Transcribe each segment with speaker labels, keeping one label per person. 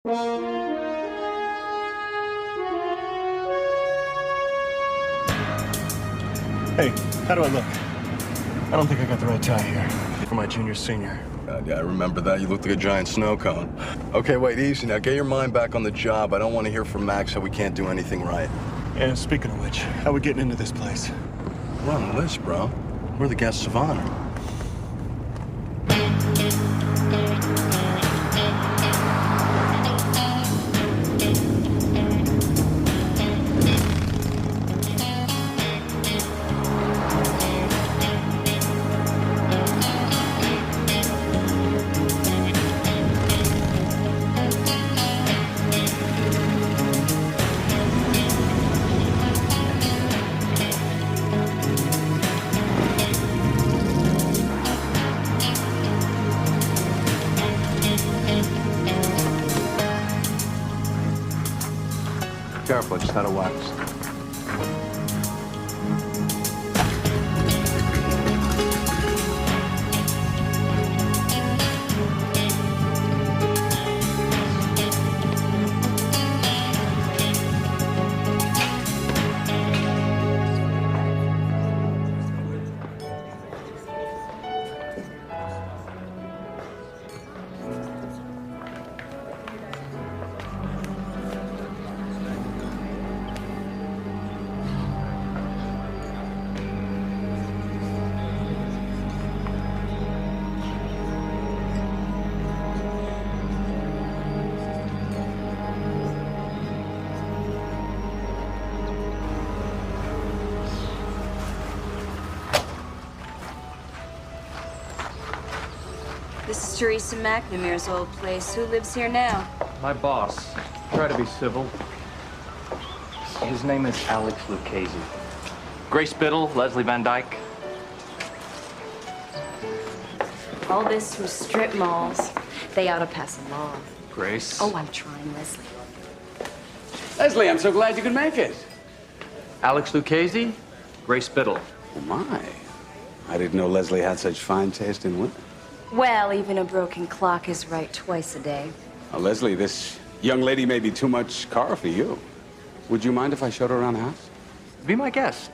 Speaker 1: Hey, how do I look? I don't think I got the right tie here. For my junior senior.
Speaker 2: Yeah, I remember that. You looked like a giant snow cone. Okay, wait, easy now. Get your mind back on the job. I don't want to hear from Max how we can't do anything right.
Speaker 1: And speaking of which, how we getting into this place?
Speaker 2: We're on the list, bro. We're the guests of honor.
Speaker 3: Careful, it's out of wax.
Speaker 4: This is Teresa McNamir's old place. Who lives here now?
Speaker 5: My boss. Try to be civil. His name is Alex Lucchese. Grace Biddle, Leslie Van Dyke.
Speaker 4: All this was strip malls. They ought to pass a law.
Speaker 5: Grace.
Speaker 4: Oh, I'm trying, Leslie.
Speaker 3: Leslie, I'm so glad you could make it.
Speaker 5: Alex Lucchese, Grace Biddle.
Speaker 3: Oh, my. I didn't know Leslie had such fine taste in women.
Speaker 4: Well, even a broken clock is right twice a day.
Speaker 3: Now, Leslie, this young lady may be too much car for you. Would you mind if I showed her around the house?
Speaker 5: Be my guest.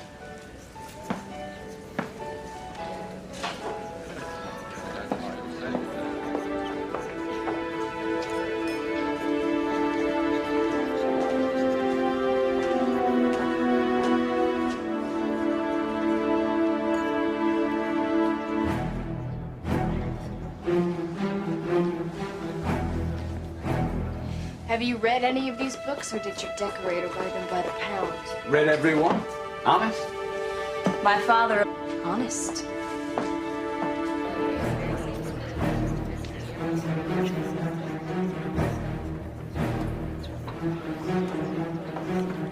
Speaker 4: Have you read any of these books, or did your decorator write them by the pound?
Speaker 3: Read every one. Honest?
Speaker 4: My father, honest.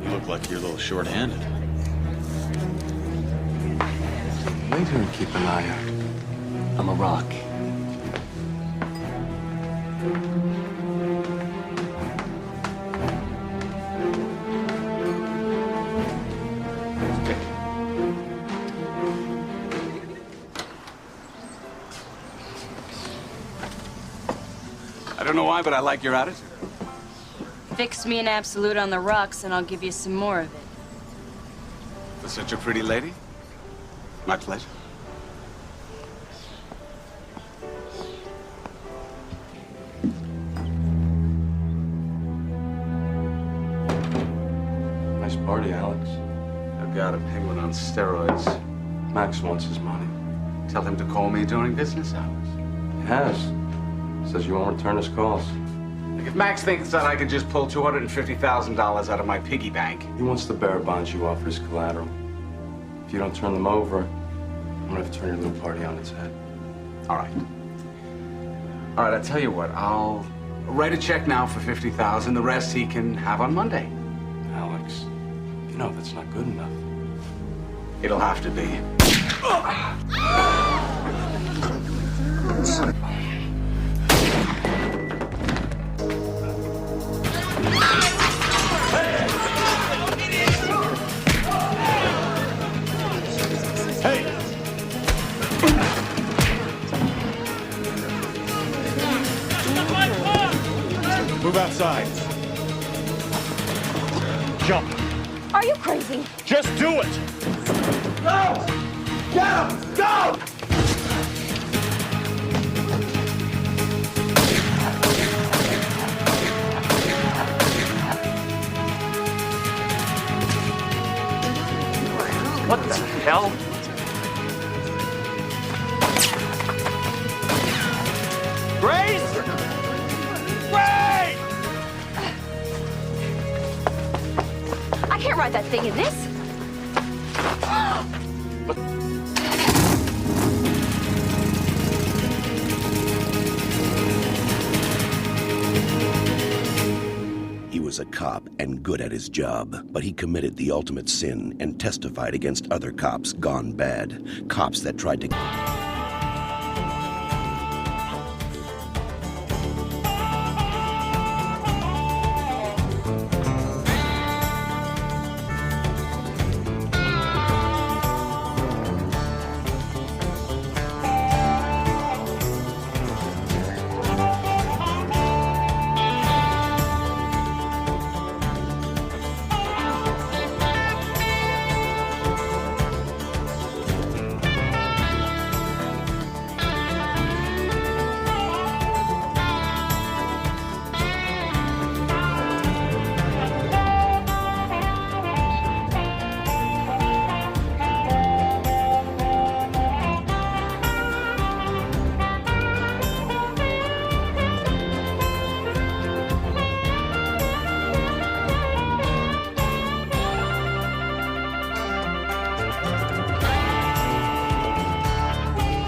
Speaker 6: You look like you're a little short-handed.
Speaker 2: Wait here and keep an eye out.
Speaker 5: I'm a rock.
Speaker 3: I don't know why, but I like your attitude.
Speaker 4: Fix me an absolute on the rocks, and I'll give you some more of it.
Speaker 3: For such a pretty lady. My pleasure.
Speaker 2: Nice party, Alex.
Speaker 3: I've got a penguin on steroids.
Speaker 2: Max wants his money.
Speaker 3: Tell him to call me during business hours.
Speaker 2: He has. Says you won't return his calls.
Speaker 3: Like if Max thinks that I could just pull $250,000 out of my piggy bank.
Speaker 2: He wants the bearer bonds you offer as collateral. If you don't turn them over, I'm gonna have to turn your little party on its head.
Speaker 3: All right. All right, I'll tell you what. I'll write a check now for $50,000. The rest he can have on Monday.
Speaker 2: Alex, you know that's not good enough.
Speaker 3: It'll have to be.
Speaker 1: Move outside. Jump.
Speaker 4: Are you crazy?
Speaker 1: Just do it!
Speaker 7: Go! Get him! Go!
Speaker 5: What the hell? Grace! Grace!
Speaker 4: I can't ride that thing in this.
Speaker 8: He was a cop and good at his job, but he committed the ultimate sin and testified against other cops gone bad. Cops that tried to...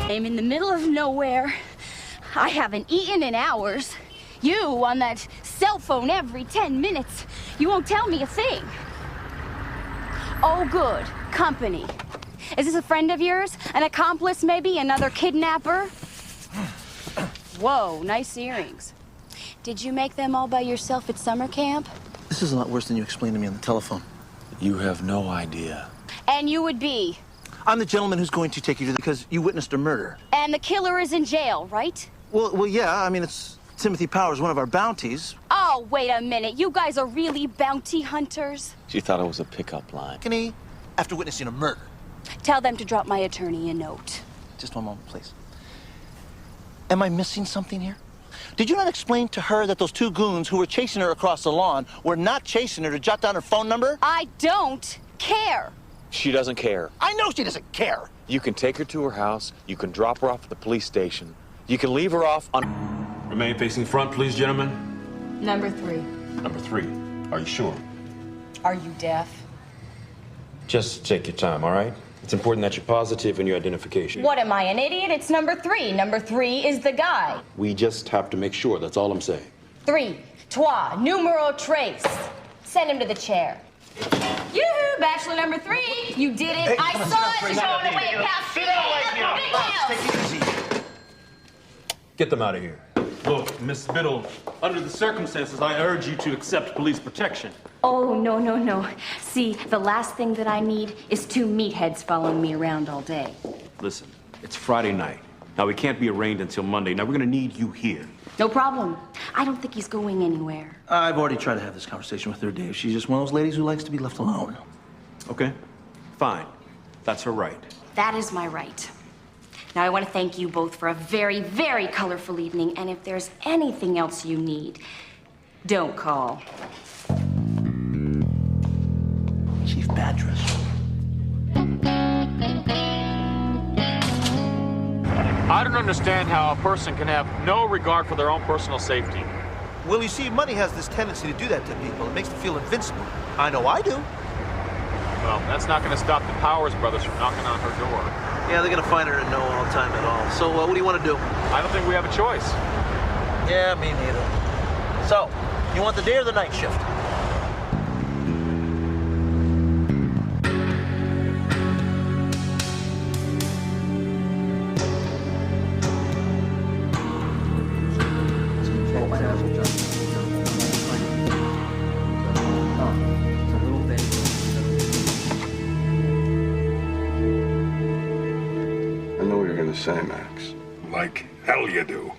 Speaker 4: I'm in the middle of nowhere. I haven't eaten in hours. You on that cell phone every 10 minutes. You won't tell me a thing. Oh, good. Company. Is this a friend of yours? An accomplice, maybe? Another kidnapper? Whoa, nice earrings. Did you make them all by yourself at summer camp?
Speaker 7: This is a lot worse than you explained to me on the telephone.
Speaker 6: You have no idea.
Speaker 4: And you would be.
Speaker 7: I'm the gentleman who's going to take you to because you witnessed a murder.
Speaker 4: And the killer is in jail, right?
Speaker 7: Well, yeah. I mean, it's Timothy Powers, one of our bounties.
Speaker 4: Oh, wait a minute. You guys are really bounty hunters?
Speaker 6: She thought it was a pickup line.
Speaker 7: Can he? After witnessing a murder.
Speaker 4: Tell them to drop my attorney a note.
Speaker 7: Just one moment, please. Am I missing something here? Did you not explain to her that those two goons who were chasing her across the lawn were not chasing her to jot down her phone number?
Speaker 4: I don't care.
Speaker 6: She doesn't care.
Speaker 7: I know she doesn't care.
Speaker 6: You can take her to her house. You can drop her off at the police station. You can leave her off on...
Speaker 9: Remain facing front, please, gentlemen.
Speaker 10: Number 3.
Speaker 9: Number 3. Are you sure?
Speaker 10: Are you deaf?
Speaker 9: Just take your time, all right? It's important that you're positive in your identification.
Speaker 10: What am I, an idiot? It's number 3. Number 3 is the guy.
Speaker 9: We just have to make sure, that's all I'm saying.
Speaker 10: 3. Trois. Numero tres. Send him to the chair. Yoo-hoo, bachelor number 3. You did it.
Speaker 7: Hey,
Speaker 10: I saw it.
Speaker 7: freeze
Speaker 10: You're
Speaker 7: out.
Speaker 10: going away past
Speaker 7: Get out
Speaker 10: big
Speaker 7: right
Speaker 10: house.
Speaker 7: now. Take it easy.
Speaker 9: Get them out of here.
Speaker 11: Look, Miss Biddle, under the circumstances, I urge you to accept police protection.
Speaker 4: Oh, no, no, no. See, the last thing that I need is 2 meatheads following me around all day.
Speaker 11: Listen, it's Friday night. Now, we can't be arraigned until Monday. Now, we're gonna need you here.
Speaker 4: No problem. I don't think he's going anywhere.
Speaker 7: I've already tried to have this conversation with her, Dave. She's just one of those ladies who likes to be left alone.
Speaker 11: Okay? Fine. That's her right.
Speaker 4: That is my right. Now, I want to thank you both for a very, very colorful evening, and if there's anything else you need, don't call.
Speaker 7: Chief Badress.
Speaker 5: I don't understand how a person can have no regard for their own personal safety.
Speaker 7: Well, you see, money has this tendency to do that to people. It makes them feel invincible. I know I do.
Speaker 5: Well, that's not going to stop the Powers brothers from knocking on her door.
Speaker 7: Yeah, they're gonna find her in no time at all. So, what do you want to do?
Speaker 5: I don't think we have a choice.
Speaker 7: Yeah, me neither. So, you want the day or the night shift?
Speaker 2: I know what you're gonna say, Max.
Speaker 12: Like hell you do.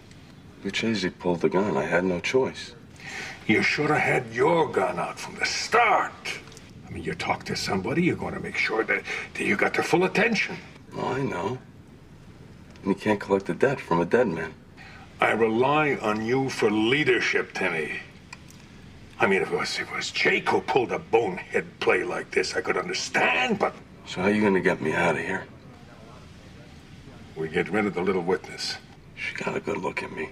Speaker 2: Lucchese pulled the gun. I had no choice.
Speaker 12: You should have had your gun out from the start. I mean, you talk to somebody, you're going to make sure that you got their full attention.
Speaker 2: Oh, I know. And you can't collect a debt from a dead man.
Speaker 12: I rely on you for leadership, Timmy. I mean, if it was Jake who pulled a bonehead play like this, I could understand, but...
Speaker 2: So how are you going to get me out of here?
Speaker 12: We get rid of the little witness.
Speaker 2: She got a good look at me.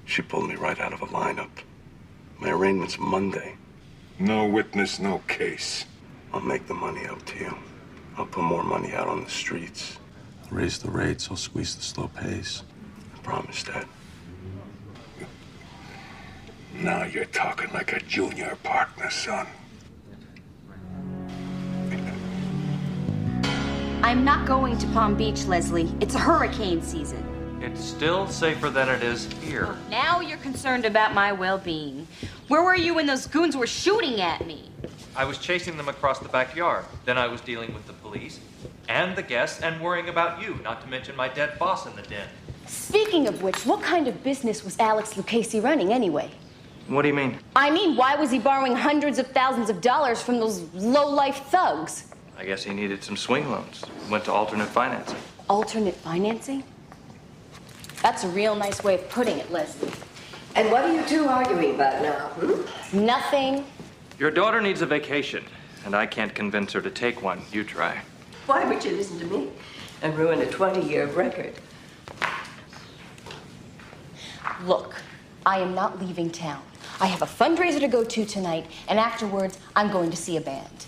Speaker 2: She pulled me right out of a lineup. My arraignment's Monday.
Speaker 12: No witness, no case.
Speaker 2: I'll make the money up to you. I'll put more money out on the streets. I'll raise the rates, I'll squeeze the slow pace. I promise, Dad.
Speaker 12: Now you're talking like a junior partner, son.
Speaker 4: I'm not going to Palm Beach, Leslie. It's a hurricane season.
Speaker 5: It's still safer than it is here.
Speaker 4: Now you're concerned about my well-being. Where were you when those goons were shooting at me?
Speaker 5: I was chasing them across the backyard. Then I was dealing with the police and the guests and worrying about you, not to mention my dead boss in the den.
Speaker 10: Speaking of which, what kind of business was Alex Lucchese running anyway?
Speaker 5: What do you mean?
Speaker 10: I mean, why was he borrowing hundreds of thousands of dollars from those low-life thugs?
Speaker 5: I guess he needed some swing loans. Went to alternate financing.
Speaker 10: Alternate financing? That's a real nice way of putting it, Leslie.
Speaker 13: And what are you two arguing about now?
Speaker 10: Nothing.
Speaker 5: Your daughter needs a vacation, and I can't convince her to take one. You try.
Speaker 13: Why would you listen to me and ruin a 20-year record?
Speaker 10: Look, I am not leaving town. I have a fundraiser to go to tonight, and afterwards, I'm going to see a band.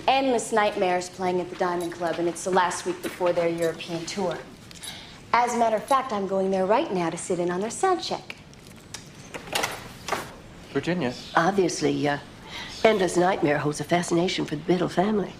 Speaker 10: Endless Nightmares playing at the Diamond Club, and it's the last week before their European tour. As a matter of fact, I'm going there right now to sit in on their sound check.
Speaker 5: Virginia.
Speaker 13: Obviously, Endless Nightmare holds a fascination for the Biddle family.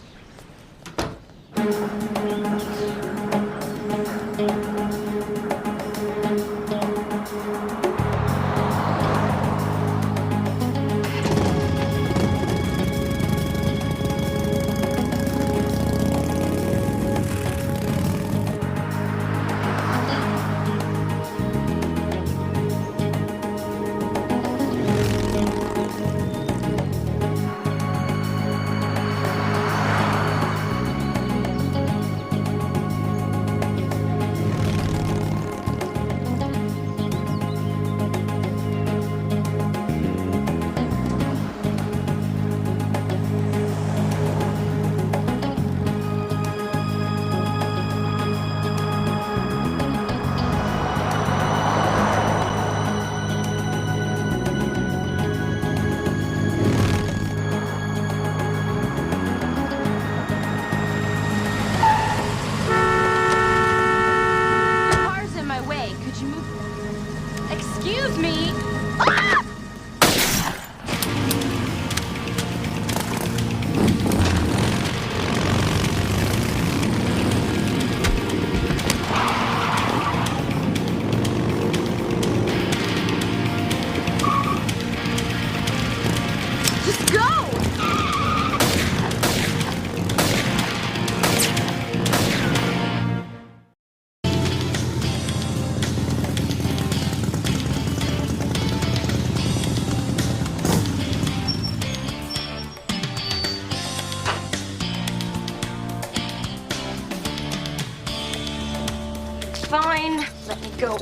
Speaker 10: Fine, let me go.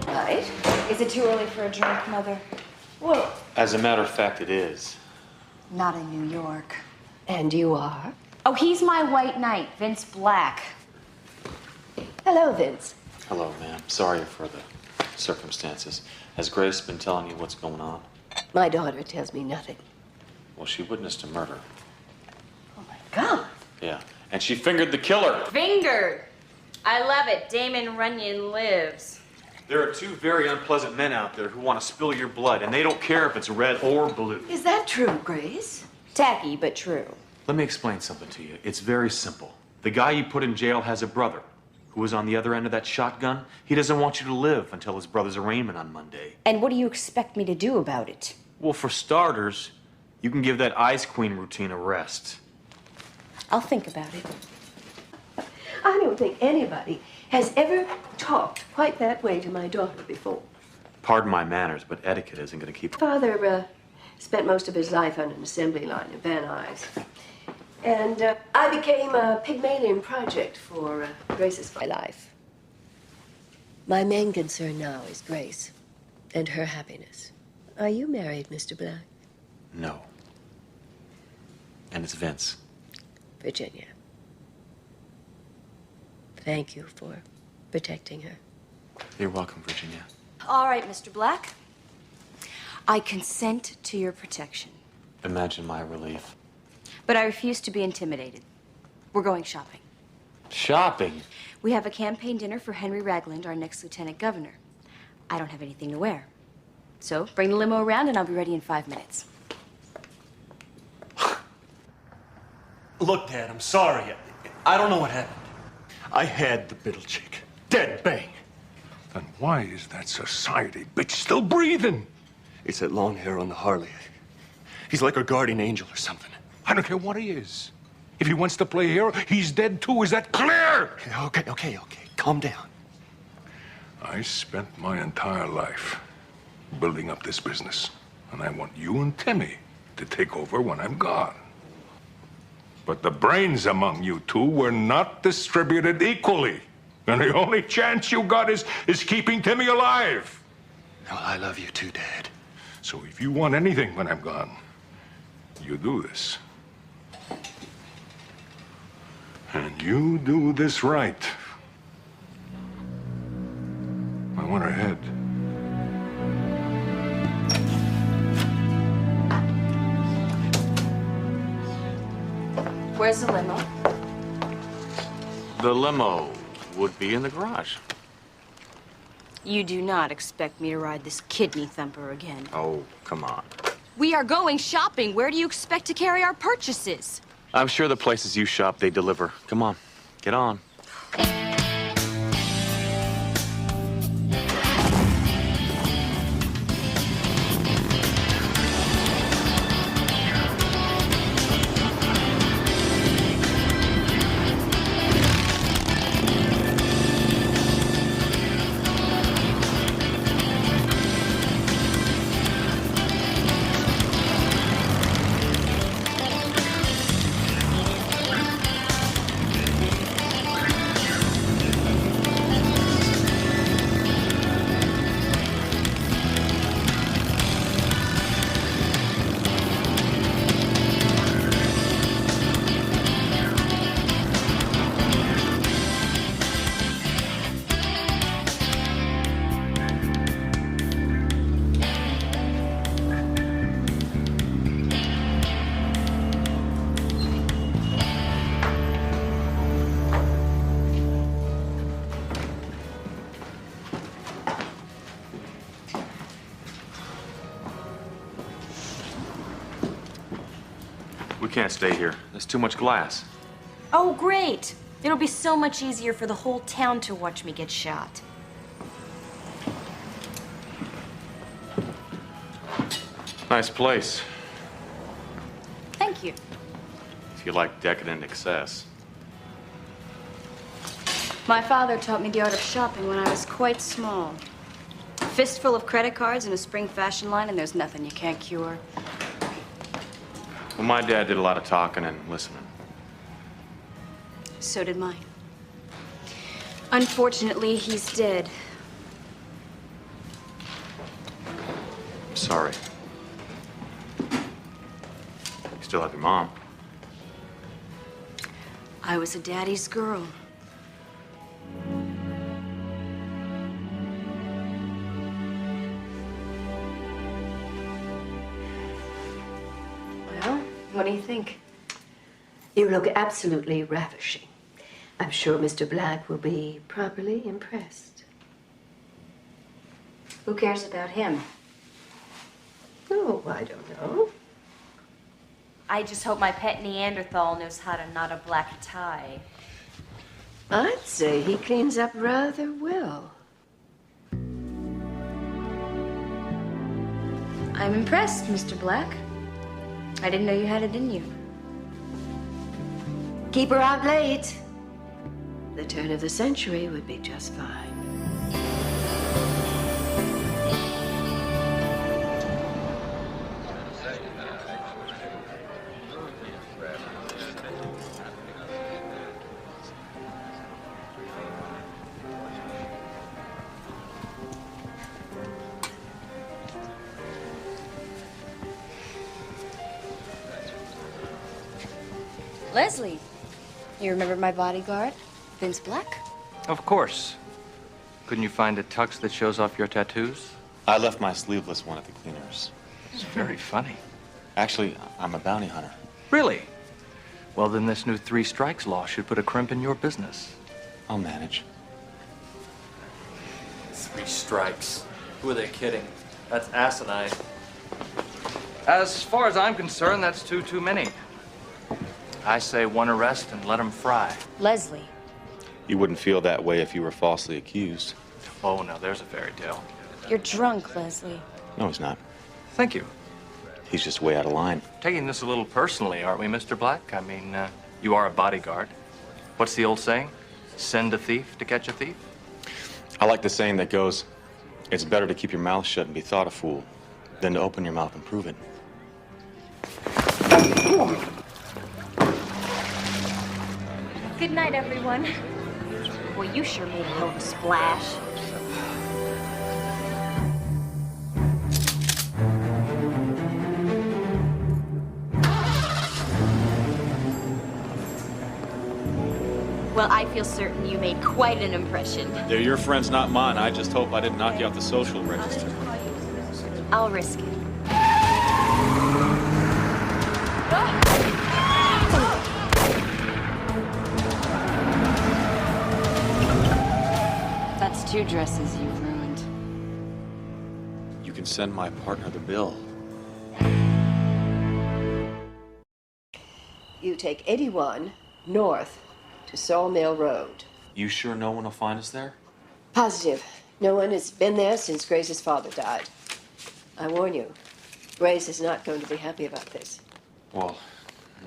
Speaker 10: Right. Is it too early for a drink, Mother?
Speaker 13: Well,
Speaker 6: As a matter of fact, it is.
Speaker 10: Not in New York.
Speaker 13: and you are?
Speaker 10: Oh, he's my white knight, Vince Black.
Speaker 13: Hello, Vince.
Speaker 6: Hello, ma'am. Sorry for the circumstances. Has Grace been telling you what's going on?
Speaker 13: My daughter tells me nothing.
Speaker 6: Well, she witnessed a murder.
Speaker 10: Oh, my God.
Speaker 6: Yeah. And she fingered the killer.
Speaker 4: Fingered. I love it. Damon Runyon lives.
Speaker 6: There are two very unpleasant men out there who want to spill your blood, and they don't care if it's red or blue.
Speaker 13: Is that true, Grace?
Speaker 10: Tacky, but true.
Speaker 11: Let me explain something to you. It's very simple. The guy you put in jail has a brother who was on the other end of that shotgun. He doesn't want you to live until his brother's arraignment on Monday.
Speaker 10: And what do you expect me to do about it?
Speaker 11: Well, for starters, you can give that Ice Queen routine a rest.
Speaker 10: I'll think about it.
Speaker 13: I don't think anybody has ever talked quite that way to my daughter before.
Speaker 11: Pardon my manners, but etiquette isn't going to keep...
Speaker 13: Father spent most of his life on an assembly line in Van Nuys. And I became a Pygmalion project for Grace's life. My main concern now is Grace and her happiness. Are you married, Mr. Black?
Speaker 11: No. And it's Vince.
Speaker 13: Virginia. Thank you for protecting her.
Speaker 11: You're welcome, Virginia.
Speaker 10: All right, Mr. Black. I consent to your protection.
Speaker 11: Imagine my relief.
Speaker 10: But I refuse to be intimidated. We're going shopping.
Speaker 11: Shopping?
Speaker 10: We have a campaign dinner for Henry Ragland, our next lieutenant governor. I don't have anything to wear. So bring the limo around and I'll be ready in 5 minutes.
Speaker 1: Look, Dad, I'm sorry. I don't know what happened. I had the biddle chick. Dead bang.
Speaker 12: Then why is that society bitch still breathing?
Speaker 1: It's that long hair on the Harley. He's like our guardian angel or something.
Speaker 12: I don't care what he is. If he wants to play hero, he's dead too. Is that clear?
Speaker 1: Okay. Calm down.
Speaker 12: I spent my entire life building up this business, and I want you and Timmy to take over when I'm gone. But the brains among you two were not distributed equally. And the only chance you got is keeping Timmy alive.
Speaker 1: Well, I love you too, Dad.
Speaker 12: So if you want anything when I'm gone, you do this. And you do this right. I want her head.
Speaker 10: Where's the limo?
Speaker 11: The limo would be in the garage.
Speaker 10: You do not expect me to ride this kidney thumper again.
Speaker 11: Oh, come on.
Speaker 10: We are going shopping. Where do you expect to carry our purchases?
Speaker 11: I'm sure the places you shop, they deliver. Come on, get on. We can't stay here. There's too much glass.
Speaker 10: Oh, great. It'll be so much easier for the whole town to watch me get shot.
Speaker 11: Nice place,
Speaker 10: Thank you.
Speaker 11: if you like decadent excess.
Speaker 10: My father taught me the art of shopping when I was quite small. A fistful of credit cards and a spring fashion line, and there's nothing you can't cure.
Speaker 11: Well, my dad did a lot of talking and listening.
Speaker 10: So did mine. Unfortunately, he's dead.
Speaker 11: Sorry. You still have your mom.
Speaker 10: I was a daddy's girl. Well, what do you think?
Speaker 13: You look absolutely ravishing. I'm sure Mr. Black will be properly impressed.
Speaker 10: Who cares about him?
Speaker 13: Oh, I don't know.
Speaker 10: I just hope my pet Neanderthal knows how to knot a black tie.
Speaker 13: I'd say he cleans up rather well.
Speaker 10: I'm impressed, Mr. Black. I didn't know you had it in you.
Speaker 13: Keep her out late. The turn of the century would be just fine.
Speaker 10: Leslie, you remember my bodyguard, Vince Black?
Speaker 5: Of course. Couldn't you find a tux that shows off your tattoos?
Speaker 11: I left my sleeveless one at the cleaners.
Speaker 5: It's very funny.
Speaker 11: Actually, I'm a bounty hunter.
Speaker 5: Really? Well, then this new 3 strikes law should put a crimp in your business.
Speaker 11: I'll manage.
Speaker 14: 3 strikes. Who are they kidding? That's asinine.
Speaker 5: As far as I'm concerned, that's too many. I say 1 arrest and let 'em fry.
Speaker 10: Leslie.
Speaker 11: You wouldn't feel that way if you were falsely accused.
Speaker 5: Oh, now there's a fairy tale.
Speaker 10: You're drunk, Leslie.
Speaker 11: No, he's not.
Speaker 5: Thank you.
Speaker 11: He's just way out of line.
Speaker 5: Taking this a little personally, aren't we, Mr. Black? I mean, you are a bodyguard. What's the old saying? Send a thief to catch a thief?
Speaker 11: I like the saying that goes, it's better to keep your mouth shut and be thought a fool than to open your mouth and prove it.
Speaker 4: Good night, everyone. Well, you sure made a hell of a splash. Well, I feel certain you made quite an impression.
Speaker 11: They're your friends, not mine. I just hope I didn't knock you out the social register.
Speaker 4: I'll risk it.
Speaker 10: That's 2 dresses you've ruined.
Speaker 11: You can send my partner the bill.
Speaker 13: You take 81 north to Sawmill Road.
Speaker 11: You sure no one will find us there?
Speaker 13: Positive. No one has been there since Grace's father died. I warn you, Grace is not going to be happy about this.
Speaker 11: Well,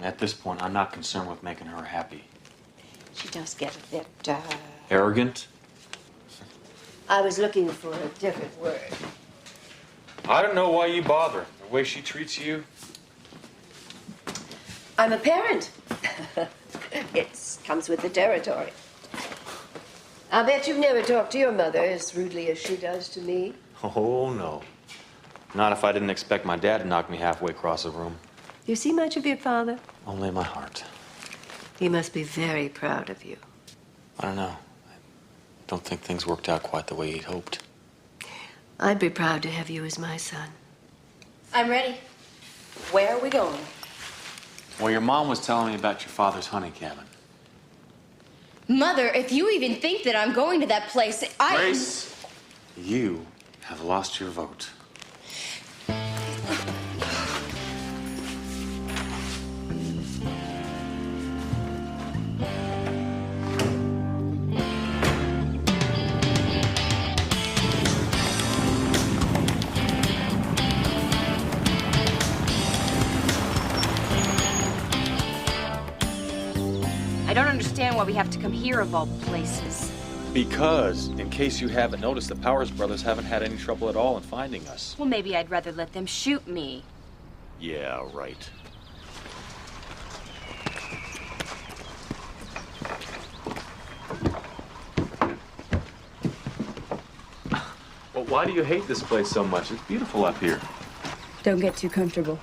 Speaker 11: at this point, I'm not concerned with making her happy.
Speaker 13: She does get a bit,
Speaker 11: Arrogant?
Speaker 13: I was looking for a different word.
Speaker 11: I don't know why you bother. The way she treats you.
Speaker 13: I'm a parent. It comes with the territory. I'll bet you've never talked to your mother as rudely as she does to me.
Speaker 11: Oh, no. Not if I didn't expect my dad to knock me halfway across the room.
Speaker 13: Do you see much of your father?
Speaker 11: Only in my heart.
Speaker 13: He must be very proud of you.
Speaker 11: I don't know. I don't think things worked out quite the way he'd hoped.
Speaker 13: I'd be proud to have you as my son.
Speaker 10: I'm ready. Where are we going?
Speaker 11: Well, your mom was telling me about your father's hunting cabin.
Speaker 10: Mother, if you even think that I'm going to that place,
Speaker 11: Grace, you have lost your vote.
Speaker 4: I don't understand why we have to come here of all places.
Speaker 11: Because, in case you haven't noticed, the Powers brothers haven't had any trouble at all in finding us.
Speaker 4: Well, maybe I'd rather let them shoot me.
Speaker 11: Yeah, right. Well, why do you hate this place so much? It's beautiful up here.
Speaker 4: Don't get too comfortable.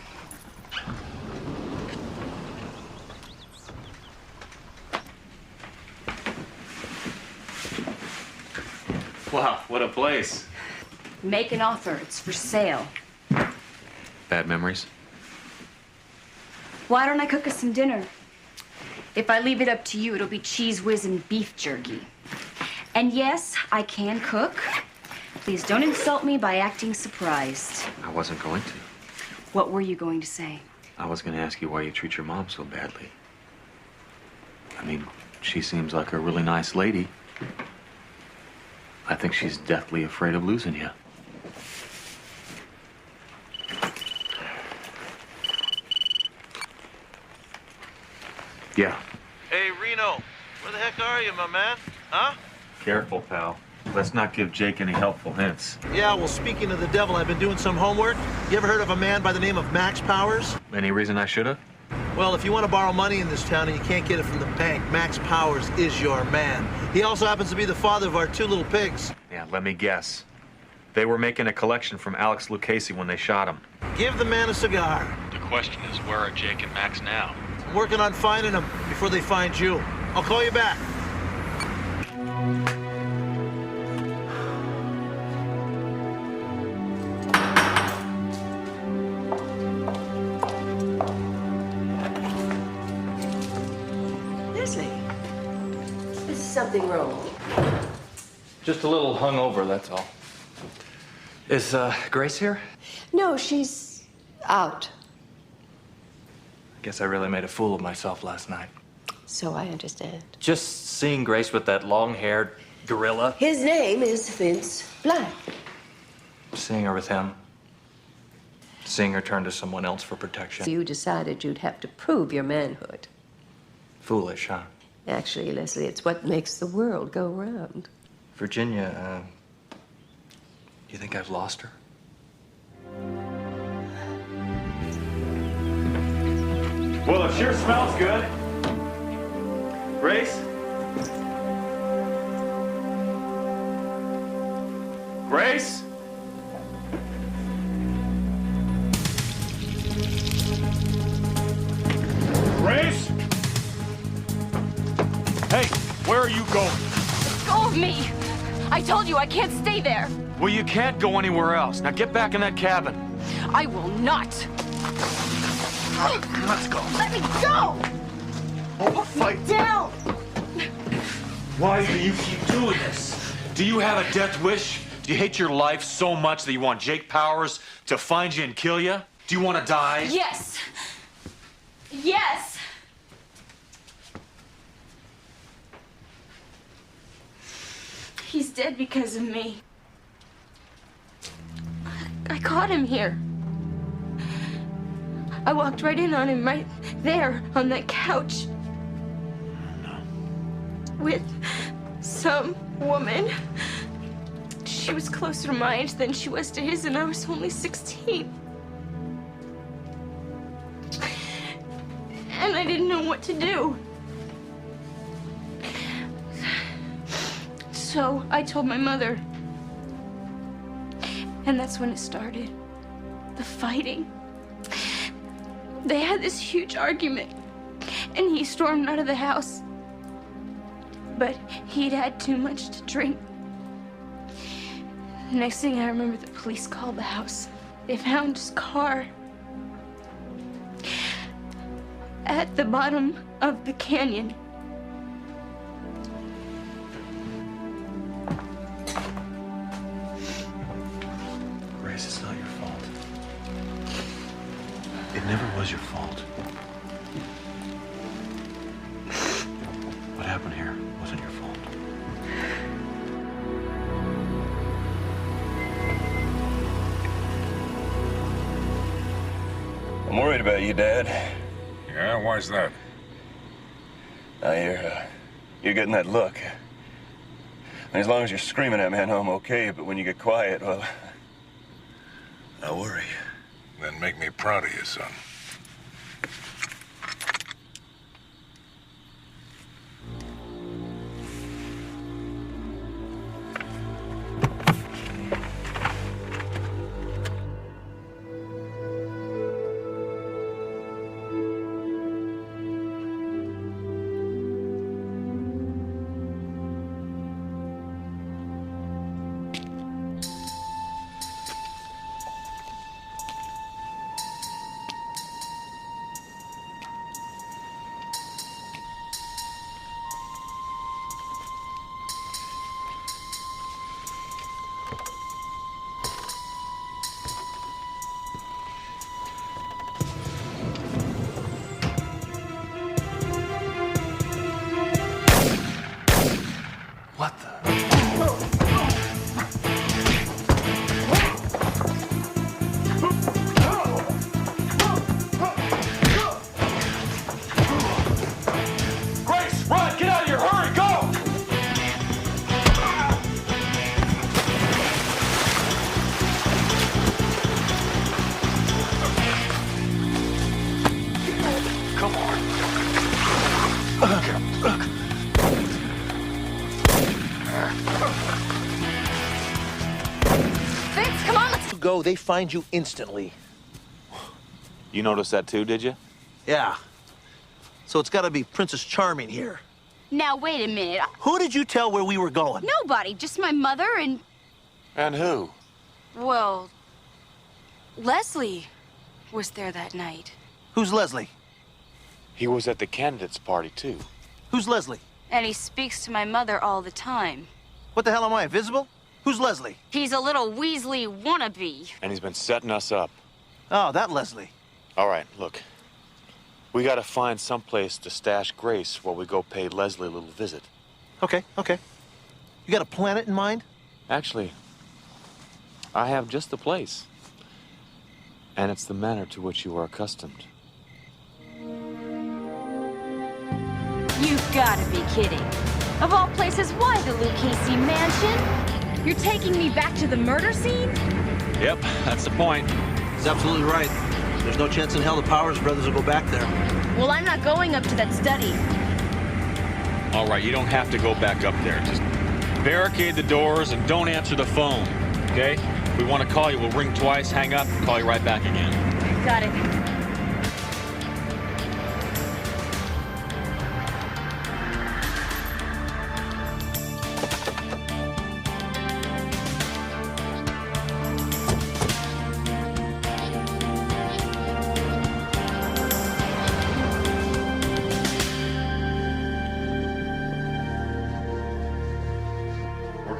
Speaker 11: Wow, what a place.
Speaker 4: Make an offer. It's for sale.
Speaker 11: Bad memories?
Speaker 4: Why don't I cook us some dinner? If I leave it up to you, it'll be cheese whiz and beef jerky. And yes, I can cook. Please don't insult me by acting surprised.
Speaker 11: I wasn't going to.
Speaker 4: What were you going to say?
Speaker 11: I was going to ask you why you treat your mom so badly. I mean, she seems like a really nice lady. I think she's deathly afraid of losing you. Yeah.
Speaker 15: Hey, Reno, where the heck are you, my man? Huh?
Speaker 11: Careful, pal. Let's not give Jake any helpful hints.
Speaker 7: Yeah, well, speaking of the devil, I've been doing some homework. You ever heard of a man by the name of Max Powers?
Speaker 11: Any reason I should have?
Speaker 7: Well, if you want to borrow money in this town and you can't get it from the bank, Max Powers is your man. He also happens to be the father of our 2 little pigs.
Speaker 11: Yeah, let me guess. They were making a collection from Alex Lucchese when they shot him.
Speaker 7: Give the man a cigar.
Speaker 11: The question is, where are Jake and Max now?
Speaker 7: working on finding them before they find you. I'll call you back.
Speaker 13: Leslie, is something wrong?
Speaker 5: Just a little hungover, that's all. Is Grace here?
Speaker 13: No, she's out.
Speaker 5: I guess I really made a fool of myself last night.
Speaker 13: So I understand.
Speaker 5: Just seeing Grace with that long-haired gorilla.
Speaker 13: His name is Vince Black.
Speaker 5: Seeing her with him. Seeing her turn to someone else for protection.
Speaker 13: You decided you'd have to prove your manhood.
Speaker 5: Foolish, huh?
Speaker 13: Actually, Leslie, it's what makes the world go round.
Speaker 5: Virginia, you think I've lost her?
Speaker 6: Well, it sure smells good. Grace? Grace? Grace? Hey, where are you going?
Speaker 10: Let go of me! I told you I can't stay there.
Speaker 6: Well, you can't go anywhere else. Now get back in that cabin.
Speaker 10: I will not.
Speaker 6: Let's go.
Speaker 10: Let me go!
Speaker 6: Oh, fight.
Speaker 10: Down!
Speaker 6: Why do you keep doing this? Do you have a death wish? Do you hate your life so much that you want Jake Powers to find you and kill you? Do you want to die?
Speaker 10: Yes! Yes! He's dead because of me. I caught him here. I walked right in on him right there on that couch. With some woman. She was closer to my age than she was to his, and I was only 16. And I didn't know what to do. So I told my mother. And that's when it started. The fighting. They had this huge argument, and he stormed out of the house. But he'd had too much to drink. The next thing I remember, the police called the house. They found his car at the bottom of the canyon.
Speaker 2: Grace, it's not your fault. It never was your fault. What happened here wasn't your fault. I'm worried about you, Dad.
Speaker 12: Yeah, why's that?
Speaker 2: Now you're getting that look. And as long as you're screaming at me, I know I'm okay, but when you get quiet, well, I worry.
Speaker 12: Then make me proud of you, son.
Speaker 10: Vince, come on, let's
Speaker 7: go. They find you instantly.
Speaker 6: You noticed that too, did you?
Speaker 7: Yeah. So it's got to be Princess Charming here.
Speaker 4: Now, wait a minute.
Speaker 7: Who did you tell where we were going?
Speaker 4: Nobody, just my mother and...
Speaker 11: And who?
Speaker 4: Well, Leslie was there that night.
Speaker 7: Who's Leslie?
Speaker 11: He was at the candidates' party, too.
Speaker 7: Who's Leslie?
Speaker 4: And he speaks to my mother all the time.
Speaker 7: What the hell am I, invisible? Who's Leslie?
Speaker 4: He's a little Weasley wannabe.
Speaker 11: And he's been setting us up.
Speaker 7: Oh, that Leslie.
Speaker 11: All right, look. We gotta find someplace to stash Grace while we go pay Leslie a little visit.
Speaker 7: Okay. You got a planet in mind?
Speaker 11: Actually, I have just the place. And it's the manner to which you are accustomed.
Speaker 4: You've got to be kidding. Of all places, why the Lucchese Mansion? You're taking me back to the murder scene?
Speaker 11: Yep, that's the point.
Speaker 7: He's absolutely right. There's no chance in hell the Powers brothers will go back there.
Speaker 4: Well, I'm not going up to that study.
Speaker 6: All right, you don't have to go back up there. Just barricade the doors and don't answer the phone, okay? If we want to call you, we'll ring twice, hang up, and call you right back again.
Speaker 4: Got it.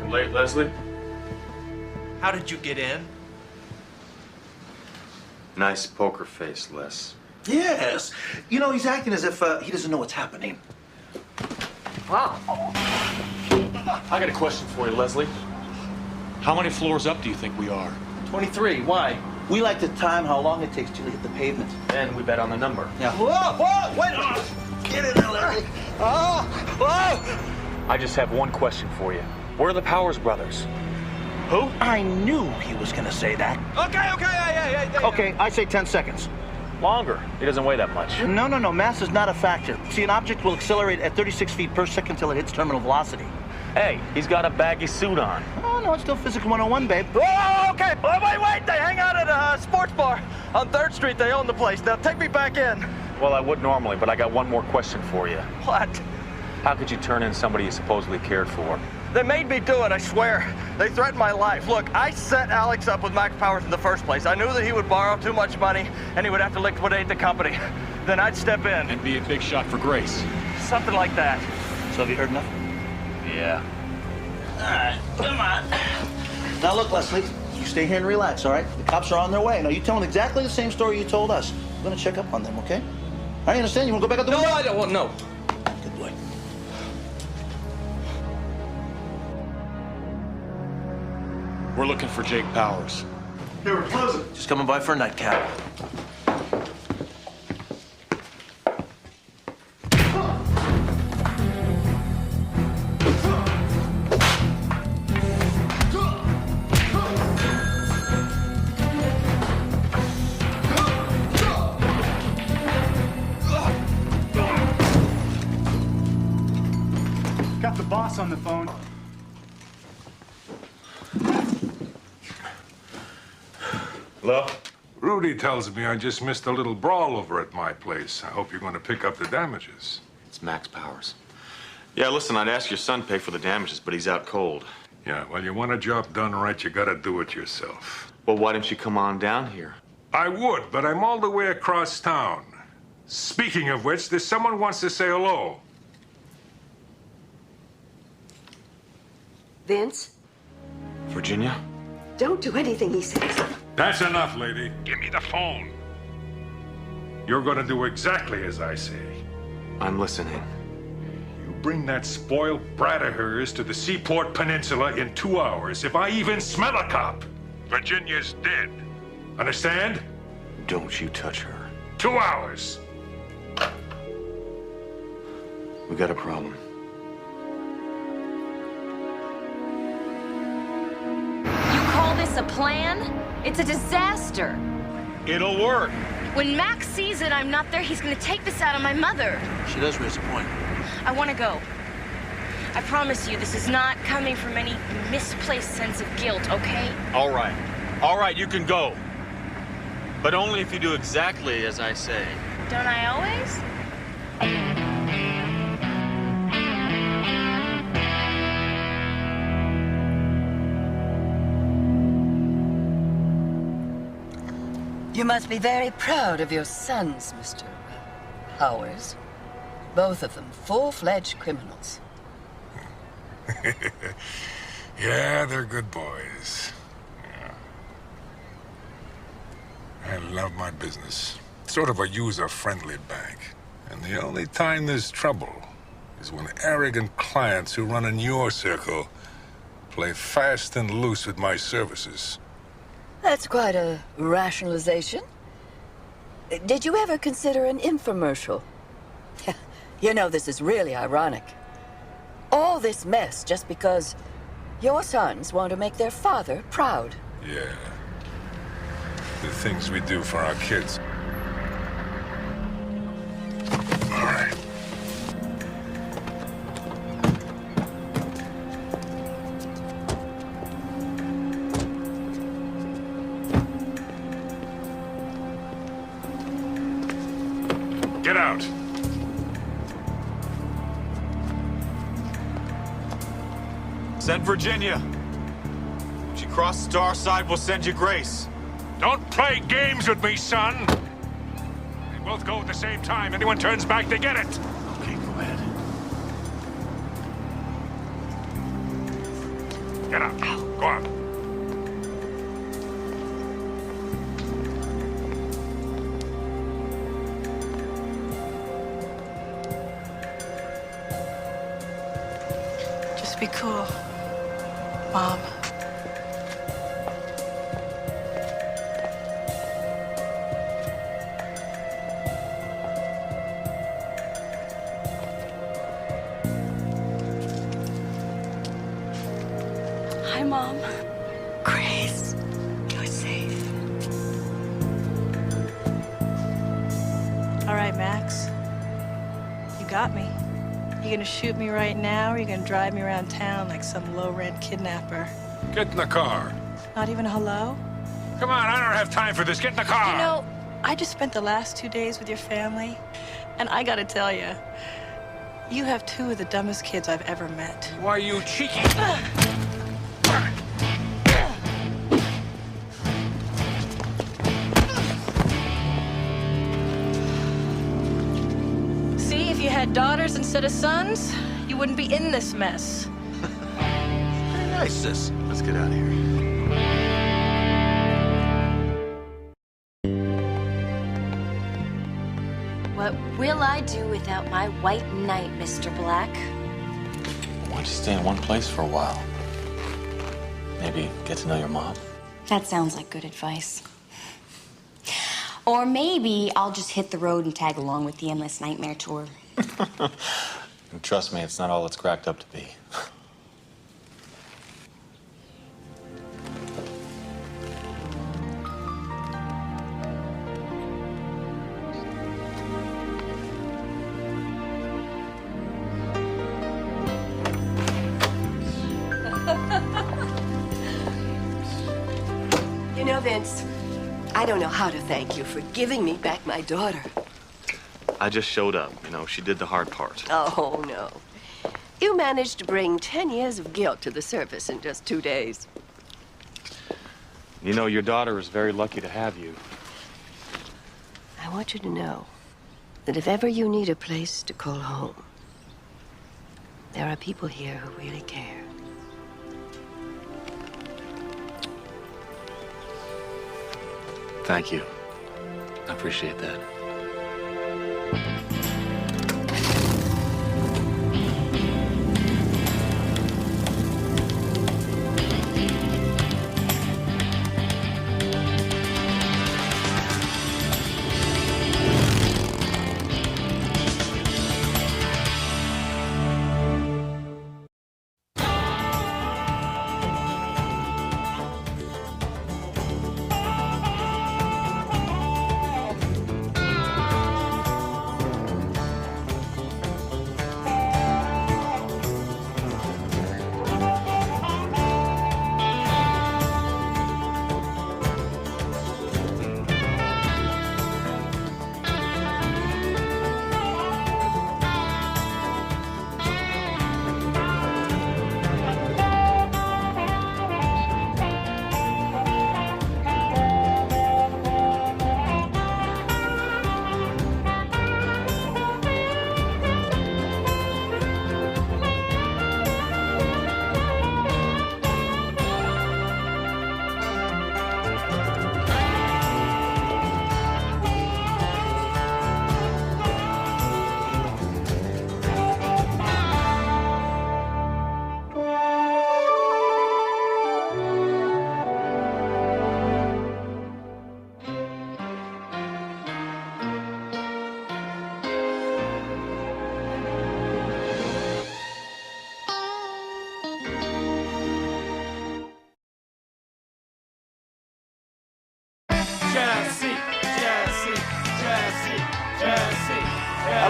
Speaker 11: Late, Leslie?
Speaker 14: How did you get in?
Speaker 11: Nice poker face, Les.
Speaker 7: Yes. You know, he's acting as if he doesn't know what's happening.
Speaker 6: Wow. I got a question for you, Leslie. How many floors up do you think we are?
Speaker 7: 23. Why? We like to time how long it takes to hit the pavement.
Speaker 6: And we bet on the number.
Speaker 7: Yeah. Whoa! Wait! Get in there, Leslie. Oh!
Speaker 6: I just have one question for you. Where are the Powers brothers?
Speaker 7: Who? I knew he was gonna say that. Okay, I say 10 seconds.
Speaker 6: Longer. He doesn't weigh that much.
Speaker 7: No. Mass is not a factor. See, an object will accelerate at 36 feet per second till it hits terminal velocity.
Speaker 6: Hey, he's got a baggy suit on.
Speaker 7: Oh, no, it's still Physics 101, babe.
Speaker 15: Oh, okay. Wait. They hang out at a sports bar on 3rd Street. They own the place. Now, take me back in.
Speaker 6: Well, I would normally, but I got one more question for you.
Speaker 15: What?
Speaker 6: How could you turn in somebody you supposedly cared for?
Speaker 15: They made me do it, I swear. They threatened my life. Look, I set Alex up with Max Powers in the first place. I knew that he would borrow too much money and he would have to liquidate the company. Then I'd step in.
Speaker 6: And be a big shot for Grace.
Speaker 15: Something like that.
Speaker 7: So have you heard enough?
Speaker 6: Yeah.
Speaker 7: All right, come on. Now look, Leslie, you stay here and relax, all right? The cops are on their way. Now you tell them exactly the same story you told us. We're gonna check up on them, okay? I understand. You wanna go back out the window?
Speaker 15: No, I don't want, no.
Speaker 7: Good boy.
Speaker 6: We're looking for Jake Powers.
Speaker 7: Hey, we're closing. Just coming by for a nightcap.
Speaker 16: Got the boss on the phone.
Speaker 12: Hello? Rudy tells me I just missed a little brawl over at my place. I hope you're going to pick up the damages.
Speaker 11: It's Max Powers. Yeah, listen, I'd ask your son to pay for the damages, but he's out cold.
Speaker 12: Yeah, well, you want a job done right, you gotta do it yourself.
Speaker 11: Well, why don't you come on down here?
Speaker 12: I would, but I'm all the way across town. Speaking of which, there's someone who wants to say hello.
Speaker 13: Vince,
Speaker 11: Virginia?
Speaker 13: don't do anything he says.
Speaker 12: That's enough, lady. Give me the phone. You're gonna do exactly as I say.
Speaker 11: I'm listening.
Speaker 12: You bring that spoiled brat of hers to the Seaport Peninsula in 2 hours. If I even smell a cop, Virginia's dead. Understand?
Speaker 11: Don't you touch her.
Speaker 12: 2 hours.
Speaker 11: We got a problem.
Speaker 4: You call this a plan? It's a disaster.
Speaker 6: It'll work.
Speaker 4: When Max sees that I'm not there, he's gonna take this out on my mother.
Speaker 7: She does raise a point.
Speaker 4: I want to go. I promise you, this is not coming from any misplaced sense of guilt, okay?
Speaker 6: All right. All right, you can go. But only if you do exactly as I say.
Speaker 4: Don't I always?
Speaker 16: You must be very proud of your sons, Mr. Powers. Both of them full-fledged criminals.
Speaker 12: Yeah, they're good boys. Yeah. I love my business. Sort of a user-friendly bank. And the only time there's trouble is when arrogant clients who run in your circle play fast and loose with my services.
Speaker 16: That's quite a rationalization. Did you ever consider an infomercial? You know, this is really ironic. All this mess just because your sons want to make their father proud.
Speaker 12: Yeah. The things we do for our kids. All right. Get out.
Speaker 6: Send Virginia. If she crosses to our side, we'll send you Grace.
Speaker 12: Don't play games with me, son. They both go at the same time. Anyone turns back, they get it.
Speaker 6: Okay, go ahead.
Speaker 12: Get out. Go on.
Speaker 17: Just be cool, Mom. Hi, Mom. Grace, you're safe. All right, Max. You got me. You gonna shoot me right now, or are you gonna drive me around town like some low-rent kidnapper?
Speaker 12: Get in the car.
Speaker 17: Not even a hello?
Speaker 12: Come on, I don't have time for this. Get in the car.
Speaker 17: You know, I just spent the last 2 days with your family, and I gotta tell you, you have two of the dumbest kids I've ever met.
Speaker 12: Why, you cheeky...
Speaker 17: See, if you had daughters instead of sons, you wouldn't be in this mess.
Speaker 2: Very nice, sis. Let's get out of here.
Speaker 10: What will I do without my white knight, Mr. Black?
Speaker 11: Why don't you stay in one place for a while? Maybe get to know your mom?
Speaker 10: That sounds like good advice. Or maybe I'll just hit the road and tag along with the Endless Nightmare Tour.
Speaker 11: And trust me, it's not all it's cracked up to be.
Speaker 13: You know, Vince, I don't know how to thank you for giving me back my daughter.
Speaker 2: I just showed up. You know, she did the hard part.
Speaker 13: Oh, no. You managed to bring 10 years of guilt to the surface in just 2 days.
Speaker 11: You know, your daughter is very lucky to have you.
Speaker 13: I want you to know that if ever you need a place to call home, there are people here who really care.
Speaker 11: Thank you. I appreciate that.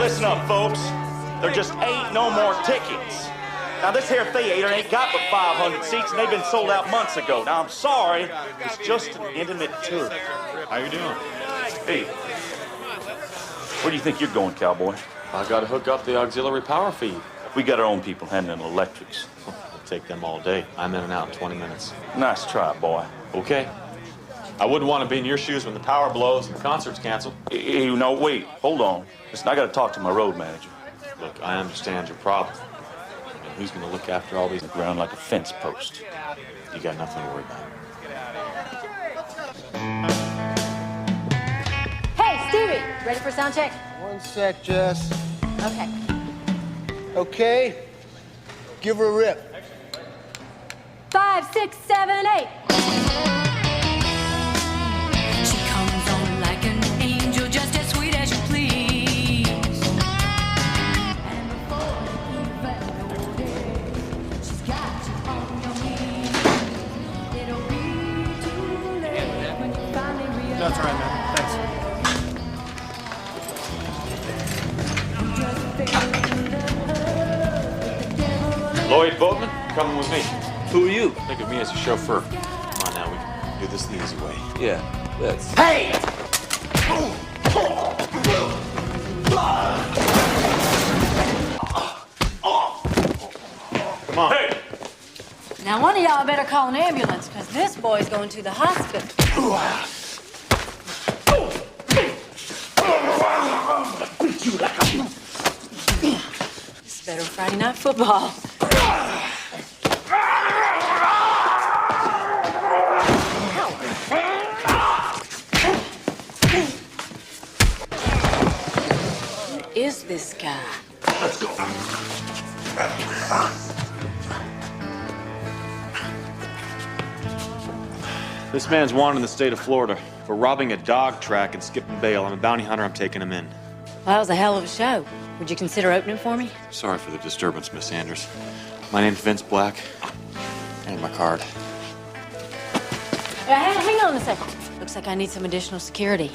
Speaker 18: Listen up, folks. There just ain't no more tickets. Now, this here theater ain't got but 500 seats, and they've been sold out months ago. Now, I'm sorry, it's just an intimate tour.
Speaker 6: How you doing?
Speaker 18: Hey, where do you think you're going, cowboy?
Speaker 11: I gotta hook up the auxiliary power feed.
Speaker 18: We got our own people handling electrics.
Speaker 11: It'll take them all day. I'm in and out in 20 minutes.
Speaker 18: Nice try, boy.
Speaker 11: Okay. I wouldn't want to be in your shoes when the power blows and the concert's canceled.
Speaker 18: No, wait. Hold on. Listen, I got to talk to my road manager.
Speaker 11: Look, I understand your problem. I mean, who's going to look after all these?
Speaker 18: The ground like a fence post.
Speaker 11: You got nothing to worry about.
Speaker 10: Hey, Stevie, ready for sound check?
Speaker 19: One sec, Jess.
Speaker 10: Okay.
Speaker 19: Okay. Give her a rip.
Speaker 10: 5, 6, 7, 8.
Speaker 20: She comes on like an angel, just as sweet as you please. And before you even know it, she's got you on your knees. It'll be too late when you finally realize.
Speaker 1: That's all right, man. Thanks.
Speaker 11: Lloyd Boatman, coming with me.
Speaker 14: Who are you?
Speaker 11: Think of me as your chauffeur. Come on now, we can do this the easy way.
Speaker 14: Yeah, let's.
Speaker 18: Hey!
Speaker 11: Come on. Hey!
Speaker 10: Now, one of y'all better call an ambulance, because this boy's going to the hospital. This is better than Friday Night Football. Who is this guy?
Speaker 18: Let's go.
Speaker 11: This man's wanted in the state of Florida for robbing a dog track and skipping bail. I'm a bounty hunter. I'm taking him in.
Speaker 10: Well, that was a hell of a show. Would you consider opening for me?
Speaker 11: Sorry for the disturbance, Miss Sanders. My name's Vince Black. And my card.
Speaker 10: Hang on a second. Looks like I need some additional security.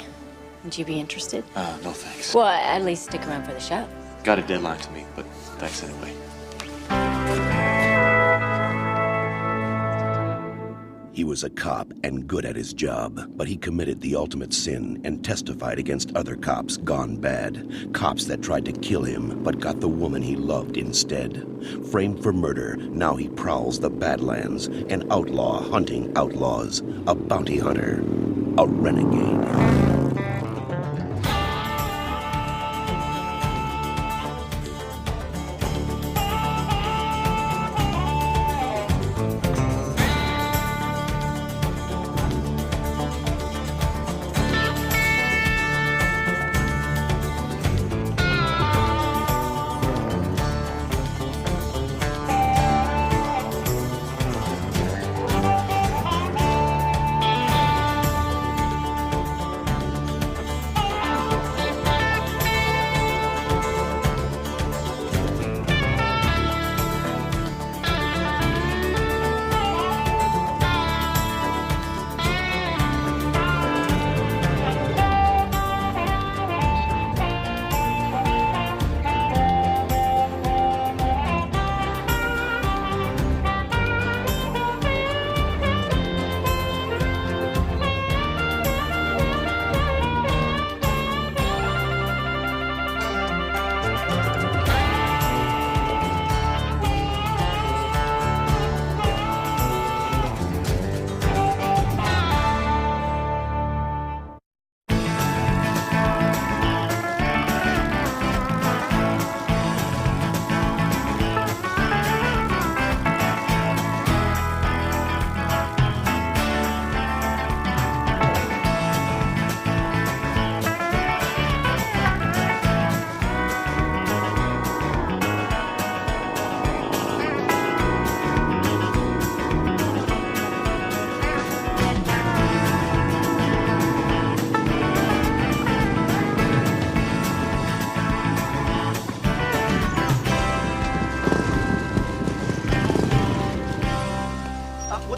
Speaker 10: Would you be interested?
Speaker 11: No thanks.
Speaker 10: Well, at least stick around for the show.
Speaker 11: Got a deadline to meet, but thanks anyway.
Speaker 8: He was a cop and good at his job, but he committed the ultimate sin and testified against other cops gone bad. Cops that tried to kill him, but got the woman he loved instead. Framed for murder, now he prowls the Badlands, an outlaw hunting outlaws, a bounty hunter, a renegade.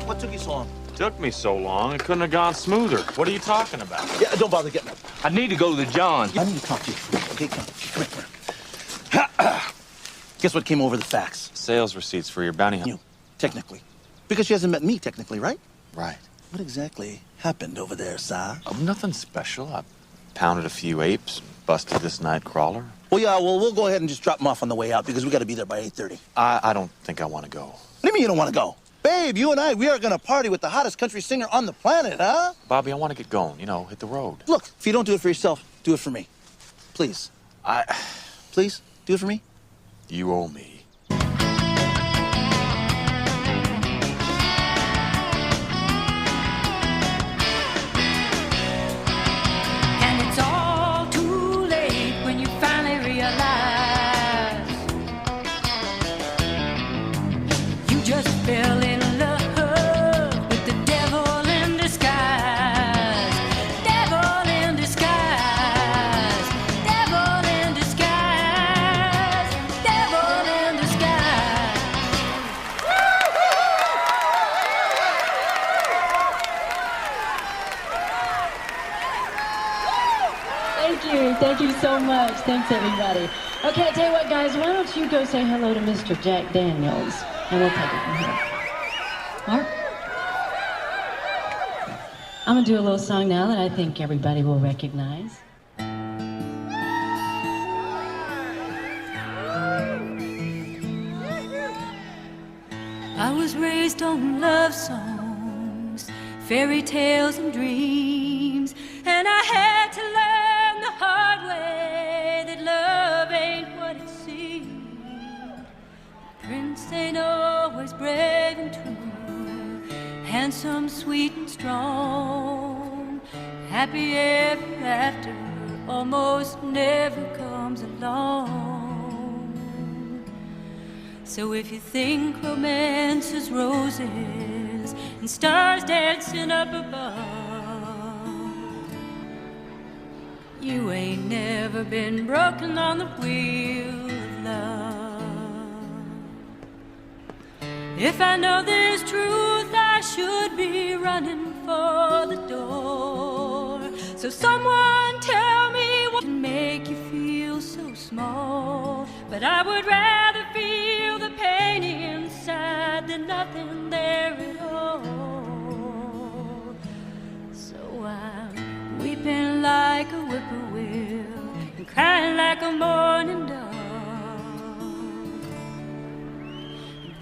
Speaker 7: What took you so long?
Speaker 11: Took me so long, it couldn't have gone smoother. What are you talking about?
Speaker 7: Yeah, don't bother getting up.
Speaker 14: I need to go to the John.
Speaker 7: I need to talk to you. Okay, come here. Guess what came over the fax?
Speaker 11: Sales receipts for your bounty hunt.
Speaker 7: You, technically. Because she hasn't met me, technically, right?
Speaker 11: Right.
Speaker 7: What exactly happened over there, sir?
Speaker 11: Oh, nothing special. I pounded a few apes, busted this night crawler.
Speaker 7: Well, yeah, well, we'll go ahead and just drop them off on the way out because we got to be there by 8:30.
Speaker 11: I don't think I want to go.
Speaker 7: What do you mean you don't want to go? Babe, you and I, we are going to party with the hottest country singer on the planet, huh?
Speaker 11: Bobby, I want to get going. You know, hit the road.
Speaker 7: Look, if you don't do it for yourself, do it for me. Please. Please, do it for me.
Speaker 11: You owe me.
Speaker 20: And it's all too late when you finally realize you just fell in love with the devil in disguise. Devil in disguise. Devil in disguise. Devil in disguise.
Speaker 21: Thank you so much. Thanks, everybody. Okay, tell you what, guys, why don't you go say hello to Mr. Jack Daniels, and we'll take it from here. Mark? I'm gonna do a little song now that I think everybody will recognize.
Speaker 20: I was raised on love songs, fairy tales and dreams, and I had to learn the hard way that love ain't what it seems. The prince ain't always brave and true, handsome, sweet and strong. Happy ever after almost never comes along. So if you think romance is roses and stars dancing up above, you ain't never been broken on the wheel of love. If I know there's truth, I should be running for the door. So someone tell me what can make you feel so small. But I would rather feel the pain inside than nothing there at all. So I'm weeping like a whippoorwill and crying like a mourning dove,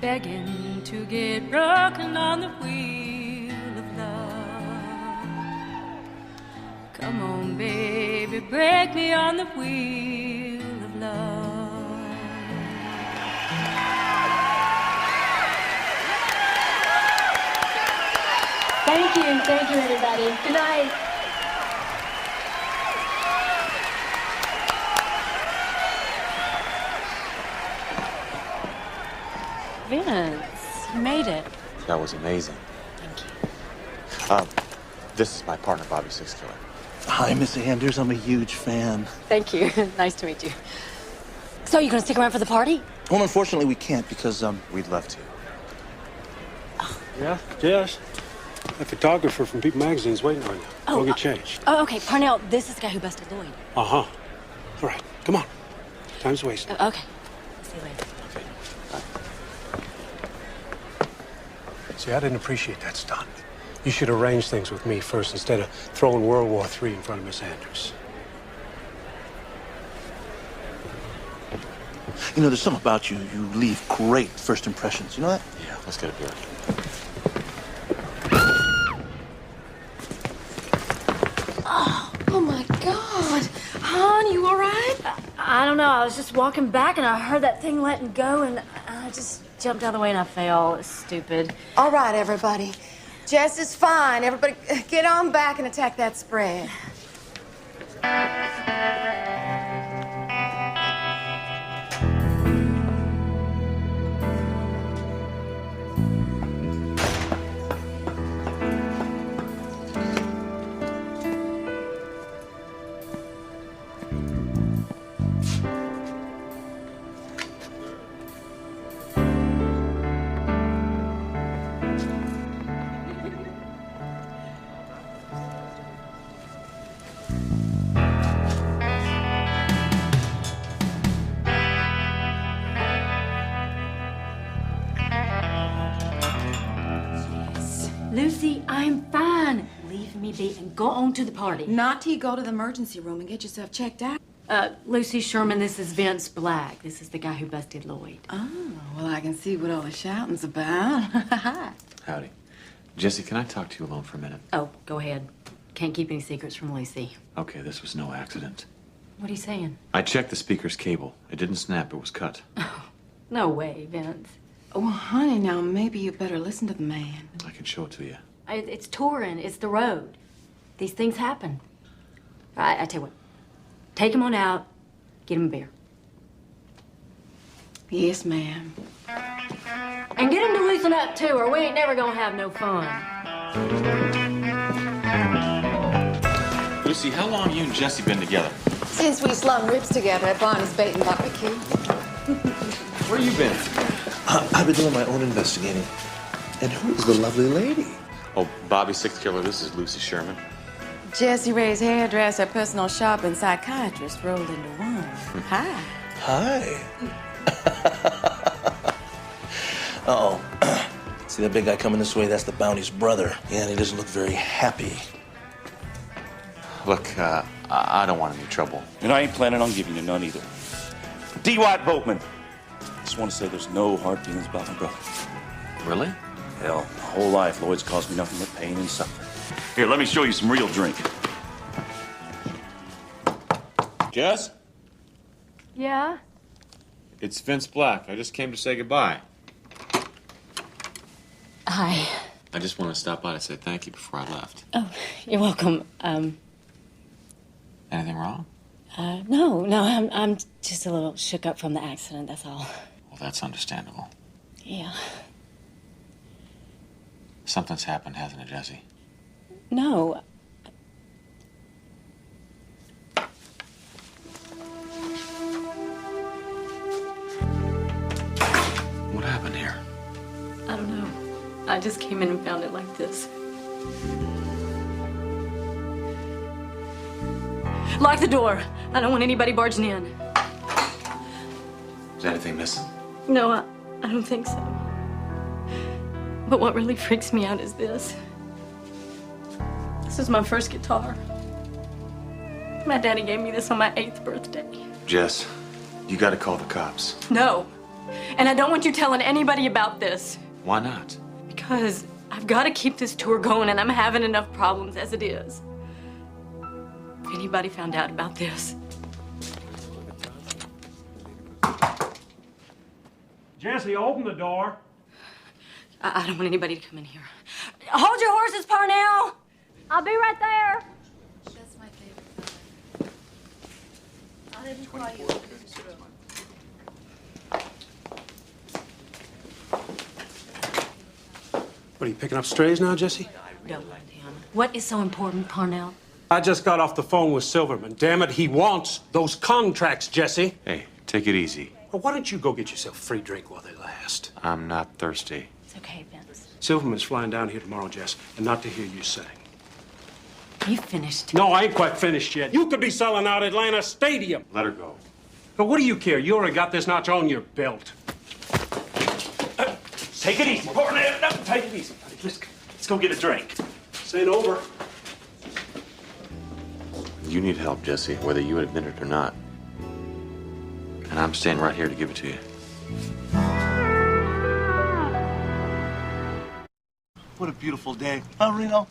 Speaker 20: begging to get broken on the wheel of love. Come on, baby, break me on the wheel of love.
Speaker 21: Thank you, everybody. Good night. Vince, you made it.
Speaker 11: That was amazing.
Speaker 21: Thank you.
Speaker 11: This is my partner, Bobby Six Killer.
Speaker 7: Hi, Miss Anders. I'm a huge fan.
Speaker 21: Thank you. Nice to meet you. So, you gonna stick around for the party?
Speaker 7: Well, unfortunately, we can't because,
Speaker 11: We'd love to.
Speaker 22: Yeah, Jess? The photographer from People Magazine's waiting on you. Go get changed.
Speaker 21: Oh, okay. Parnell, this is the guy who busted Lloyd.
Speaker 22: Uh-huh. All right, come on. Time's wasted.
Speaker 21: Okay. See you later.
Speaker 22: See, I didn't appreciate that stunt. You should arrange things with me first instead of throwing World War III in front of Miss Andrews.
Speaker 7: you know, there's something about you. You leave great first impressions. You know that?
Speaker 11: Yeah, let's get a beer.
Speaker 10: Oh my God. Hon, you all right?
Speaker 21: I don't know. I was just walking back and I heard that thing letting go and I just jumped out of the way and I fell. It's stupid.
Speaker 10: All right, everybody. Jess is fine. Everybody get on back and attack that spread.
Speaker 3: go on to the party.
Speaker 9: Not till you go to the emergency room and get yourself checked out.
Speaker 3: Lucy Sherman, this is Vince Black. This is the guy who busted Lloyd.
Speaker 9: Oh, well, I can see what all the shouting's about.
Speaker 11: Howdy. Jesse, can I talk to you alone for a minute?
Speaker 3: Oh, go ahead. Can't keep any secrets from Lucy.
Speaker 11: Okay, this was no accident.
Speaker 3: What are you saying?
Speaker 11: I checked the speaker's cable. It didn't snap, it was cut.
Speaker 3: No way, Vince.
Speaker 9: Well, honey, now maybe you better listen to the man.
Speaker 11: I can show it to you.
Speaker 3: It's touring. It's the road. These things happen. I tell you what. Take him on out. Get him a beer.
Speaker 9: Yes, ma'am.
Speaker 3: And get him to loosen up, too, or we ain't never gonna have no fun.
Speaker 11: Lucy, how long have you and Jesse been together?
Speaker 9: Since we slung ribs together at Barney's Bait and Barbecue.
Speaker 11: Where you been?
Speaker 23: I've been doing my own investigating. And who is the lovely lady?
Speaker 11: Oh, Bobby Sixth Killer, this is Lucy Sherman.
Speaker 9: Jesse Ray's hairdresser, personal shopper, and psychiatrist rolled into one. Hi.
Speaker 23: Hi. Uh-oh. See that big guy coming this way? That's the bounty's brother. Yeah, and he doesn't look very happy.
Speaker 11: Look, I don't want any trouble.
Speaker 18: And I ain't planning on giving you none either. D. White Boatman. Just want to say there's no hard feelings about my brother.
Speaker 11: Really?
Speaker 18: Hell, my whole life, Lloyd's caused me nothing but pain and suffering. Here, let me show you some real drink.
Speaker 11: Jess?
Speaker 3: Yeah?
Speaker 11: It's Vince Black. I just came to say goodbye.
Speaker 3: Hi.
Speaker 11: I just want to stop by to say thank you before I left.
Speaker 3: Oh, you're welcome.
Speaker 11: Anything wrong?
Speaker 3: No, I'm just a little shook up from the accident, that's all.
Speaker 11: Well, that's understandable.
Speaker 3: Yeah.
Speaker 11: Something's happened, hasn't it, Jesse?
Speaker 3: No.
Speaker 11: What happened here?
Speaker 3: I don't know. I just came in and found it like this. Lock the door. I don't want anybody barging in.
Speaker 11: Is anything missing?
Speaker 3: No, I don't think so. But what really freaks me out is this. This is my first guitar. My daddy gave me this on my 8th birthday.
Speaker 11: Jess, you gotta call the cops.
Speaker 3: No. And I don't want you telling anybody about this.
Speaker 11: Why not?
Speaker 3: Because I've got to keep this tour going and I'm having enough problems as it is. If anybody found out about this.
Speaker 22: Jesse, open the door.
Speaker 3: I don't want anybody to come in here. Hold your horses, Parnell! I'll be right there.
Speaker 9: That's my favorite. I didn't call you.
Speaker 22: What, are you picking up strays now, Jesse?
Speaker 3: Don't mind him. What is so important, Parnell?
Speaker 22: I just got off the phone with Silverman. Damn it, he wants those contracts, Jesse.
Speaker 11: Hey, take it easy.
Speaker 22: Well, why don't you go get yourself a free drink while they last?
Speaker 11: I'm not thirsty.
Speaker 3: It's okay, Vince.
Speaker 22: Silverman's flying down here tomorrow, Jess, and not to hear you sing.
Speaker 3: You finished.
Speaker 22: No, I ain't quite finished yet. You could be selling out Atlanta Stadium.
Speaker 11: Let her go.
Speaker 22: But what do you care? You already got this notch on your belt.
Speaker 18: Take it easy. No, take it easy. Let's go get a drink.
Speaker 22: This ain't over.
Speaker 11: You need help, Jesse, whether you admit it or not. And I'm staying right here to give it to you.
Speaker 7: What a beautiful day, huh, Reno?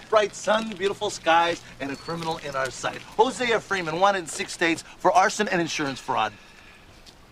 Speaker 7: Bright sun, beautiful skies, and a criminal in our sight. Hosea Freeman, wanted in 6 states for arson and insurance fraud.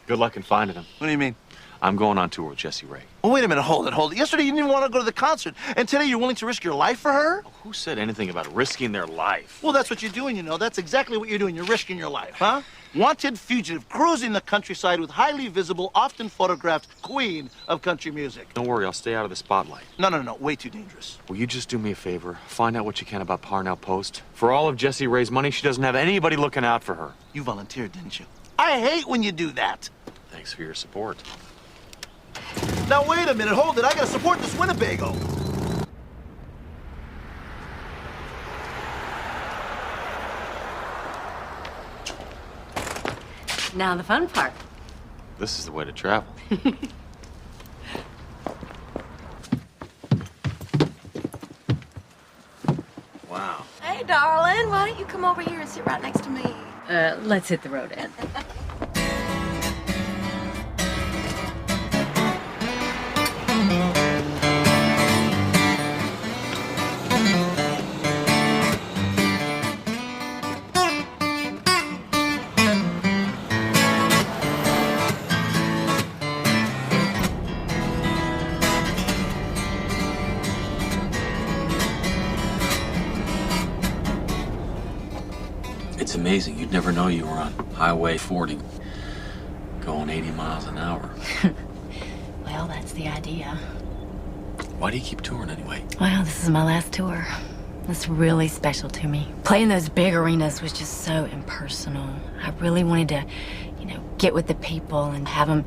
Speaker 11: Good luck in finding him.
Speaker 7: What do you mean?
Speaker 11: I'm going on tour with Jesse Ray.
Speaker 7: Well, wait a minute, hold it. Yesterday you didn't even want to go to the concert, and today you're willing to risk your life for her?
Speaker 11: Who said anything about risking their life?
Speaker 7: Well, that's what you're doing, you know. That's exactly what you're doing. You're risking your life, huh? Wanted fugitive, cruising the countryside with highly visible, often photographed queen of country music.
Speaker 11: Don't worry, I'll stay out of the spotlight.
Speaker 7: No. Way too dangerous.
Speaker 11: Will you just do me a favor? Find out what you can about Parnell Post. For all of Jesse Ray's money, she doesn't have anybody looking out for her.
Speaker 7: You volunteered, didn't you? I hate when you do that.
Speaker 11: Thanks for your support.
Speaker 7: Now, wait a minute. Hold it. I gotta support this Winnebago.
Speaker 3: Now the fun part.
Speaker 11: This is the way to travel. Wow.
Speaker 9: darling. Why don't you come over here and sit right next to me?
Speaker 21: Let's hit the road, Ed.
Speaker 11: It's amazing. You'd never know you were on Highway 40 going 80 miles an hour.
Speaker 21: Well, that's the idea.
Speaker 11: Why do you keep touring anyway?
Speaker 21: Well, this is my last tour. It's really special to me. Playing those big arenas was just so impersonal. I really wanted to, get with the people and have them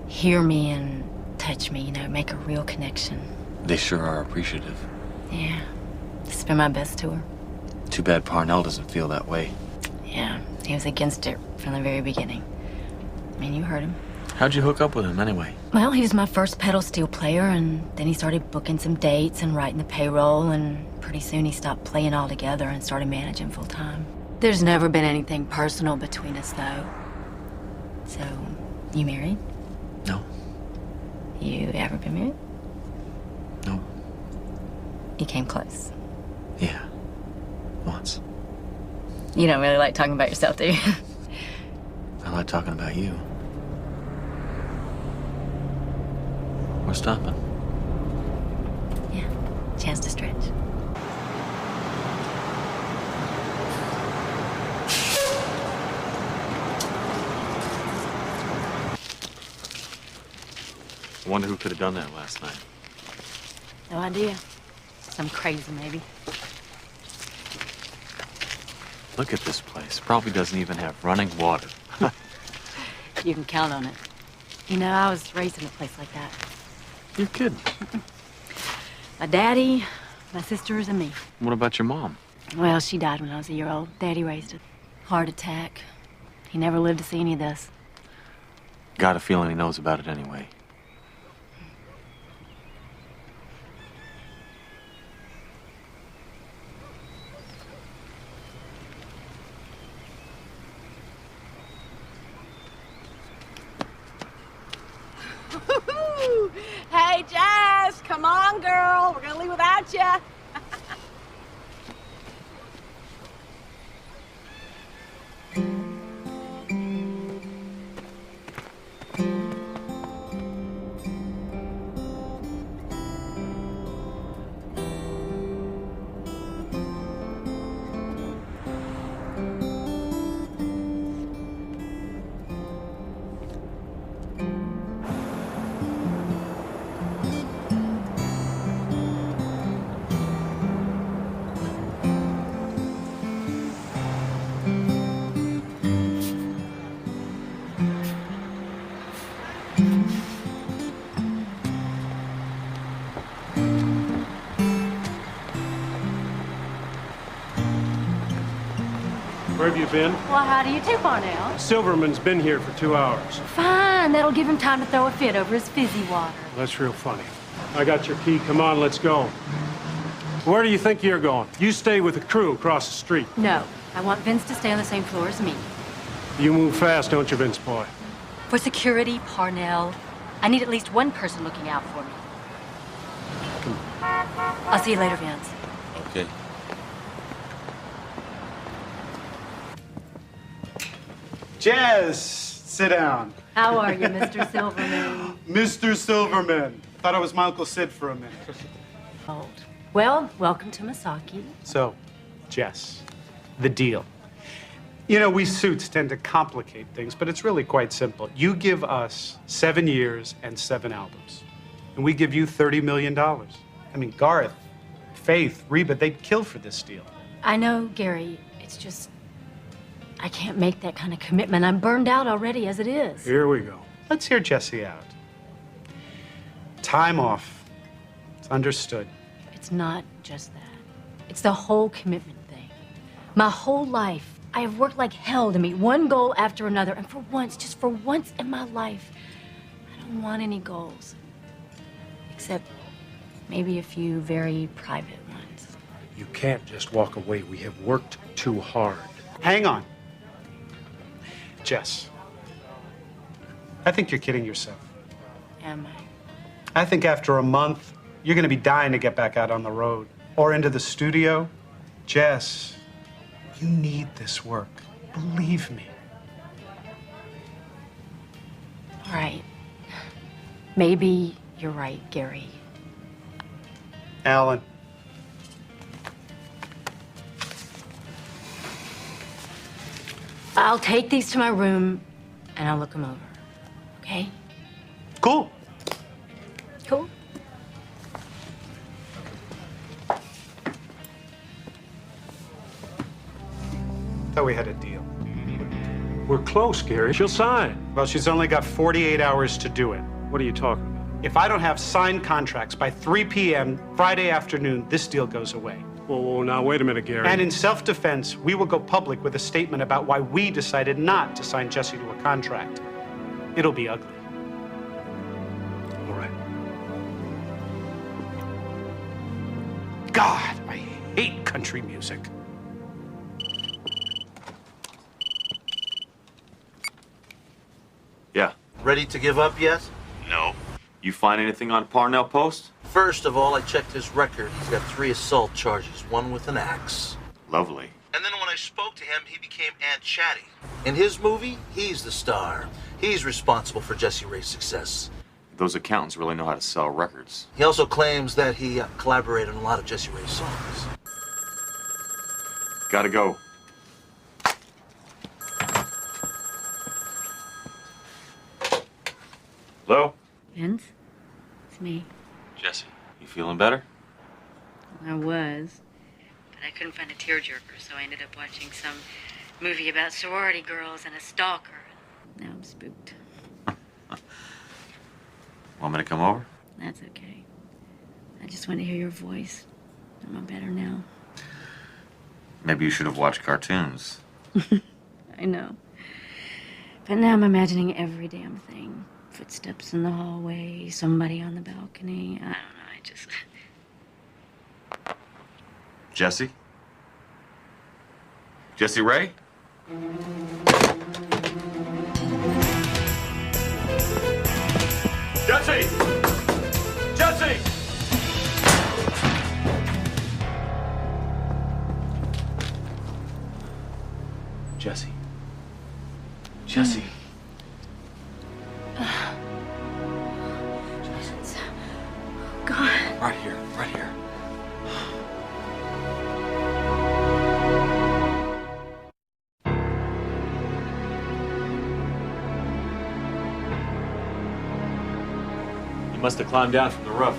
Speaker 21: hear me and touch me, make a real connection.
Speaker 11: They sure are appreciative.
Speaker 21: Yeah, it's been my best tour.
Speaker 11: Too bad Parnell doesn't feel that way.
Speaker 21: Yeah, he was against it from the very beginning. I mean, you heard him.
Speaker 11: How'd you hook up with him anyway?
Speaker 21: Well, he was my first pedal steel player, and then he started booking some dates and writing the payroll, and pretty soon he stopped playing altogether and started managing full time. There's never been anything personal between us, though. So, you married?
Speaker 11: No.
Speaker 21: You ever been married?
Speaker 11: No.
Speaker 21: You came close.
Speaker 11: Yeah. Once.
Speaker 21: You don't really like talking about yourself, do you?
Speaker 11: I like talking about you. We're stopping.
Speaker 21: Yeah, chance to stretch.
Speaker 11: I wonder who could have done that last night.
Speaker 21: No idea. Some crazy, maybe.
Speaker 11: Look at this place. Probably doesn't even have running water.
Speaker 21: You can count on it. I was raised in a place like that.
Speaker 11: You're kidding.
Speaker 21: My daddy, my sisters, and me.
Speaker 11: What about your mom?
Speaker 21: Well, she died when I was a year old. Daddy raised her. Heart attack. He never lived to see any of this.
Speaker 11: Got a feeling he knows about it anyway.
Speaker 9: Hey, Jazz, come on, girl. We're gonna leave without you.
Speaker 22: Where have you been?
Speaker 21: Well, how do you do, Parnell?
Speaker 22: Silverman's been here for 2 hours.
Speaker 21: Fine. That'll give him time to throw a fit over his fizzy water.
Speaker 22: That's real funny. I got your key. Come on, let's go. Where do you think you're going? You stay with the crew across the street.
Speaker 21: No. I want Vince to stay on the same floor as me.
Speaker 22: You move fast, don't you, Vince boy?
Speaker 21: For security, Parnell, I need at least one person looking out for me. I'll see you later, Vince.
Speaker 23: Okay.
Speaker 4: Jazz, sit down.
Speaker 21: How are you, Mr. Silverman?
Speaker 4: Mr. Silverman. Thought I was my Uncle Sid for a minute.
Speaker 21: Old. Well, welcome to Masaki.
Speaker 4: So, Jess, the deal. You know, we suits tend to complicate things, but it's really quite simple. You give us 7 years and 7 albums, and we give you $30 million. I mean, Garth, Faith, Reba, they'd kill for this deal.
Speaker 21: I know, Gary. It's just, I can't make that kind of commitment. I'm burned out already as it is.
Speaker 4: Here we go. Let's hear Jesse out. Time off. It's understood.
Speaker 21: It's not just that. It's the whole commitment thing. My whole life, I have worked like hell to meet one goal after another, and for once, just for once in my life, I don't want any goals. Except maybe a few very private ones.
Speaker 4: You can't just walk away. We have worked too hard. Hang on. Jess, I think you're kidding yourself.
Speaker 21: Am I?
Speaker 4: I think after a month, you're going to be dying to get back out on the road or into the studio. Jess, you need this work. Believe me.
Speaker 21: All right. Maybe you're right, Gary.
Speaker 4: Alan.
Speaker 21: I'll take these to my room and I'll look them over. Okay?
Speaker 4: Cool.
Speaker 21: Cool.
Speaker 4: Thought we had a deal.
Speaker 22: We're close, Gary. She'll sign.
Speaker 4: Well, she's only got 48 hours to do it.
Speaker 22: What are you talking about?
Speaker 4: If I don't have signed contracts by 3 p.m. Friday afternoon, this deal goes away.
Speaker 22: Whoa, now wait a minute, Gary.
Speaker 4: And in self-defense, we will go public with a statement about why we decided not to sign Jesse to a contract. It'll be ugly.
Speaker 22: All right.
Speaker 4: God, I hate country music.
Speaker 11: Yeah.
Speaker 7: Ready to give up yet?
Speaker 11: No. You find anything on Parnell Post?
Speaker 7: First of all, I checked his record. He's got 3 assault charges, 1 with an axe.
Speaker 11: Lovely.
Speaker 7: And then when I spoke to him, he became Aunt Chatty. In his movie, he's the star. He's responsible for Jesse Ray's success.
Speaker 11: Those accountants really know how to sell records.
Speaker 7: He also claims that he collaborated on a lot of Jesse Ray's songs.
Speaker 11: Gotta go. Hello?
Speaker 21: Vince? It's me.
Speaker 11: Jesse, you feeling better?
Speaker 21: I was. But I couldn't find a tearjerker, so I ended up watching some movie about sorority girls and a stalker. Now I'm spooked.
Speaker 11: Want me to come over?
Speaker 21: That's okay. I just want to hear your voice. I'm all better now.
Speaker 11: Maybe you should have watched cartoons.
Speaker 21: I know. But now I'm imagining every damn thing. Footsteps in the hallway, somebody on the balcony. I don't know, I just...
Speaker 11: Jesse? Jesse Ray?
Speaker 6: Jesse! Jesse!
Speaker 11: Jesse. Jesse.
Speaker 21: God.
Speaker 11: Right here, right here.
Speaker 6: You must have climbed down from the roof.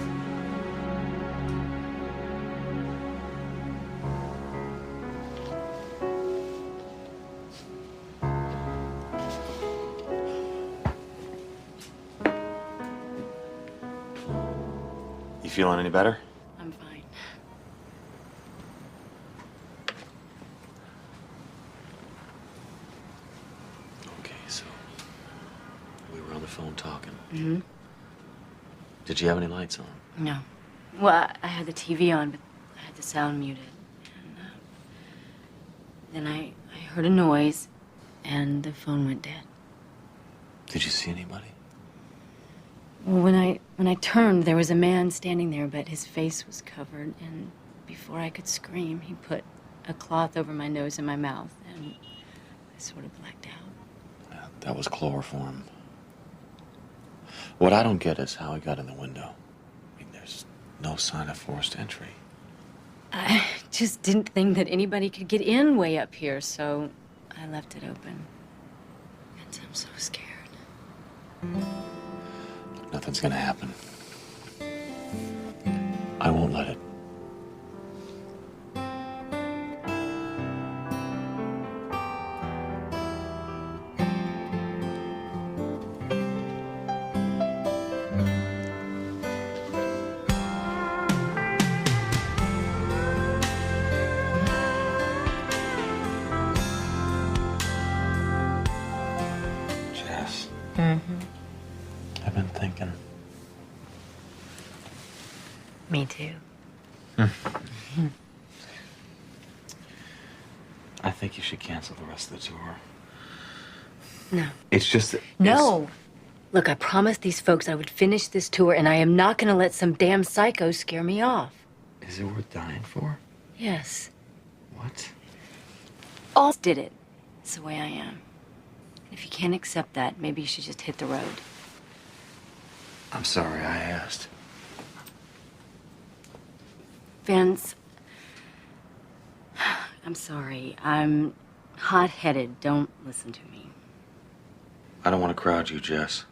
Speaker 11: You feeling any better?
Speaker 21: I'm fine.
Speaker 11: Okay, so we were on the phone talking.
Speaker 21: Mm-hmm.
Speaker 11: Did you have any lights on?
Speaker 21: No. Well, I had the TV on, but I had the sound muted. And then I heard a noise, and the phone went dead.
Speaker 11: Did you see anybody?
Speaker 21: Well, when I turned, there was a man standing there, but his face was covered, and before I could scream, he put a cloth over my nose and my mouth, and I sort of blacked out.
Speaker 11: Yeah, that was chloroform. What I don't get is how he got in the window. I mean, there's no sign of forced entry.
Speaker 21: I just didn't think that anybody could get in way up here, so I left it open. And I'm so scared.
Speaker 11: Nothing's gonna happen. I won't let it. Jess.
Speaker 21: Mm-hmm.
Speaker 11: I've been thinking.
Speaker 21: Me too.
Speaker 11: think you should cancel the rest of the tour.
Speaker 21: No.
Speaker 11: It's just that...
Speaker 21: No. Look, I promised these folks I would finish this tour, and I am not going to let some damn psycho scare me off.
Speaker 11: Is it worth dying for?
Speaker 21: Yes.
Speaker 11: What?
Speaker 21: All did it. It's the way I am. If you can't accept that, maybe you should just hit the road.
Speaker 11: I'm sorry I asked.
Speaker 21: Vince, I'm sorry. I'm hot-headed. Don't listen to me.
Speaker 11: I don't want to crowd you, Jess.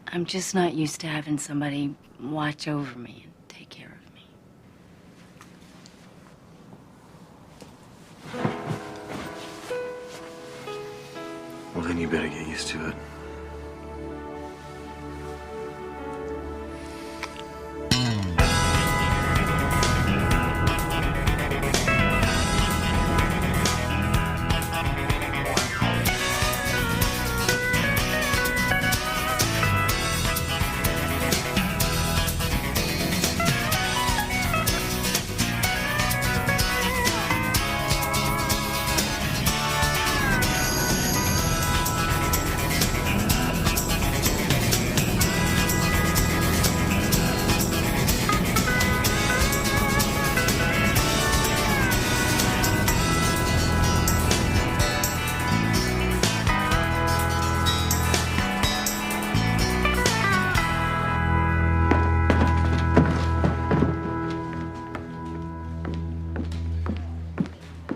Speaker 21: I'm just not used to having somebody watch over me and take care of me.
Speaker 11: Well, then you better get used to it.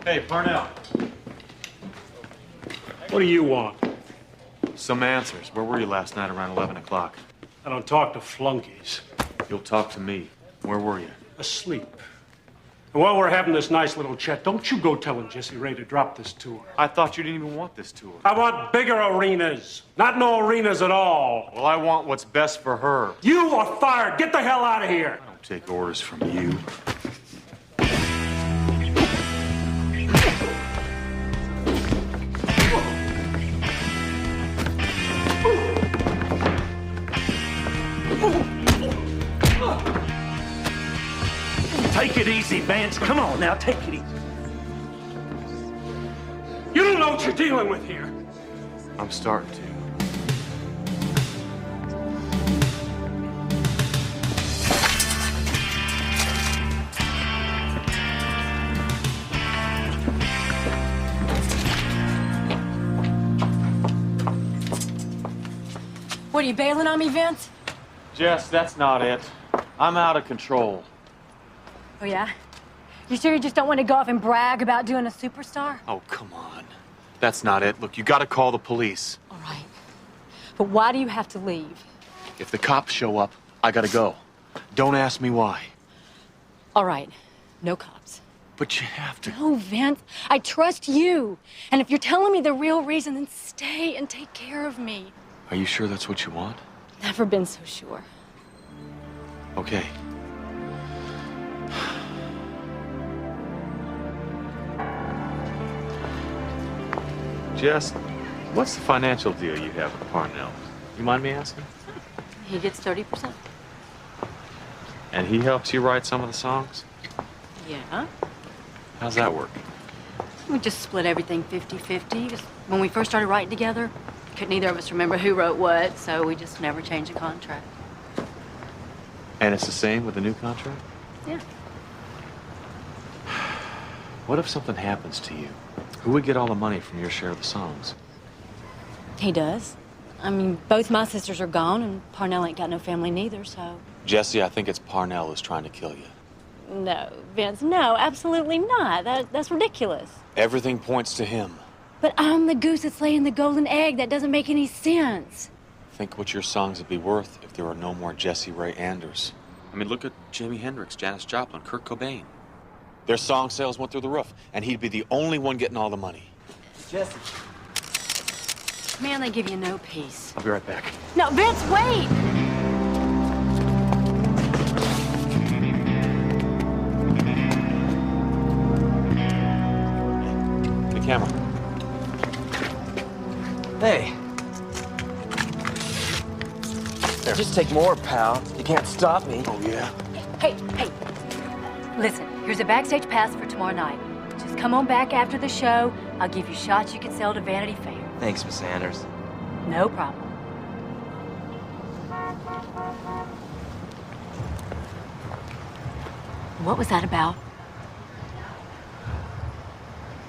Speaker 4: Hey, Parnell. What do you want?
Speaker 11: Some answers. Where were you last night around 11 o'clock?
Speaker 4: I don't talk to flunkies.
Speaker 11: You'll talk to me. Where were you?
Speaker 4: Asleep. And while we're having this nice little chat, don't you go telling Jessie Ray to drop this tour.
Speaker 11: I thought you didn't even want this tour.
Speaker 4: I want bigger arenas. Not no arenas at all.
Speaker 11: Well, I want what's best for her.
Speaker 4: You are fired. Get the hell out of here.
Speaker 11: I don't take orders from you.
Speaker 18: Take it easy, Vance. Come on now, take it easy.
Speaker 4: You don't know what you're dealing with here.
Speaker 11: I'm starting to.
Speaker 21: What, are you bailing on me, Vince?
Speaker 11: Jess, that's not it. I'm out of control.
Speaker 21: Oh, yeah? You sure you just don't want to go off and brag about doing a superstar?
Speaker 11: Oh, come on. That's not it. Look, you gotta call the police.
Speaker 21: All right. But why do you have to leave?
Speaker 11: If the cops show up, I gotta go. Don't ask me why.
Speaker 21: All right. No cops.
Speaker 11: But you have to.
Speaker 21: No, Vince. I trust you. And if you're telling me the real reason, then stay and take care of me.
Speaker 11: Are you sure that's what you want?
Speaker 21: Never been so sure.
Speaker 11: Okay. Jess, what's the financial deal you have with Parnell? You mind me asking?
Speaker 21: He gets 30%.
Speaker 11: And he helps you write some of the songs?
Speaker 21: Yeah.
Speaker 11: How's that work?
Speaker 21: We just split everything 50-50. Just when we first started writing together, couldn't either of us remember who wrote what, so we just never changed the contract.
Speaker 11: And it's the same with the new contract?
Speaker 21: Yeah.
Speaker 11: What if something happens to you? Who would get all the money from your share of the songs?
Speaker 21: He does. I mean, both my sisters are gone, and Parnell ain't got no family neither, so...
Speaker 11: Jesse, I think it's Parnell who's trying to kill you.
Speaker 21: No, Vince, no, absolutely not. That's ridiculous.
Speaker 11: Everything points to him.
Speaker 21: But I'm the goose that's laying the golden egg. That doesn't make any sense.
Speaker 11: Think what your songs would be worth if there were no more Jesse Ray Anders. I mean, look at Jimi Hendrix, Janis Joplin, Kurt Cobain. Their song sales went through the roof, and he'd be the only one getting all the money.
Speaker 21: Jesse. Man, they give you no peace.
Speaker 11: I'll be right back.
Speaker 21: No, Vince, wait!
Speaker 11: The camera.
Speaker 5: Hey. There. Just take more, pal. You can't stop me.
Speaker 11: Oh, yeah?
Speaker 21: Hey. Listen, here's a backstage pass for tomorrow night. Just come on back after the show. I'll give you shots you can sell to Vanity Fair.
Speaker 5: Thanks, Miss Sanders.
Speaker 21: No problem. What was that about?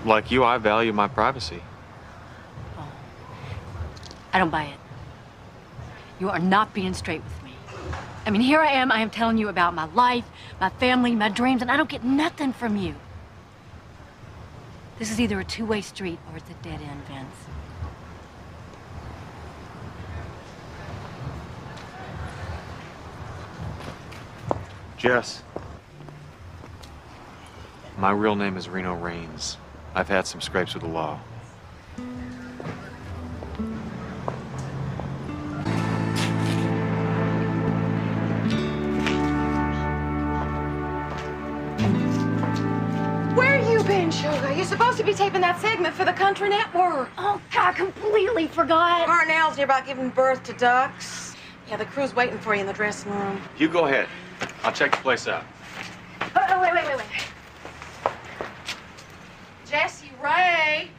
Speaker 11: Like you, I value my privacy.
Speaker 21: I don't buy it. You are not being straight with me. I mean, here I am telling you about my life, my family, my dreams, and I don't get nothing from you. This is either a two-way street or it's a dead end, Vince.
Speaker 11: Jess. My real name is Reno Raines. I've had some scrapes with the law.
Speaker 9: Where you been, Sugar? You're supposed to be taping that segment for the Country Network.
Speaker 21: Oh, I completely forgot.
Speaker 9: Parnell's near about giving birth to ducks. Yeah, the crew's waiting for you in the dressing room.
Speaker 11: You go ahead. I'll check the place out.
Speaker 9: Oh, wait. Jesse Ray.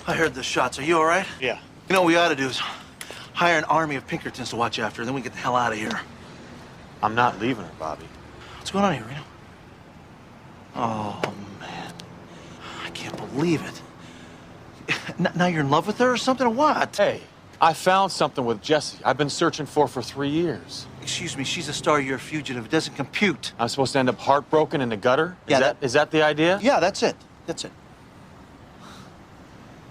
Speaker 7: I heard the shots. Are you all right?
Speaker 22: Yeah.
Speaker 7: You know what we ought to do is hire an army of Pinkertons to watch after her, then we get the hell out of here.
Speaker 11: I'm not leaving her, Bobby.
Speaker 7: What's going on here, Reno? Oh, man. I can't believe it. Now you're in love with her or something, or what?
Speaker 11: Hey, I found something with Jessie I've been searching for 3 years.
Speaker 7: Excuse me, she's a star, you're a fugitive. It doesn't compute.
Speaker 11: I'm supposed to end up heartbroken in the gutter?
Speaker 7: Yeah,
Speaker 11: Is that the idea?
Speaker 7: Yeah, that's it. That's it.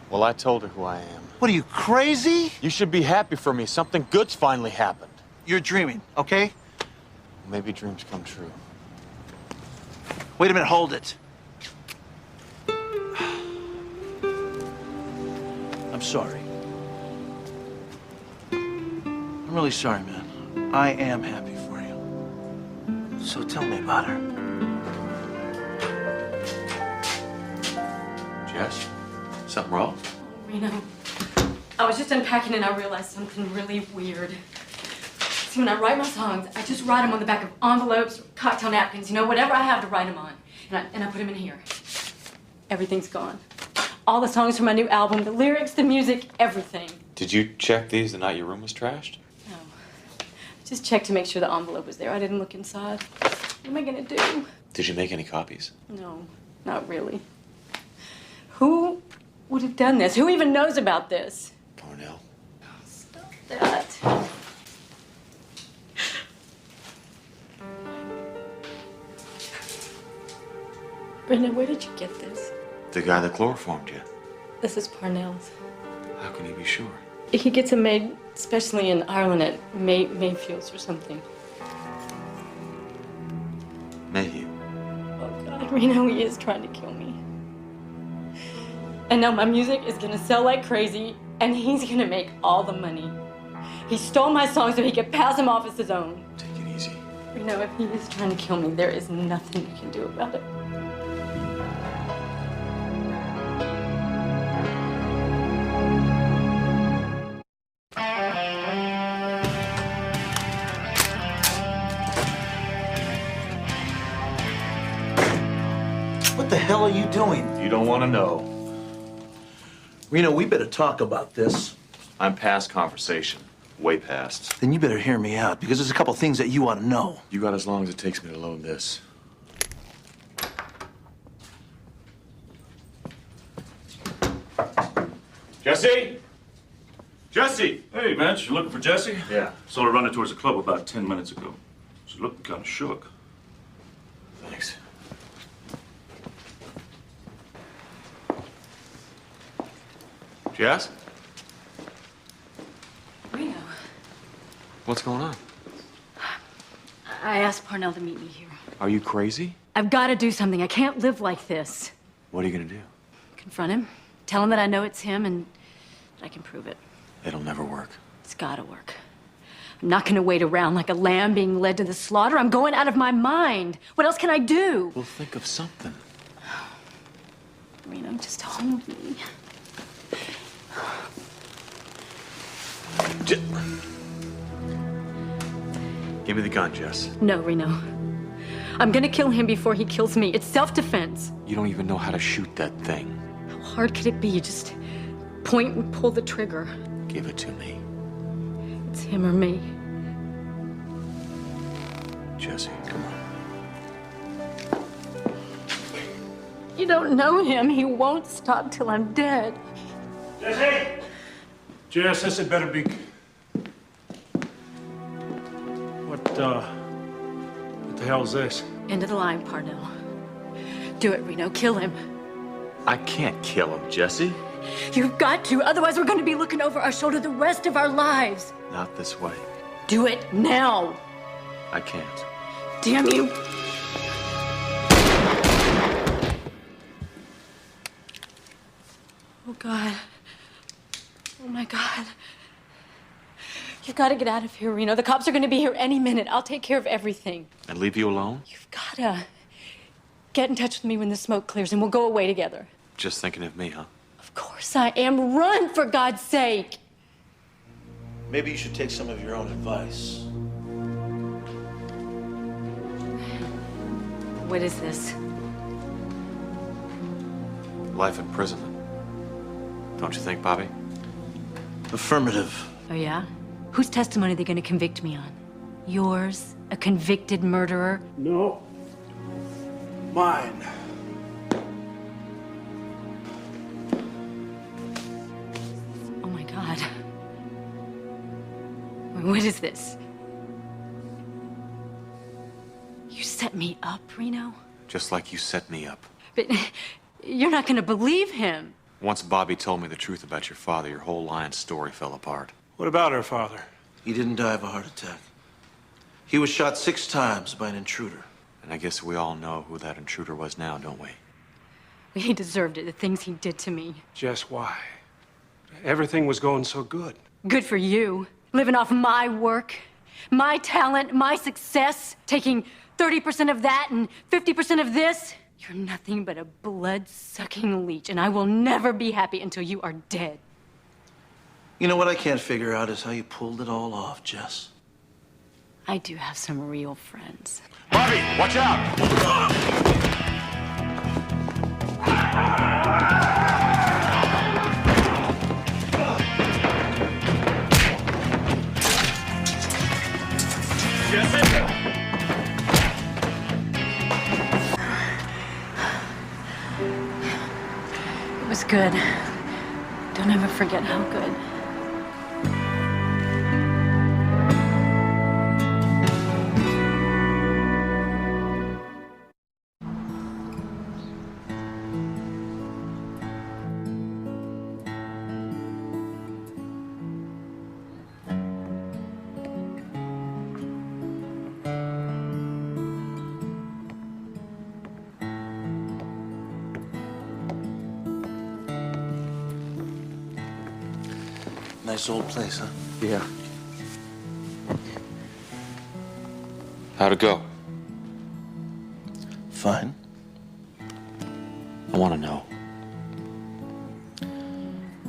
Speaker 11: Well, I told her who I am.
Speaker 7: What, are you crazy?
Speaker 11: You should be happy for me. Something good's finally happened.
Speaker 7: You're dreaming, okay?
Speaker 11: Maybe dreams come true.
Speaker 7: Wait a minute, hold it. I'm sorry. I'm really sorry, man. I am happy for you. So tell me about her.
Speaker 11: Jess, something wrong?
Speaker 3: Reno, I was just unpacking and I realized something really weird. See, when I write my songs, I just write them on the back of envelopes, cocktail napkins, you know, whatever I have to write them on. And I put them in here. Everything's gone. All the songs from my new album, the lyrics, the music, everything.
Speaker 11: Did you check these the night your room was trashed?
Speaker 3: No. Just checked to make sure the envelope was there. I didn't look inside. What am I gonna do?
Speaker 11: Did you make any copies?
Speaker 3: No, not really. Who would have done this? Who even knows about this?
Speaker 11: Parnell.
Speaker 3: Stop that. Brenda, where did you get this?
Speaker 11: The guy that chloroformed you.
Speaker 3: This is Parnell's.
Speaker 11: How can you be sure?
Speaker 3: He gets them made, especially in Ireland at Mayfield's or something.
Speaker 11: Mayhew.
Speaker 3: Oh, God, Reno, he is trying to kill me. And now my music is gonna sell like crazy, and he's gonna make all the money. He stole my songs so he could pass them off as his own.
Speaker 11: Take it easy.
Speaker 3: Reno, if he is trying to kill me, there is nothing you can do about it.
Speaker 7: What the hell are you doing?
Speaker 11: You don't want to know.
Speaker 7: Reno, we better talk about this.
Speaker 11: I'm past conversation. Way past.
Speaker 7: Then you better hear me out, because there's a couple things that you ought to know.
Speaker 11: You got as long as it takes me to load this.
Speaker 2: Jesse? Jesse!
Speaker 12: Hey, Mitch, you looking for Jesse?
Speaker 2: Yeah.
Speaker 12: Saw her running towards the club about 10 minutes ago. She looked kind of shook.
Speaker 2: Thanks.
Speaker 11: Jess?
Speaker 3: Reno,
Speaker 11: What's going on?
Speaker 3: I asked Parnell to meet me here.
Speaker 11: Are you crazy?
Speaker 3: I've got to do something. I can't live like this.
Speaker 11: What are you gonna do?
Speaker 3: Confront him, tell him that I know it's him, and that I can prove it.
Speaker 11: It'll never work.
Speaker 3: It's gotta work. I'm not gonna wait around like a lamb being led to the slaughter. I'm going out of my mind. What else can I do?
Speaker 11: We'll think of something.
Speaker 3: Reno, just hold me.
Speaker 11: Give me the gun, Jess.
Speaker 3: No, Reno. I'm gonna kill him before he kills me. It's self-defense.
Speaker 11: You don't even know how to shoot that thing.
Speaker 3: How hard could it be? You just point and pull the trigger.
Speaker 11: Give it to me.
Speaker 3: It's him or me.
Speaker 11: Jesse, come on.
Speaker 3: You don't know him. He won't stop till I'm dead.
Speaker 22: Jesse! Jess, this had better be... What the hell is this?
Speaker 3: End of the line, Parnell. Do it, Reno. Kill him.
Speaker 11: I can't kill him, Jesse.
Speaker 3: You've got to. Otherwise, we're going to be looking over our shoulder the rest of our lives.
Speaker 11: Not this way.
Speaker 3: Do it now.
Speaker 11: I can't.
Speaker 3: Damn you. Oh, God. Oh, my God. You've got to get out of here, Reno. The cops are going to be here any minute. I'll take care of everything.
Speaker 11: And leave you alone?
Speaker 3: Gotta get in touch with me when the smoke clears and we'll go away together.
Speaker 11: Just thinking of me, huh?
Speaker 3: Of course I am. Run, for God's sake.
Speaker 23: Maybe you should take some of your own advice.
Speaker 3: What is this?
Speaker 11: Life imprisonment. Don't you think, Bobby?
Speaker 23: Affirmative.
Speaker 3: Oh, yeah? Whose testimony are they going to convict me on? Yours? A convicted murderer?
Speaker 22: No. Mine.
Speaker 3: Oh, my God. What is this? You set me up, Reno?
Speaker 11: Just like you set me up.
Speaker 3: But you're not going to believe him.
Speaker 11: Once Bobby told me the truth about your father, your whole lying story fell apart.
Speaker 22: What about her father?
Speaker 23: He didn't die of a heart attack. He was shot 6 times by an intruder.
Speaker 11: And I guess we all know who that intruder was now, don't we?
Speaker 3: He deserved it, the things he did to me.
Speaker 22: Jess, why? Everything was going so good.
Speaker 3: Good for you. Living off my work, my talent, my success, taking 30% of that and 50% of this. You're nothing but a blood-sucking leech, and I will never be happy until you are dead.
Speaker 23: You know what I can't figure out is how you pulled it all off, Jess.
Speaker 3: I do have some real friends.
Speaker 6: Bobby, watch out!
Speaker 3: It was good. Don't ever forget how good.
Speaker 23: Nice old place, huh?
Speaker 11: Yeah. How'd it go?
Speaker 23: Fine.
Speaker 11: I want to know.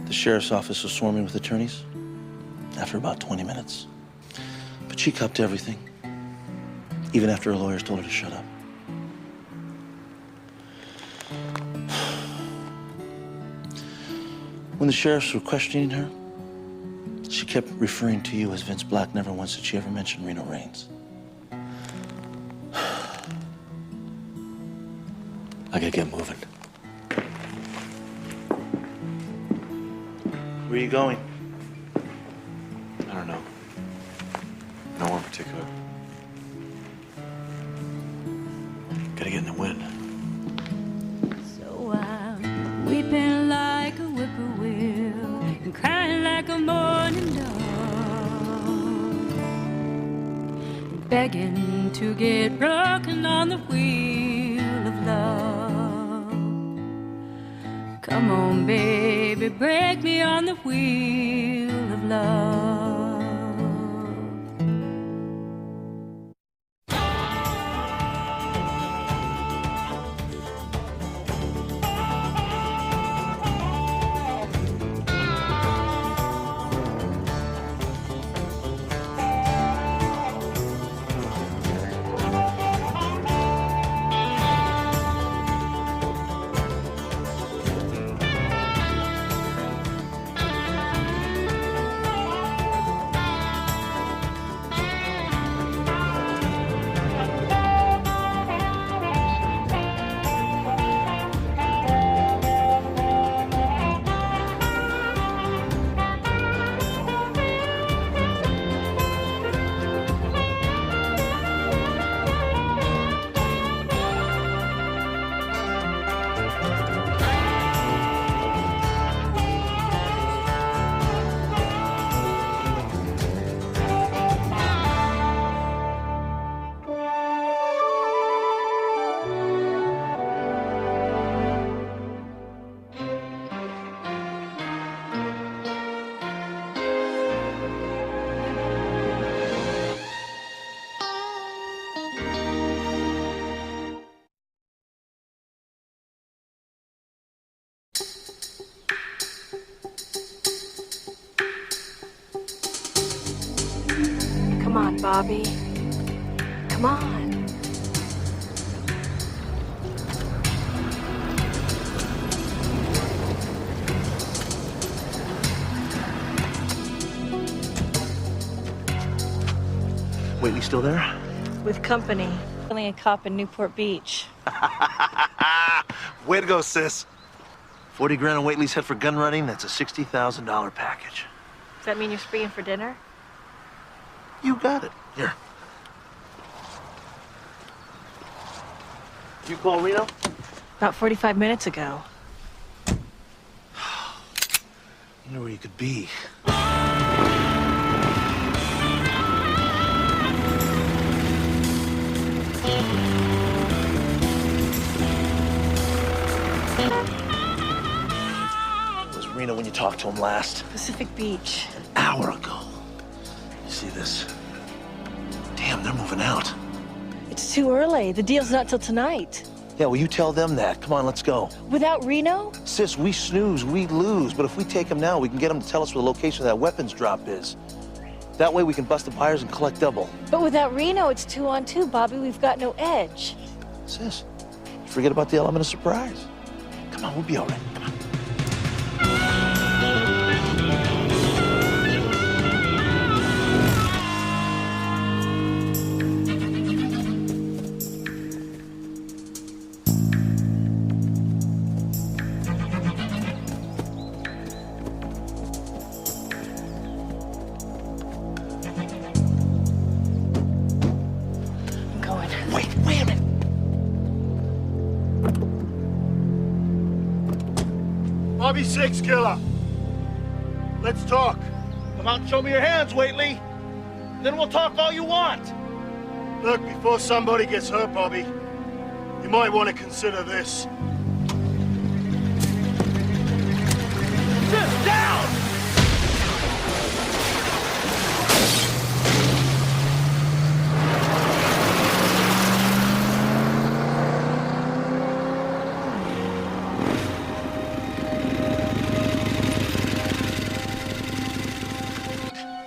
Speaker 23: The sheriff's office was swarming with attorneys after about 20 minutes. But she copped to everything, even after her lawyers told her to shut up. When the sheriffs were questioning her, she kept referring to you as Vince Black. Never once did she ever mention Reno Raines.
Speaker 11: I gotta get moving.
Speaker 23: Where are you going?
Speaker 11: I don't know. Nowhere in particular. Gotta get in the wind.
Speaker 20: So I'm weeping like a whippoorwill and crying like a morning dove, begging to get broken on the wheel of love. Come on, baby, break me on the wheel of love.
Speaker 3: Come on, Bobby. Come on.
Speaker 23: Waitley still there?
Speaker 3: With company. Only a cop in Newport Beach.
Speaker 23: Way to go, sis. 40 grand on Waitley's head for gun running, that's a $60,000 package.
Speaker 3: Does that mean you're spreeing for dinner?
Speaker 23: You got it. Here. You call Reno?
Speaker 3: About 45 minutes ago.
Speaker 23: You know where you could be. Was Reno when you talked to him last?
Speaker 3: Pacific Beach.
Speaker 23: An hour ago. You see this? Damn, they're moving out.
Speaker 3: It's too early. The deal's not till tonight.
Speaker 23: Yeah, well, you tell them that. Come on, let's go.
Speaker 3: Without Reno?
Speaker 23: Sis, we snooze, we lose. But if we take him now, we can get him to tell us where the location of that weapons drop is. That way we can bust the buyers and collect double.
Speaker 3: But without Reno, it's 2-on-2, Bobby. We've got no edge.
Speaker 23: Sis, forget about the element of surprise. Come on, we'll be all right. Come on. Wait a minute.
Speaker 1: Bobby Six Killer. Let's talk.
Speaker 23: Come out and show me your hands, Waitley. Then we'll talk all you want.
Speaker 1: Look, before somebody gets hurt, Bobby, you might want to consider this.
Speaker 23: Sit down!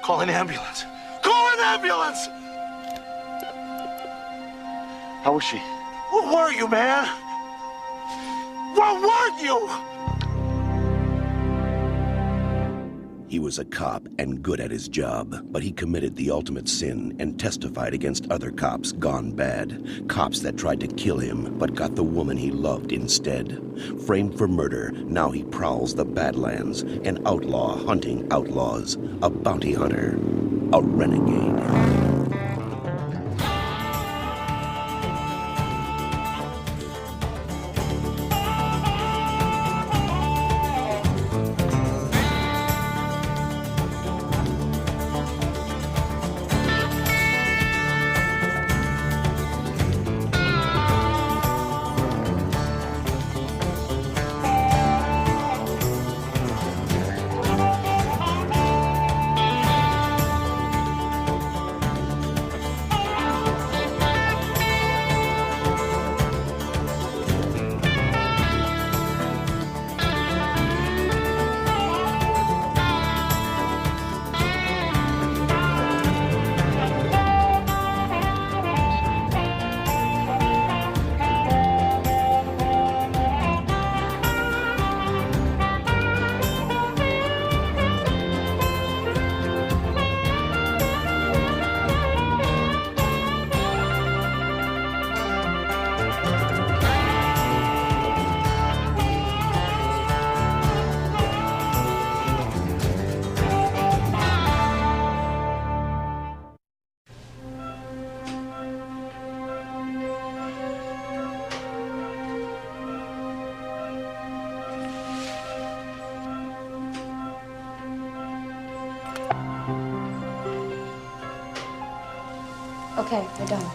Speaker 23: Call an ambulance. Call an ambulance! How was she? Where were you, man? Where were you?
Speaker 8: He was a cop and good at his job, but he committed the ultimate sin and testified against other cops gone bad. Cops that tried to kill him, but got the woman he loved instead. Framed for murder, now he prowls the Badlands, an outlaw hunting outlaws, a bounty hunter, a renegade.
Speaker 10: Okay, we're done.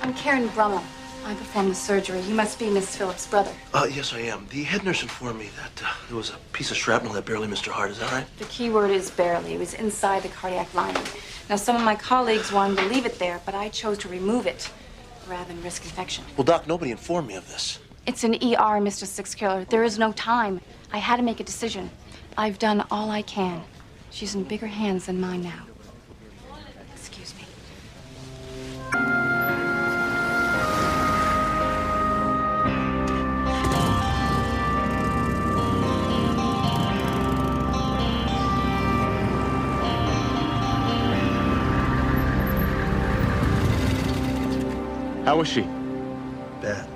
Speaker 10: I'm Karen Brummel. I performed the surgery. You must be Miss Phillips' brother.
Speaker 23: Yes, I am. The head nurse informed me that there was a piece of shrapnel that barely missed her heart. Is that right?
Speaker 10: The key word is barely. It was inside the cardiac lining. Now, some of my colleagues wanted to leave it there, but I chose to remove it rather than risk infection.
Speaker 23: Well, Doc, nobody informed me of this.
Speaker 10: It's an ER, Mr. Six Killer. There is no time. I had to make a decision. I've done all I can. She's in bigger hands than mine now. Excuse me.
Speaker 11: How was she?
Speaker 23: Bad.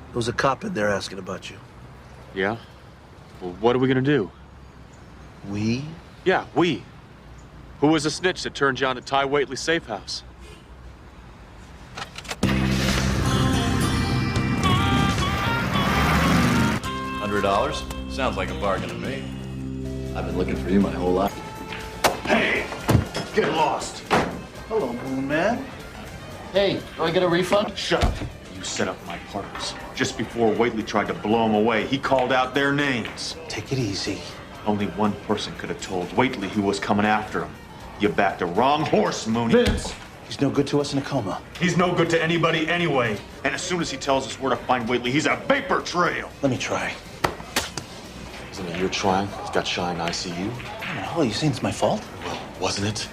Speaker 23: There was a cop in there asking about you.
Speaker 11: Yeah? Well, what are we gonna do?
Speaker 23: We?
Speaker 11: Yeah, we. Who was the snitch that turned you on to Ty Waitley's safe house?
Speaker 15: $100? Sounds like a bargain to me. I've been looking for you my whole life.
Speaker 7: Hey, get lost. Hello, Moon Man. Hey, do I get a refund?
Speaker 6: Shut up. You set up my partners. Just before Waitley tried to blow him away, he called out their names.
Speaker 23: Take it easy.
Speaker 6: Only one person could have told Waitley who was coming after him. You backed the wrong horse, Mooney.
Speaker 7: Vince!
Speaker 23: He's no good to us in a coma.
Speaker 6: He's no good to anybody anyway. And as soon as he tells us where to find Waitley, he's a vapor trail.
Speaker 23: Let me try.
Speaker 11: Isn't it your trying? He's got Shine ICU.
Speaker 23: What the hell, you saying it's my fault?
Speaker 11: Well, wasn't it?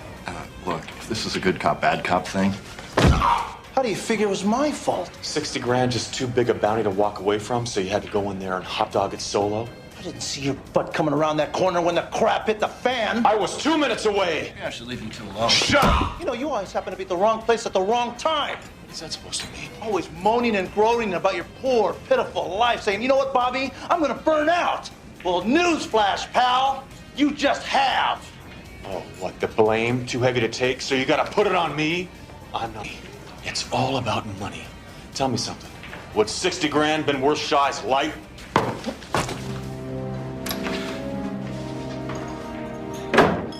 Speaker 15: Look, if this is a good cop, bad cop thing,
Speaker 23: How do you figure it was my fault?
Speaker 11: 60 grand, just too big a bounty to walk away from, so you had to go in there and hot dog it solo?
Speaker 23: I didn't see your butt coming around that corner when the crap hit the fan.
Speaker 11: I was 2 minutes away.
Speaker 15: maybe I should leave him too alone.
Speaker 11: Shut up!
Speaker 23: You know, you always happen to be at the wrong place at the wrong time.
Speaker 11: What is that supposed to mean?
Speaker 23: Always moaning and groaning about your poor, pitiful life, saying, you know what, Bobby? I'm gonna burn out. Well, newsflash, pal. You just have.
Speaker 6: Oh, what, the blame? Too heavy to take, so you gotta put it on me? I'm not. It's all about money. Tell me something. Would 60 grand been worth Shy's life?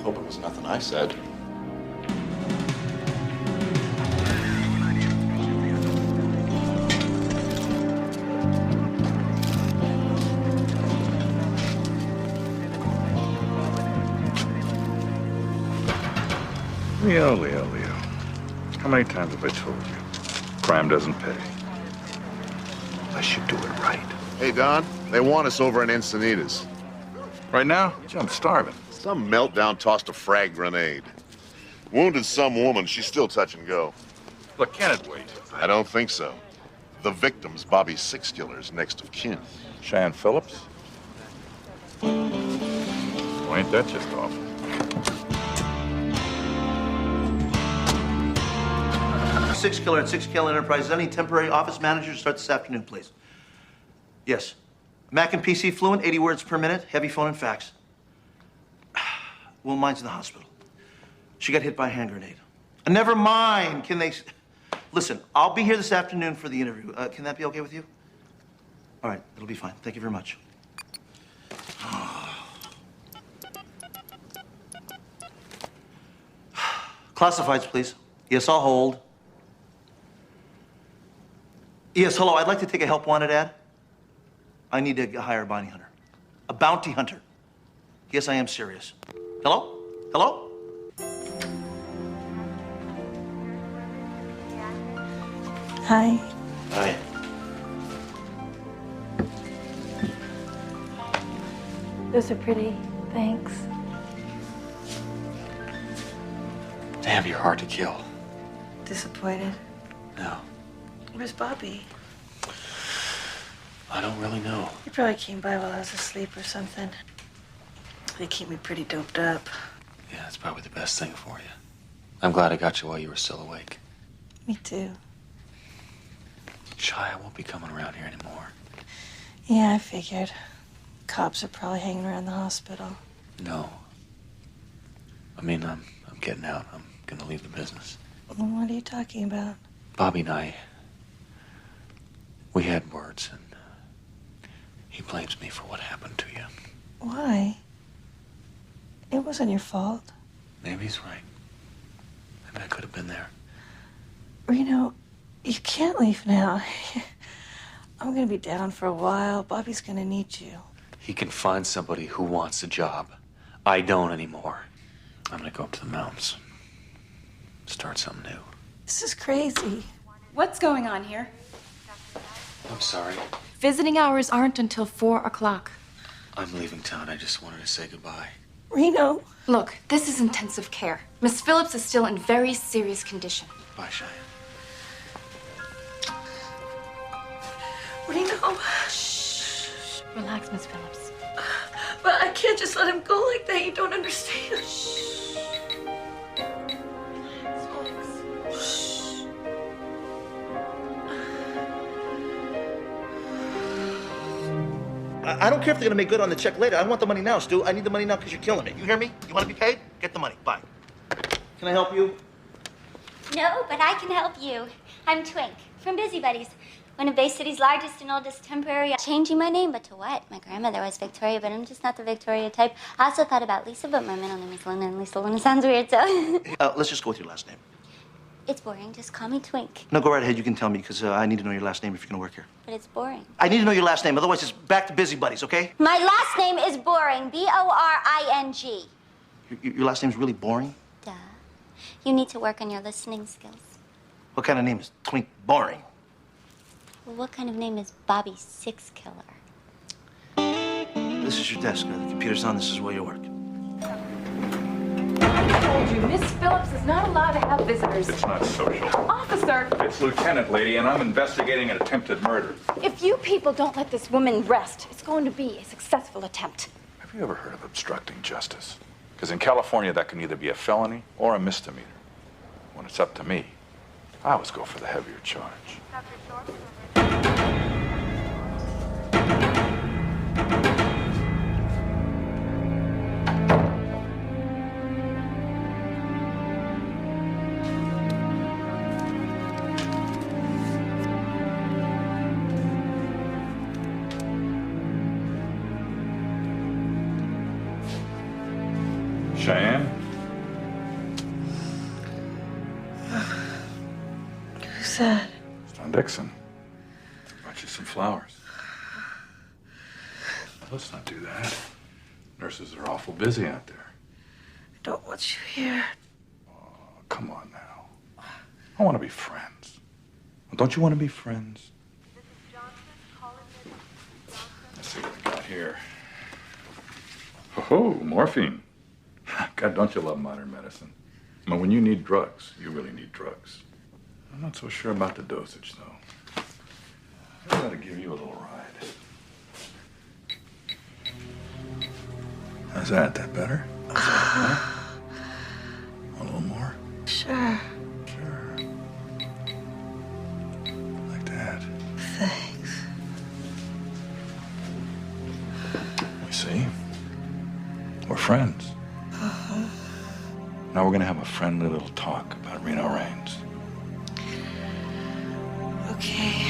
Speaker 15: Hope it was nothing I said.
Speaker 16: Leo, Leo, Leo. How many times have I told you? Crime doesn't pay. I should do it right.
Speaker 17: Hey, Don, they want us over in Encinitas.
Speaker 16: Right now? I'm starving.
Speaker 17: Some meltdown tossed a frag grenade. Wounded some woman. She's still touch and go.
Speaker 16: Look, can it wait?
Speaker 17: I don't think so. The victim's Bobby's six killer's next of kin.
Speaker 16: Cheyenne Phillips? Well, ain't that just awful?
Speaker 7: Six Killer at Six Killer Enterprises. Any temporary office manager to start this afternoon, please? Yes. Mac and PC fluent, 80 words per minute, heavy phone and fax. Well, mine's in the hospital. She got hit by a hand grenade. Never mind. Can they... Listen, I'll be here this afternoon for the interview. Can that be okay with you? All right, it'll be fine. Thank you very much. Classifieds, please. Yes, I'll hold. Yes, hello. I'd like to take a help wanted ad. I need to hire a bounty hunter. A bounty hunter. Yes, I am serious. Hello? Hello?
Speaker 13: Hi.
Speaker 7: Hi.
Speaker 13: Those are pretty. Thanks.
Speaker 11: Damn, you're hard to kill.
Speaker 13: Disappointed?
Speaker 11: No,
Speaker 13: Where's Bobby?
Speaker 11: I don't really know.
Speaker 13: He probably came by while I was asleep or something. They keep me pretty doped up.
Speaker 11: Yeah, it's probably the best thing for you. I'm glad I got you while you were still awake.
Speaker 13: Me too.
Speaker 11: Shy, I won't be coming around here anymore.
Speaker 13: Yeah, I figured. Cops are probably hanging around the hospital.
Speaker 11: No. I mean, I'm getting out. I'm gonna leave the business.
Speaker 13: Well, what are you talking about?
Speaker 11: Bobby and I, we had words, and he blames me for what happened to you.
Speaker 13: Why? It wasn't your fault.
Speaker 11: Maybe he's right. Maybe I could have been there.
Speaker 13: Reno, you can't leave now. I'm gonna be down for a while. Bobby's gonna need you.
Speaker 11: He can find somebody who wants a job. I don't anymore. I'm gonna go up to the mountains. Start something new.
Speaker 13: This is crazy.
Speaker 10: What's going on here?
Speaker 11: I'm sorry.
Speaker 10: Visiting hours aren't until 4 o'clock.
Speaker 11: I'm leaving town. I just wanted to say goodbye.
Speaker 13: Reno.
Speaker 10: Look, this is intensive care. Miss Phillips is still in very serious condition.
Speaker 11: Bye, Cheyenne.
Speaker 13: Reno.
Speaker 10: Shh. Relax, Miss Phillips.
Speaker 13: But I can't just let him go like that. You don't understand.
Speaker 7: I don't care if they're gonna make good on the check later. I want the money now, Stu. I need the money now because you're killing it. You hear me? You want to be paid? Get the money. Bye. Can I help you?
Speaker 14: No, but I can help you. I'm Twink from Busy Buddies, one of Bay City's largest and oldest temporary. Changing my name, but to what? My grandmother was Victoria, but I'm just not the Victoria type. I also thought about Lisa, but my middle name is Luna, and Lisa Luna sounds weird, so.
Speaker 7: Let's just go with your last name.
Speaker 14: It's boring. Just call me Twink.
Speaker 7: No, go right ahead. You can tell me because I need to know your last name if you're gonna work here.
Speaker 14: But it's boring.
Speaker 7: I need to know your last name. Otherwise, it's back to Busy Buddies, okay?
Speaker 14: My last name is Boring. B-O-R-I-N-G.
Speaker 7: Your last name's really boring?
Speaker 14: Duh. You need to work on your listening skills.
Speaker 7: What kind of name is Twink Boring?
Speaker 14: Well, what kind of name is Bobby Six Killer?
Speaker 7: This is your desk. The computer's on. This is where you work.
Speaker 10: I told you, Miss Phillips is not allowed to have visitors.
Speaker 16: It's not social.
Speaker 10: Officer!
Speaker 16: It's Lieutenant, lady, and I'm investigating an attempted murder.
Speaker 10: If you people don't let this woman rest, it's going to be a successful attempt.
Speaker 16: Have you ever heard of obstructing justice? Because in California, that can either be a felony or a misdemeanor. When it's up to me, I always go for the heavier charge. Cheyenne?
Speaker 13: Who's that?
Speaker 16: John Dixon. I brought you some flowers. Let's not do that. Nurses are awful busy out there.
Speaker 13: I don't want you here.
Speaker 16: Come on now. I want to be friends. Well, don't you want to be friends? Let's see what we got here. Oh, morphine. God, don't you love modern medicine? Well, when you need drugs, you really need drugs. I'm not so sure about the dosage, though. I gotta give you a little ride. How's that? That better? Huh? A little more?
Speaker 13: Sure.
Speaker 16: Sure. Like that.
Speaker 13: Thanks.
Speaker 16: You see? We're friends. Now we're gonna have a friendly little talk about Reno Raines.
Speaker 13: Okay.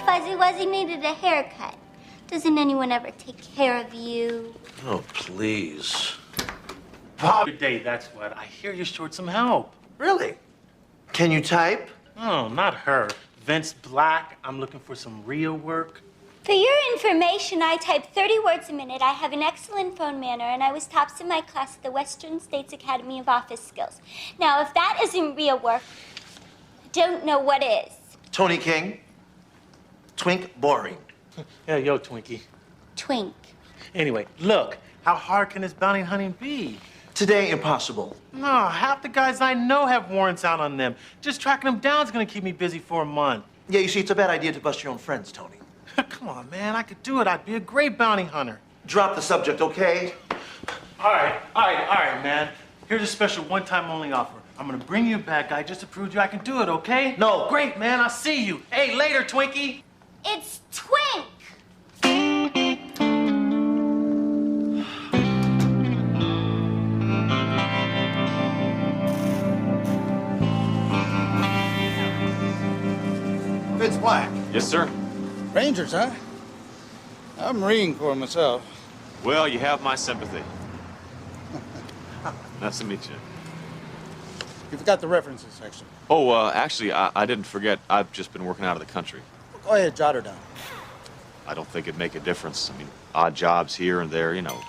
Speaker 14: Fuzzy Wuzzy needed a haircut. Doesn't anyone ever take care of you?
Speaker 23: Oh, please.
Speaker 4: Bob, good day, that's what. I hear you're short some help.
Speaker 7: Really? Can you type?
Speaker 4: Oh, not her. Vince Black, I'm looking for some real work.
Speaker 14: For your information, I type 30 words a minute. I have an excellent phone manner, and I was tops in my class at the Western States Academy of Office Skills. Now, if that isn't real work, I don't know what is.
Speaker 7: Tony King. Twink boring.
Speaker 4: Yeah, yo, Twinkie.
Speaker 14: Twink.
Speaker 4: Anyway, look, how hard can this bounty hunting be?
Speaker 7: Today, impossible.
Speaker 4: No, half the guys I know have warrants out on them. Just tracking them down is gonna keep me busy for a month.
Speaker 7: Yeah, you see, it's a bad idea to bust your own friends, Tony.
Speaker 4: Come on, man, I could do it. I'd be a great bounty hunter.
Speaker 7: Drop the subject, okay?
Speaker 4: All right, man. Here's a special one-time only offer. I'm gonna bring you a bad guy just to prove you I can do it, okay?
Speaker 7: No.
Speaker 4: Great, man, I'll see you. Hey, later, Twinkie.
Speaker 14: It's Twink!
Speaker 18: Vince Black.
Speaker 11: Yes, sir.
Speaker 18: Rangers, huh? I'm Marine Corps myself.
Speaker 11: Well, you have my sympathy. Nice to meet you.
Speaker 18: You forgot the references section.
Speaker 11: Oh, actually, I didn't forget. I've just been working out of the country.
Speaker 18: Go ahead, jot her down.
Speaker 11: I don't think it'd make a difference. I mean, odd jobs here and there, you know.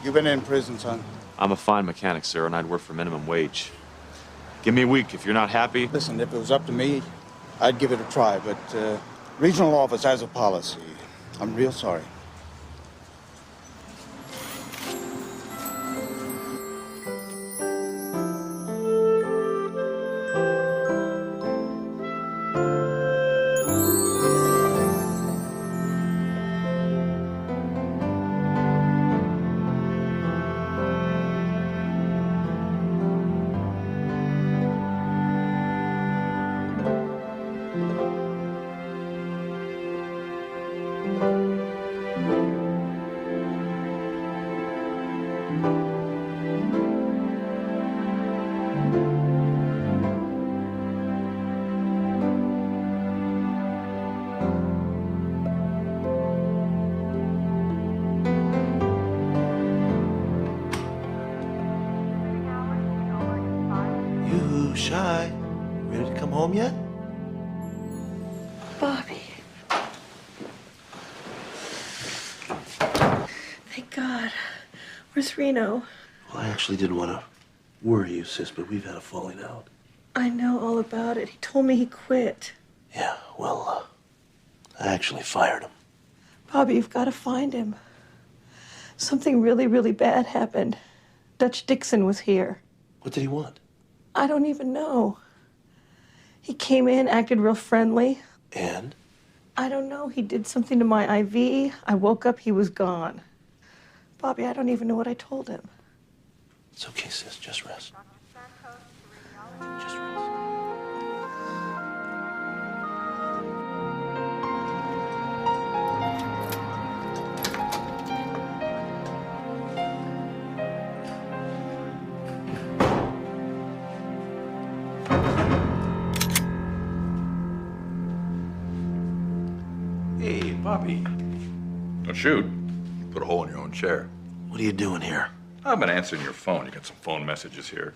Speaker 18: You've been in prison, son.
Speaker 11: I'm a fine mechanic, sir, and I'd work for minimum wage. Give me a week. If you're not happy...
Speaker 18: Listen, if it was up to me, I'd give it a try, but regional office has a policy. I'm real sorry.
Speaker 7: You shy. Ready to come home yet?
Speaker 13: Bobby. Thank God. Where's Reno?
Speaker 23: Well, I actually didn't want to worry you, sis, but we've had a falling out.
Speaker 13: I know all about it. He told me he quit.
Speaker 23: Yeah, well, I actually fired him.
Speaker 13: Bobby, you've got to find him. Something really, really bad happened. Dutch Dixon was here.
Speaker 23: What did he want?
Speaker 13: I don't even know. He came in, acted real friendly.
Speaker 23: And?
Speaker 13: I don't know. He did something to my IV. I woke up, he was gone. Bobby, I don't even know what I told him.
Speaker 23: It's okay, sis. Just rest.
Speaker 16: Hey, Bobby. Don't shoot. You put a hole in your own chair.
Speaker 23: What are you doing here?
Speaker 16: I've been answering your phone. You got some phone messages here.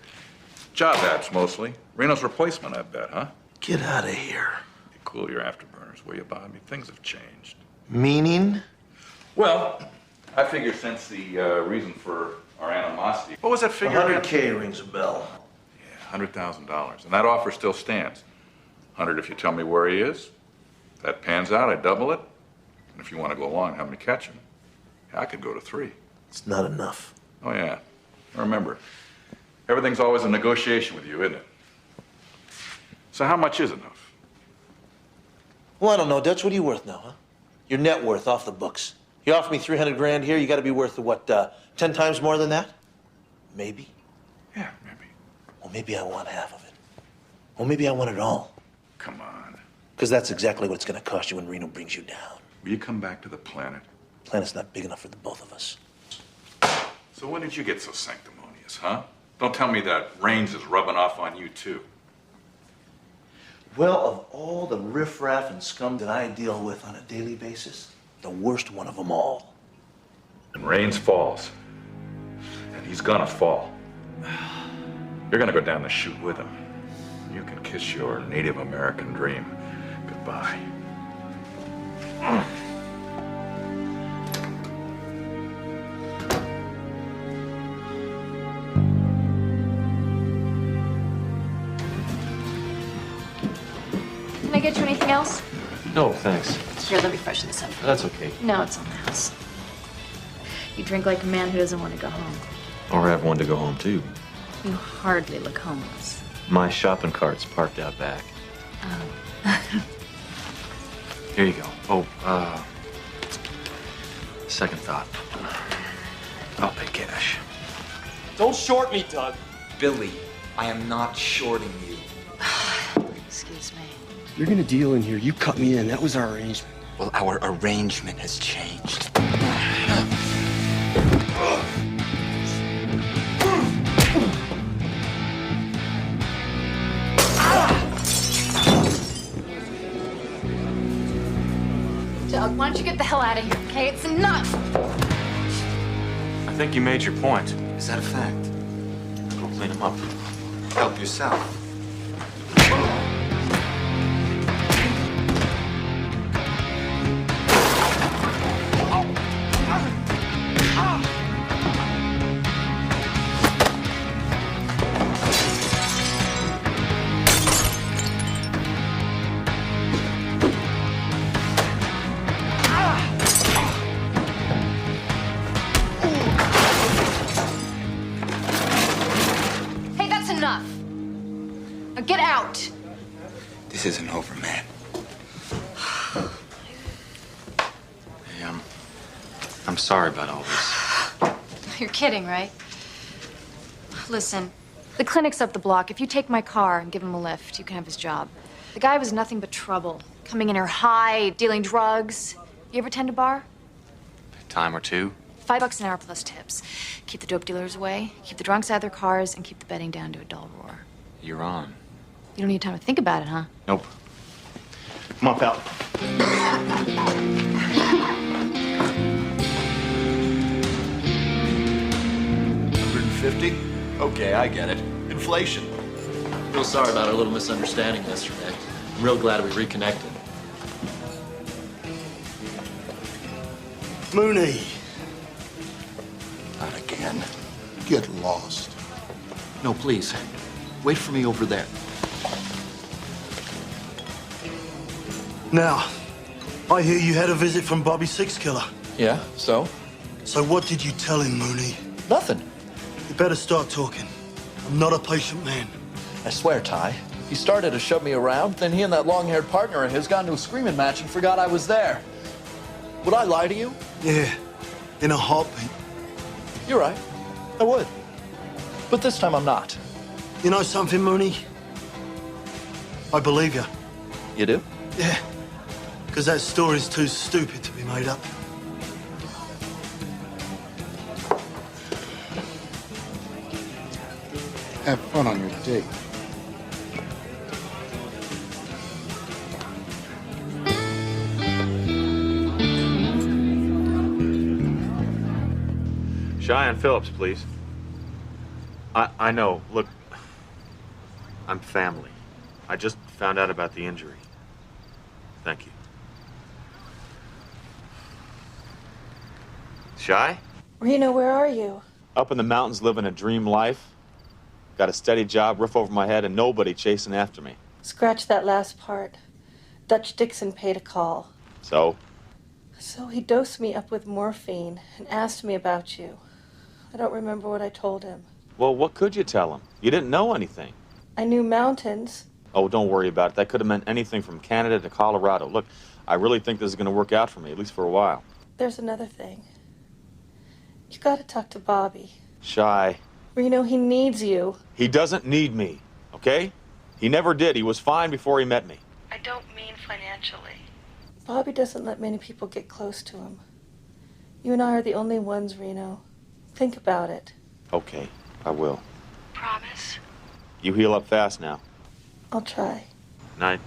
Speaker 16: Job apps mostly. Reno's replacement, I bet, huh?
Speaker 23: Get out of here.
Speaker 16: You cool your afterburners, will you, Bobby? Things have changed.
Speaker 23: Meaning?
Speaker 16: Well, I figure since the reason for our animosity. What was that figure?
Speaker 23: 100K rings a bell.
Speaker 16: Yeah, $100,000. And that offer still stands. 100 if you tell me where he is. If that pans out, I double it. And if you want to go along and help me catch him, I could go to 3.
Speaker 23: It's not enough.
Speaker 16: Oh, yeah. Remember, everything's always a negotiation with you, isn't it? So how much is enough?
Speaker 23: Well, I don't know, Dutch. What are you worth now, huh? Your net worth off the books. You offer me 300 grand here, you got to be worth, what, 10 times more than that? Maybe.
Speaker 16: Yeah, maybe.
Speaker 23: Well, maybe I want half of it. Well, maybe I want it all.
Speaker 16: Come on.
Speaker 23: Because that's exactly what it's going to cost you when Reno brings you down.
Speaker 16: Will you come back to the planet?
Speaker 23: The planet's not big enough for the both of us.
Speaker 16: So when did you get so sanctimonious, huh? Don't tell me that Raines is rubbing off on you, too.
Speaker 23: Well, of all the riffraff and scum that I deal with on a daily basis, the worst one of them all.
Speaker 16: And Raines falls. And he's gonna fall. You're gonna go down the chute with him. You can kiss your Native American dream goodbye.
Speaker 10: Can I get you anything else?
Speaker 11: No, thanks.
Speaker 10: Here, let me freshen this up.
Speaker 11: That's okay.
Speaker 10: No, it's on the house. You drink like a man who doesn't want to go home.
Speaker 11: Or have one to go home to.
Speaker 10: You hardly look homeless.
Speaker 11: My shopping cart's parked out back.
Speaker 10: Oh.
Speaker 11: Here you go. Oh, second thought. I'll pay cash.
Speaker 5: Don't short me, Doug. Billy, I am not shorting you.
Speaker 10: Excuse me.
Speaker 5: You're gonna deal in here. You cut me in. That was our arrangement. Well, our arrangement has changed.
Speaker 10: Doug, why don't you get the hell out of here, okay? It's enough!
Speaker 11: I think you made your point.
Speaker 5: Is that a fact?
Speaker 11: Go clean him up.
Speaker 5: Help yourself.
Speaker 10: Hey, that's enough! Now get out!
Speaker 5: This isn't over, man.
Speaker 11: Hey, I'm sorry about all this.
Speaker 10: You're kidding, right? Listen, the clinic's up the block. If you take my car and give him a lift, you can have his job. The guy was nothing but trouble. Coming in here high, dealing drugs. You ever tend a bar?
Speaker 11: Time or two.
Speaker 10: $5 an hour plus tips. Keep the dope dealers away, keep the drunks out of their cars, and keep the betting down to a dull roar.
Speaker 11: You're on.
Speaker 10: You don't need time to think about it, huh?
Speaker 11: Nope.
Speaker 23: Come on, pal.
Speaker 15: $150? Okay, I get it. Inflation. Real sorry about our little misunderstanding yesterday. I'm real glad we reconnected.
Speaker 18: Mooney. Not again. Get lost.
Speaker 15: No, please. Wait for me over there.
Speaker 18: Now, I hear you had a visit from Bobby Sixkiller.
Speaker 15: Yeah, so?
Speaker 18: So what did you tell him, Mooney?
Speaker 15: Nothing.
Speaker 18: You better start talking. I'm not a patient man.
Speaker 15: I swear, Ty, He started to shove me around, then he and that long-haired partner of his got into a screaming match and forgot I was there. Would I lie to you?
Speaker 1: Yeah, in a heartbeat.
Speaker 15: You're right. I would. But this time I'm not.
Speaker 1: You know something, Mooney? I believe you.
Speaker 15: You do?
Speaker 1: Yeah, because that story's too stupid to be made up.
Speaker 18: Have fun on your date.
Speaker 11: Cheyenne Phillips, please. I know. Look, I'm family. I just found out about the injury. Thank you. Shy?
Speaker 13: Reno, where are you?
Speaker 11: Up in the mountains living a dream life. Got a steady job, roof over my head, and nobody chasing after me.
Speaker 13: Scratch that last part. Dutch Dixon paid a call.
Speaker 11: So?
Speaker 13: So he dosed me up with morphine and asked me about you. I don't remember what I told him.
Speaker 11: Well, what could you tell him? You didn't know anything.
Speaker 13: I knew mountains.
Speaker 11: Oh, don't worry about it. That could have meant anything from Canada to Colorado. Look, I really think this is going to work out for me, at least for a while.
Speaker 13: There's another thing. You gotta talk to Bobby.
Speaker 11: Shy.
Speaker 13: Reno, he needs you.
Speaker 11: He doesn't need me, okay? He never did. He was fine before he met me.
Speaker 13: I don't mean financially. Bobby doesn't let many people get close to him. You and I are the only ones, Reno. Think about it.
Speaker 11: Okay, I will.
Speaker 13: Promise?
Speaker 11: You heal up fast now.
Speaker 13: I'll try.
Speaker 11: Night.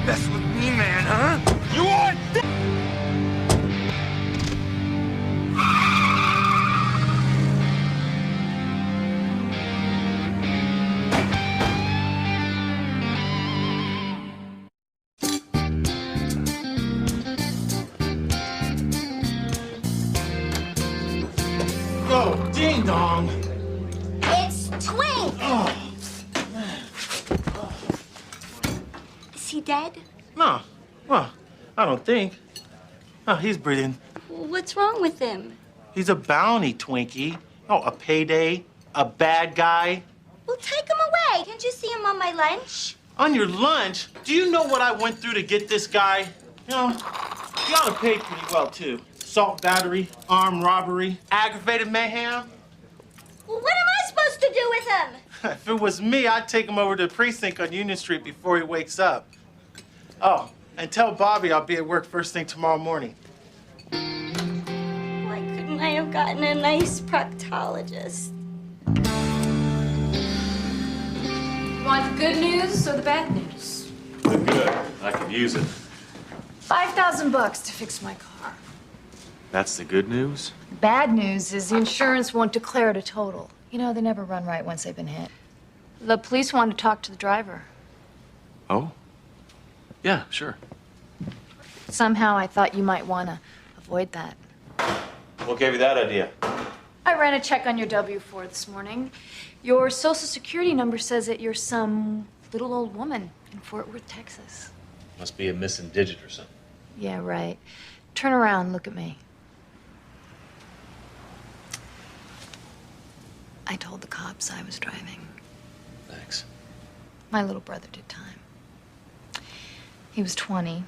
Speaker 5: Mess with me, man, huh? You want?
Speaker 4: Oh, ding dong.
Speaker 14: It's Twink! Is he dead?
Speaker 4: No. Well, I don't think. Oh, he's breathing.
Speaker 14: What's wrong with him?
Speaker 4: He's a bounty, Twinkie. Oh, a payday, a bad guy.
Speaker 14: Well, take him away. Can't you see him on my lunch?
Speaker 4: On your lunch? Do you know what I went through to get this guy? You know, he ought to pay pretty well, too. Assault, battery, armed robbery, aggravated mayhem.
Speaker 14: Well, what am I supposed to do with him?
Speaker 4: If it was me, I'd take him over to the precinct on Union Street before he wakes up. Oh, and tell Bobby I'll be at work first thing tomorrow morning.
Speaker 14: Why couldn't I have gotten a nice proctologist?
Speaker 3: You want the good news or the bad news?
Speaker 11: Good. I could use it.
Speaker 9: $5,000 to fix my car.
Speaker 11: That's the good news?
Speaker 9: Bad news is the insurance won't declare it a total. You know, they never run right once they've been hit. The police want to talk to the driver.
Speaker 11: Oh? Yeah, sure.
Speaker 9: Somehow I thought you might want to avoid that.
Speaker 11: What gave you that idea?
Speaker 9: I ran a check on your W-4 this morning. Your social security number says that you're some little old woman in Fort Worth, Texas.
Speaker 11: Must be a missing digit or something.
Speaker 9: Yeah, right. Turn around, look at me. I told the cops I was driving.
Speaker 11: Thanks.
Speaker 9: My little brother did time. He was 20,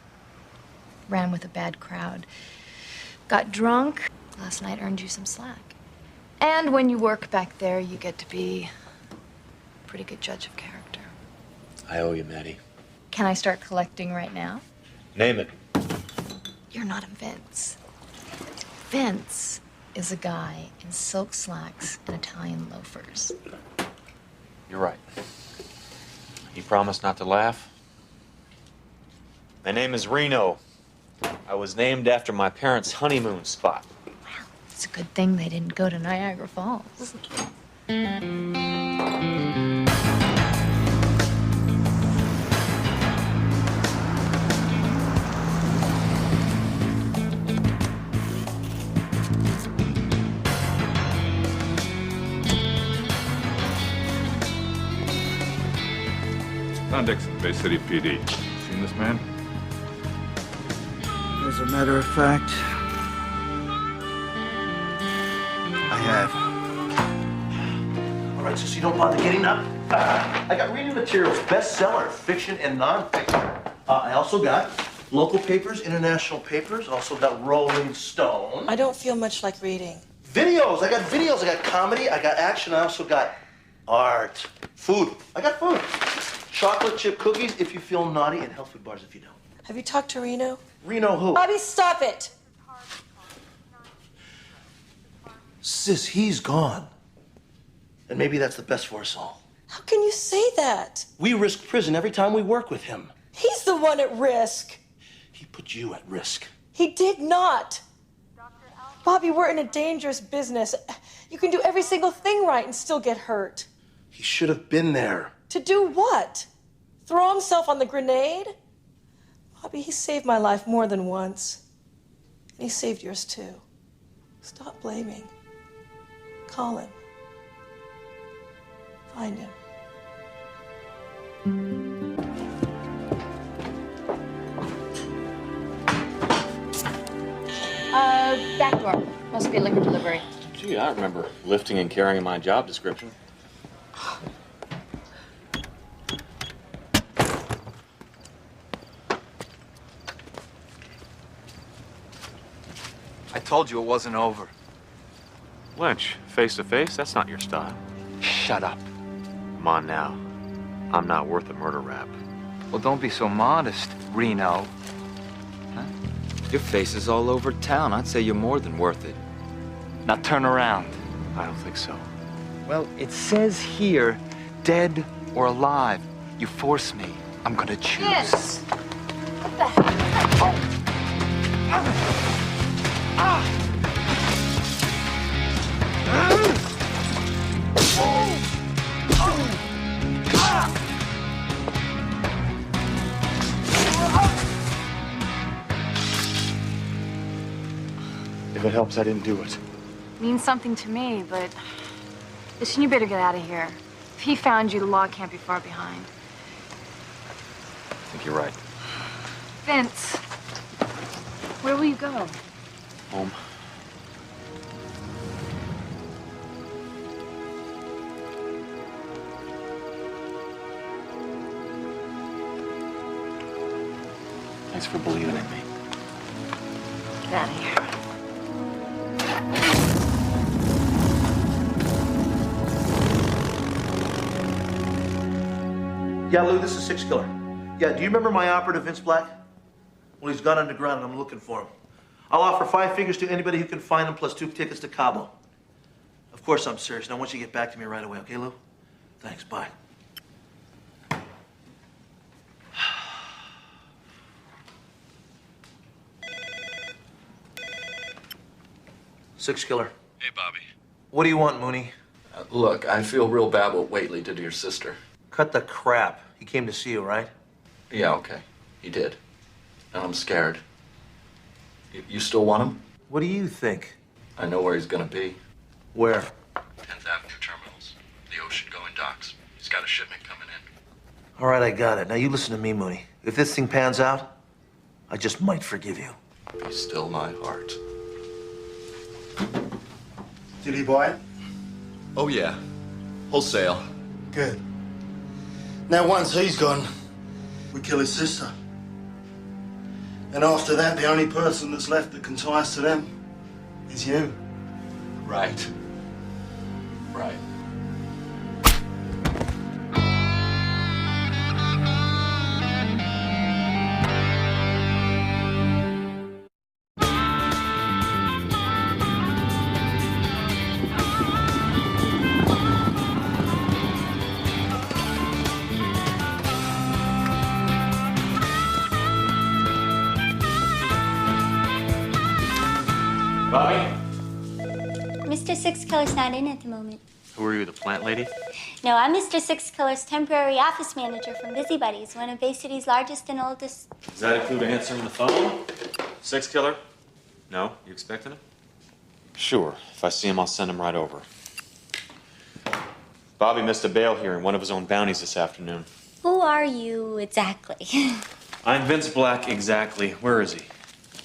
Speaker 9: ran with a bad crowd, got drunk. Last night earned you some slack. And when you work back there, you get to be a pretty good judge of character.
Speaker 11: I owe you, Maddie.
Speaker 9: Can I start collecting right now?
Speaker 11: Name it.
Speaker 9: You're not a Vince. Vince is a guy in silk slacks and Italian loafers.
Speaker 11: You're right. You promise not to laugh? My name is Reno. I was named after my parents' honeymoon spot.
Speaker 9: It's a good thing they didn't go to Niagara Falls.
Speaker 16: Don Dixon, Bay City PD. Seen this man?
Speaker 7: As a matter of fact, I have. All right, so you don't bother getting up. I got reading materials, bestseller, fiction and nonfiction. I also got local papers, international papers. Also got Rolling Stone.
Speaker 13: I don't feel much like reading.
Speaker 7: Videos. I got videos. I got comedy. I got action. I also got art. Food. I got food. Chocolate chip cookies if you feel naughty, and health food bars if you don't.
Speaker 13: Have you talked to Reno?
Speaker 7: Reno who?
Speaker 13: Bobby, stop it!
Speaker 7: Sis, he's gone. And maybe that's the best for us all.
Speaker 13: How can you say that?
Speaker 7: We risk prison every time we work with him.
Speaker 13: He's the one at risk.
Speaker 7: He put you at risk.
Speaker 13: He did not. Bobby, we're in a dangerous business. You can do every single thing right and still get hurt.
Speaker 7: He should have been there.
Speaker 13: To do what? Throw himself on the grenade? Bobby, he saved my life more than once. And he saved yours too. Stop blaming. Call him. Find him.
Speaker 9: Back door. Must be a liquor delivery.
Speaker 11: Gee, I remember lifting and carrying my job description.
Speaker 5: I told you it wasn't over.
Speaker 11: Lynch, face to face, that's not your style.
Speaker 5: Shut up.
Speaker 11: Come on now. I'm not worth a murder rap.
Speaker 5: Well, don't be so modest, Reno. Huh? Your face is all over town. I'd say you're more than worth it. Now turn around.
Speaker 11: I don't think so.
Speaker 5: Well, it says here, dead or alive. You force me. I'm gonna choose.
Speaker 9: Yes. What the heck?
Speaker 11: If it helps, I didn't do it.
Speaker 9: Means something to me, but listen, you better get out of here. If he found you, the law can't be far behind.
Speaker 11: I think you're right.
Speaker 9: Vince, where will you go?
Speaker 11: Home. Thanks for believing in me.
Speaker 9: Get out of here.
Speaker 7: Yeah, Lou, this is Six Killer. Yeah, do you remember my operative, Vince Black? Well, he's gone underground and I'm looking for him. I'll offer 5 figures to anybody who can find him, plus 2 tickets to Cabo. Of course I'm serious. Now, I want you to get back to me right away, okay, Lou? Thanks, bye. Six Killer.
Speaker 15: Hey, Bobby.
Speaker 7: What do you want, Mooney?
Speaker 15: Look, I feel real bad what Whately did to your sister.
Speaker 7: Cut the crap. He came to see you, right?
Speaker 15: Yeah, okay. He did. And I'm scared. You still want him?
Speaker 7: What do you think?
Speaker 15: I know where he's gonna be.
Speaker 7: Where?
Speaker 15: 10th Avenue Terminals. The ocean-going docks. He's got a shipment coming in.
Speaker 7: All right, I got it. Now you listen to me, Mooney. If this thing pans out, I just might forgive you.
Speaker 15: Be still my heart.
Speaker 18: Did he buy it?
Speaker 15: Oh, yeah. Wholesale.
Speaker 18: Good. Now, once he's gone, we kill his sister. And after that, the only person that's left that can tie us to them is you.
Speaker 15: Right. Right.
Speaker 11: Bobby?
Speaker 14: Mr. Six Killer's not in at the moment.
Speaker 11: Who are you, the plant lady?
Speaker 14: No, I'm Mr. Six Killer's temporary office manager from Busybuddies, one of Bay City's largest and oldest.
Speaker 11: Does that include answering the phone? Six Killer? No? You expecting him? Sure. If I see him, I'll send him right over. Bobby missed a bail here in one of his own bounties this afternoon.
Speaker 14: Who are you exactly?
Speaker 6: I'm Vince Black, exactly. Where is he?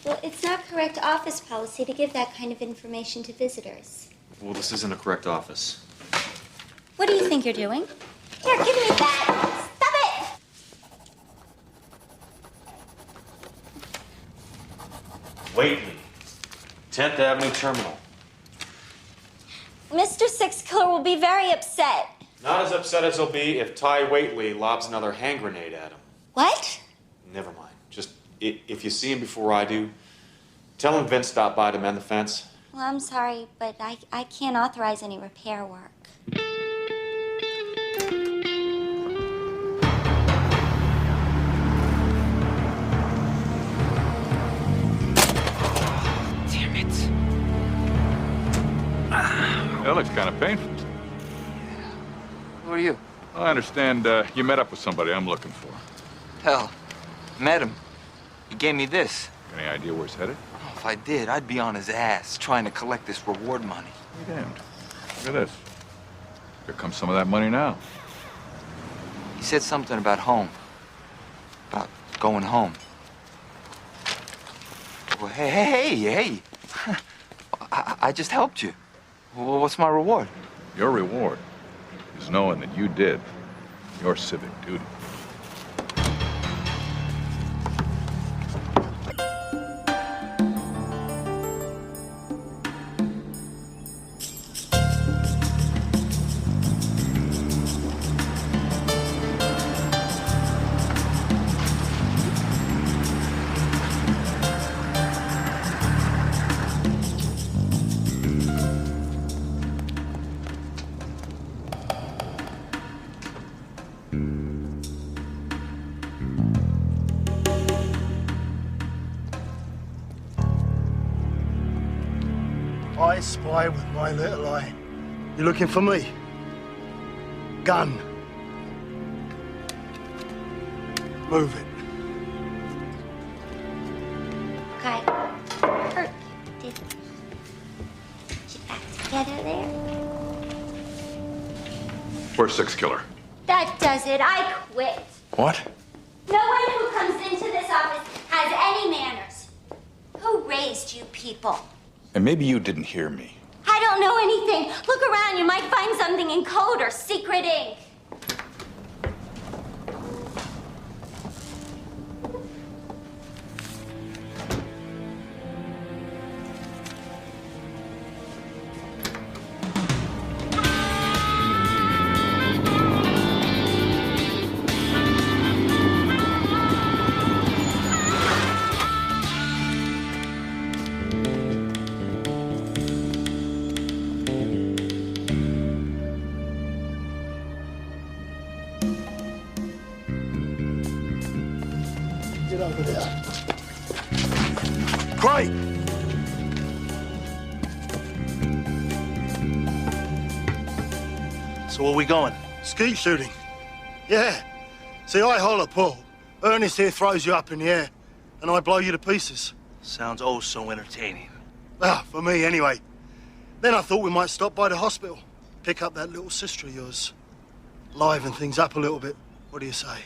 Speaker 14: Well, it's not correct office policy to give that kind of information to visitors.
Speaker 6: Well, this isn't a correct office.
Speaker 14: What do you think you're doing? Here, give me that. Stop it!
Speaker 6: Waitley, 10th Avenue Terminal.
Speaker 14: Mr. Six Killer will be very upset.
Speaker 6: Not as upset as he'll be if Ty Waitley lobs another hand grenade at him.
Speaker 14: What?
Speaker 6: Never mind. Just, if you see him before I do, tell him Vince stopped by to mend the fence.
Speaker 14: Well, I'm sorry, but I can't authorize any repair work.
Speaker 16: Damn it. That looks kind of painful.
Speaker 5: Who are you?
Speaker 16: I understand you met up with somebody I'm looking for.
Speaker 5: Hell, met him. He gave me this.
Speaker 16: Any idea where he's headed?
Speaker 5: Oh, if I did, I'd be on his ass trying to collect this reward money.
Speaker 16: Be damned. Look at this. Here comes some of that money now.
Speaker 5: He said something about home. About going home. Well, hey. I just helped you. Well, what's my reward?
Speaker 16: Your reward is knowing that you did your civic duty.
Speaker 18: I spy with my little eye. You looking for me? Gun. Move it.
Speaker 14: Okay. Hurt. Did you act together there?
Speaker 16: Where's Six Killer?
Speaker 14: That does it. I quit.
Speaker 16: What?
Speaker 14: No one who comes into this office has any manners. Who raised you people?
Speaker 16: And maybe you didn't hear me.
Speaker 14: I don't know anything. Look around. You might find something in code or secret ink.
Speaker 18: Get over there. Great.
Speaker 7: So where we going?
Speaker 18: Skeet shooting. Yeah. See, I holler Paul. Ernest here throws you up in the air, and I blow you to pieces.
Speaker 7: Sounds oh so entertaining.
Speaker 18: Ah, for me, anyway. Then I thought we might stop by the hospital, pick up that little sister of yours. Liven things up a little bit. What do you say?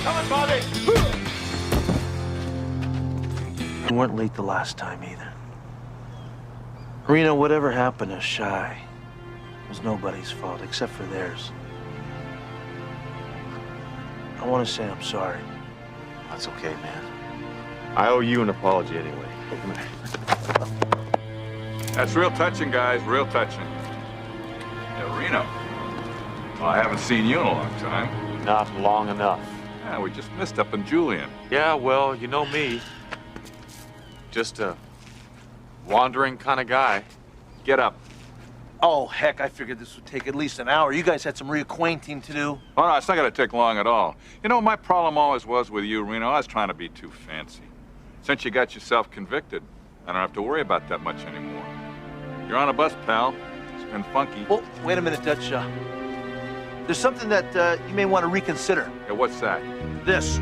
Speaker 4: Coming, Bobby!
Speaker 7: You weren't late the last time either. Reno, whatever happened to Shy was nobody's fault except for theirs. I want to say I'm sorry.
Speaker 11: That's okay, man. I owe you an apology anyway. Come here.
Speaker 16: That's real touching, guys, real touching. Yeah, Reno. Well, I haven't seen you in a long time.
Speaker 11: Not long enough.
Speaker 16: Yeah, we just missed up in Julian.
Speaker 11: Yeah, well, you know me. Just a wandering kind of guy. Get up.
Speaker 7: Oh, heck, I figured this would take at least an hour. You guys had some reacquainting to do.
Speaker 16: Oh, no, it's not going to take long at all. You know, my problem always was with you, Reno. I was trying to be too fancy. Since you got yourself convicted, I don't have to worry about that much anymore. You're on a bus, pal. It's been funky.
Speaker 7: Well, wait a minute, Dutch. There's something that you may want to reconsider.
Speaker 16: Yeah, what's that?
Speaker 7: This.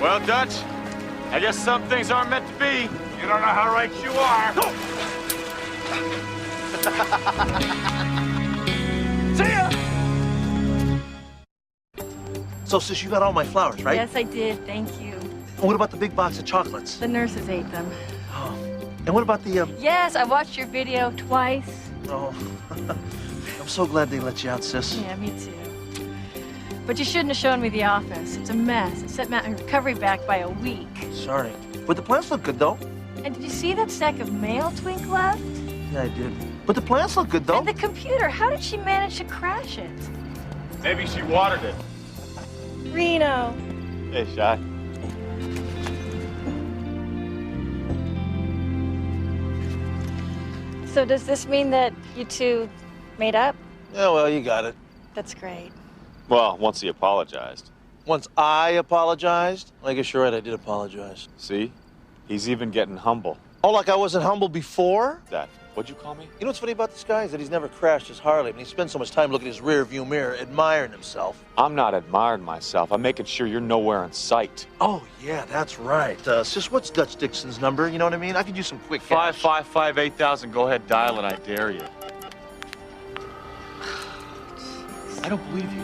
Speaker 6: Well, Dutch, I guess some things aren't meant to be.
Speaker 16: You don't know how right you are.
Speaker 7: See ya! So, sis, you got all my flowers, right?
Speaker 3: Yes, I did. Thank you.
Speaker 7: And what about the big box of chocolates?
Speaker 3: The nurses ate them.
Speaker 7: Oh. And what about the,
Speaker 3: Yes, I watched your video twice.
Speaker 7: Oh. I'm so glad they let you out, sis.
Speaker 3: Yeah, me too. But you shouldn't have shown me the office. It's a mess. It set my recovery back by a week.
Speaker 7: Sorry. But the plants look good, though.
Speaker 3: And did you see that stack of mail Twink left?
Speaker 7: Yeah, I did. But the plants look good, though.
Speaker 3: And the computer, how did she manage to crash it?
Speaker 6: Maybe she watered it.
Speaker 3: Reno.
Speaker 6: Hey, Shy.
Speaker 3: So does this mean that you two made up?
Speaker 7: Yeah, well, you got it.
Speaker 3: That's great.
Speaker 6: Well, once he apologized.
Speaker 7: Once I apologized? I guess you're right, I did apologize.
Speaker 6: See? He's even getting humble.
Speaker 7: Oh, like I wasn't humble before?
Speaker 6: That. What'd you call me?
Speaker 7: You know what's funny about this guy is that he's never crashed his Harley, and he spends so much time looking at his rear view mirror, admiring himself.
Speaker 6: I'm not admiring myself. I'm making sure you're nowhere in sight.
Speaker 7: Oh, yeah, that's right. Sis, what's Dutch Dixon's number? You know what I mean? I could use some quick cash.
Speaker 6: 555-8000. Go ahead, dial it. I dare you. I don't believe you.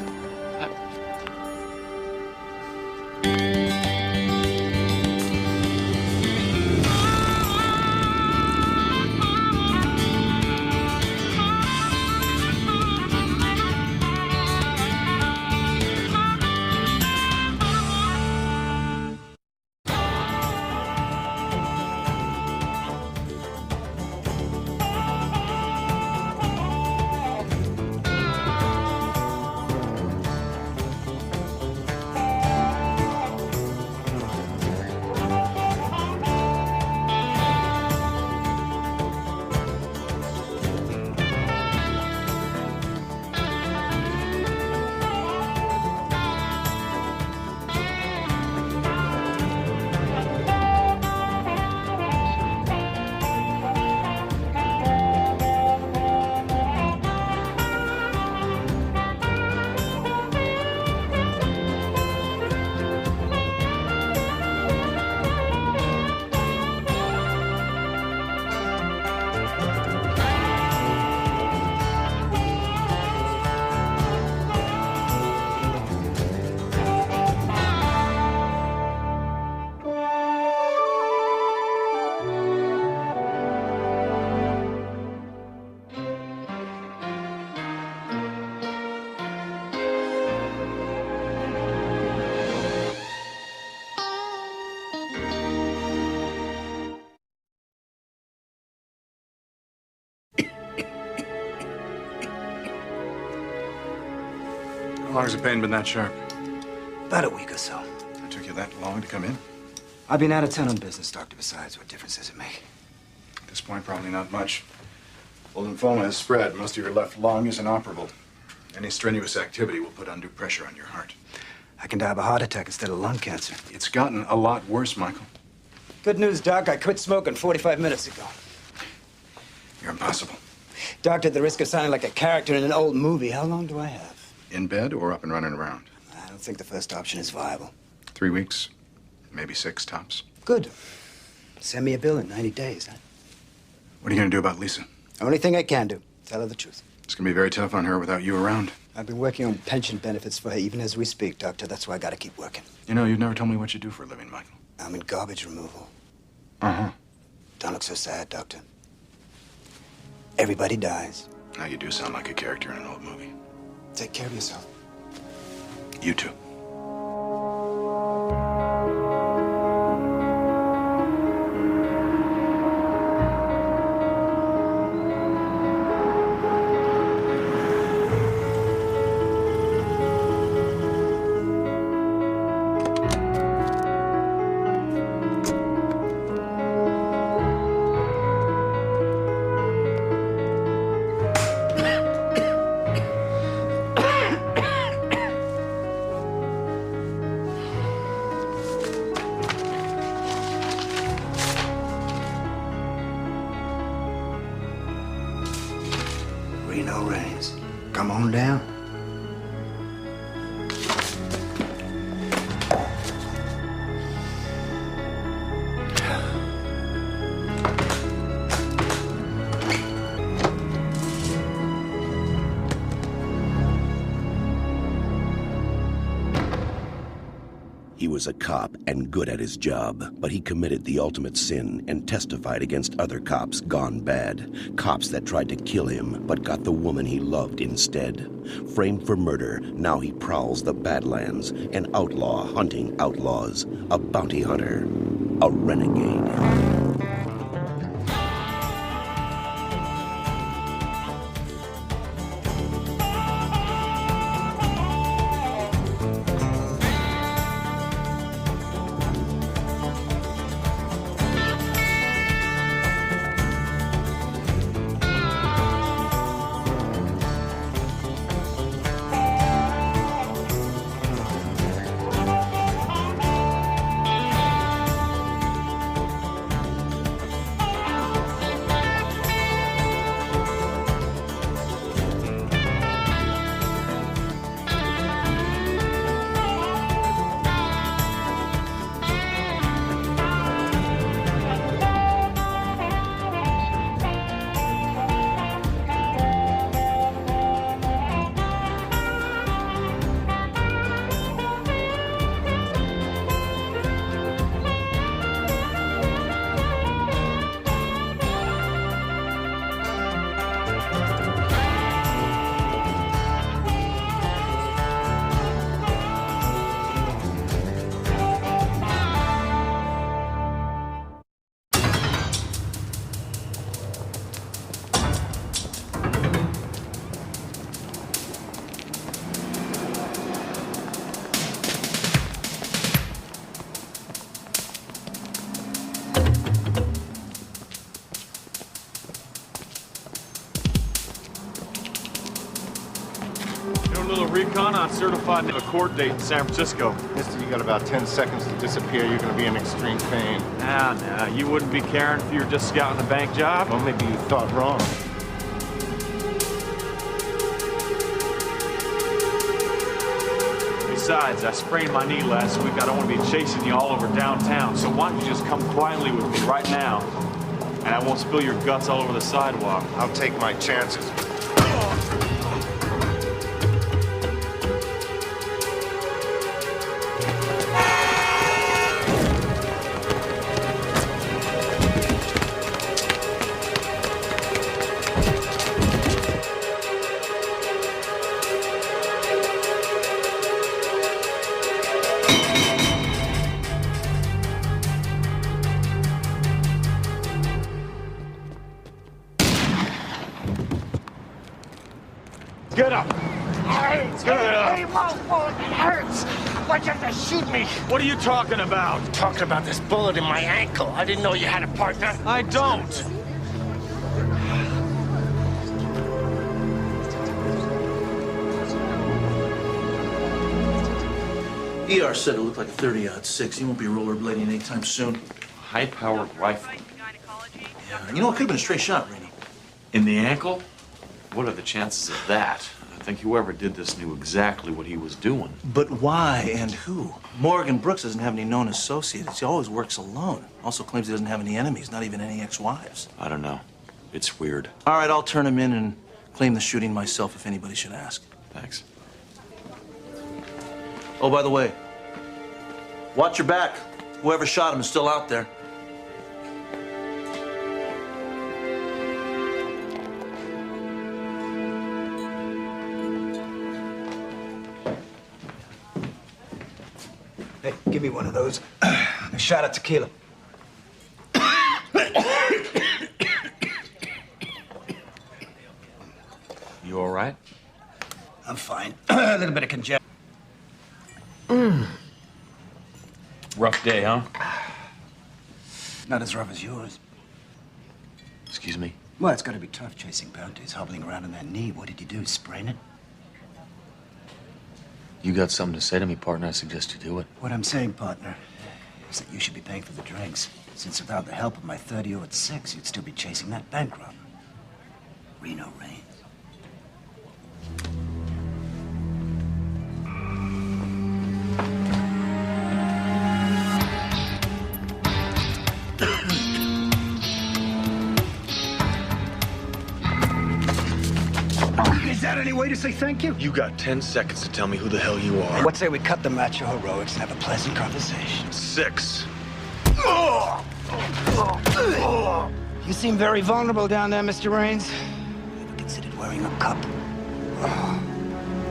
Speaker 12: How long has the pain been that sharp?
Speaker 19: About a week or so.
Speaker 12: It took you that long to come in?
Speaker 19: I've been out of town on business, Doctor. Besides, what difference does it make?
Speaker 12: At this point, probably not much. Well, lymphoma has spread. Most of your left lung is inoperable. Any strenuous activity will put undue pressure on your heart.
Speaker 19: I can die of a heart attack instead of lung cancer.
Speaker 12: It's gotten a lot worse, Michael.
Speaker 19: Good news, Doc. I quit smoking 45 minutes ago.
Speaker 12: You're impossible.
Speaker 19: Doctor, at the risk of sounding like a character in an old movie, how long do I have?
Speaker 12: In bed or up and running around?
Speaker 19: I don't think the first option is viable.
Speaker 12: 3 weeks, maybe 6 tops.
Speaker 19: Good. Send me a bill in 90 days, huh?
Speaker 12: What are you going to do about Lisa?
Speaker 19: Only thing I can do. Tell her the truth.
Speaker 12: It's going to be very tough on her without you around.
Speaker 19: I've been working on pension benefits for her even as we speak, Doctor. That's why I gotta keep working.
Speaker 12: You know, you've never told me what you do for a living, Michael.
Speaker 19: I'm in garbage removal.
Speaker 12: Uh-huh.
Speaker 19: Don't look so sad, Doctor. Everybody dies.
Speaker 12: Now you do sound like a character in an old movie.
Speaker 19: Take care of yourself.
Speaker 12: You too.
Speaker 19: Reno Reigns. Come on down.
Speaker 8: He was a cop and good at his job, but he committed the ultimate sin and testified against other cops gone bad. Cops that tried to kill him, but got the woman he loved instead. Framed for murder, now he prowls the Badlands, an outlaw hunting outlaws, a bounty hunter, a renegade.
Speaker 6: Recon on certified to a court date in San Francisco.
Speaker 1: Mister, you got about 10 seconds to disappear. You're gonna be in extreme pain.
Speaker 6: Nah, you wouldn't be caring if you were just scouting a bank job?
Speaker 1: Well, maybe you thought wrong.
Speaker 6: Besides, I sprained my knee last week. I don't want to be chasing you all over downtown. So why don't you just come quietly with me right now, and I won't spill your guts all over the sidewalk.
Speaker 1: I'll take my chances.
Speaker 6: Get up!
Speaker 2: Get up! It hurts! Why'd you have to shoot me?
Speaker 6: What are you talking about?
Speaker 2: I'm talking about this bullet in my ankle. I didn't know you had a partner.
Speaker 6: I don't.
Speaker 7: ER said it looked like a 30-06. He won't be rollerblading anytime soon.
Speaker 11: High-powered rifle.
Speaker 7: Yeah, you know, it could have been a straight shot, Rainey.
Speaker 11: In the ankle? What are the chances of that? I think whoever did this knew exactly what he was doing.
Speaker 7: But why and who? Morgan Brooks doesn't have any known associates. He always works alone. Also claims he doesn't have any enemies, not even any ex-wives.
Speaker 11: I don't know. It's weird.
Speaker 7: All right, I'll turn him in and claim the shooting myself if anybody should ask.
Speaker 11: Thanks.
Speaker 7: Oh, by the way, watch your back. Whoever shot him is still out there.
Speaker 19: Hey, give me one of those. A shot of tequila.
Speaker 11: You all right?
Speaker 19: I'm fine. A little bit of congestion.
Speaker 11: Rough day, huh?
Speaker 19: Not as rough as yours.
Speaker 11: Excuse me?
Speaker 19: Well, it's got to be tough chasing bounties, hobbling around on that knee. What did you do, sprain it?
Speaker 11: You got something to say to me, partner? I suggest you do it.
Speaker 19: What I'm saying, partner, is that you should be paying for the drinks. Since without the help of my 30-06, you'd still be chasing that bank robber. Reno Reigns. got any way to say thank you?
Speaker 11: You got 10 seconds to tell me who the hell you are.
Speaker 19: What say we cut the macho heroics and have a pleasant conversation?
Speaker 11: 6.
Speaker 19: You seem very vulnerable down there, Mr. Raines. Ever considered wearing a cup?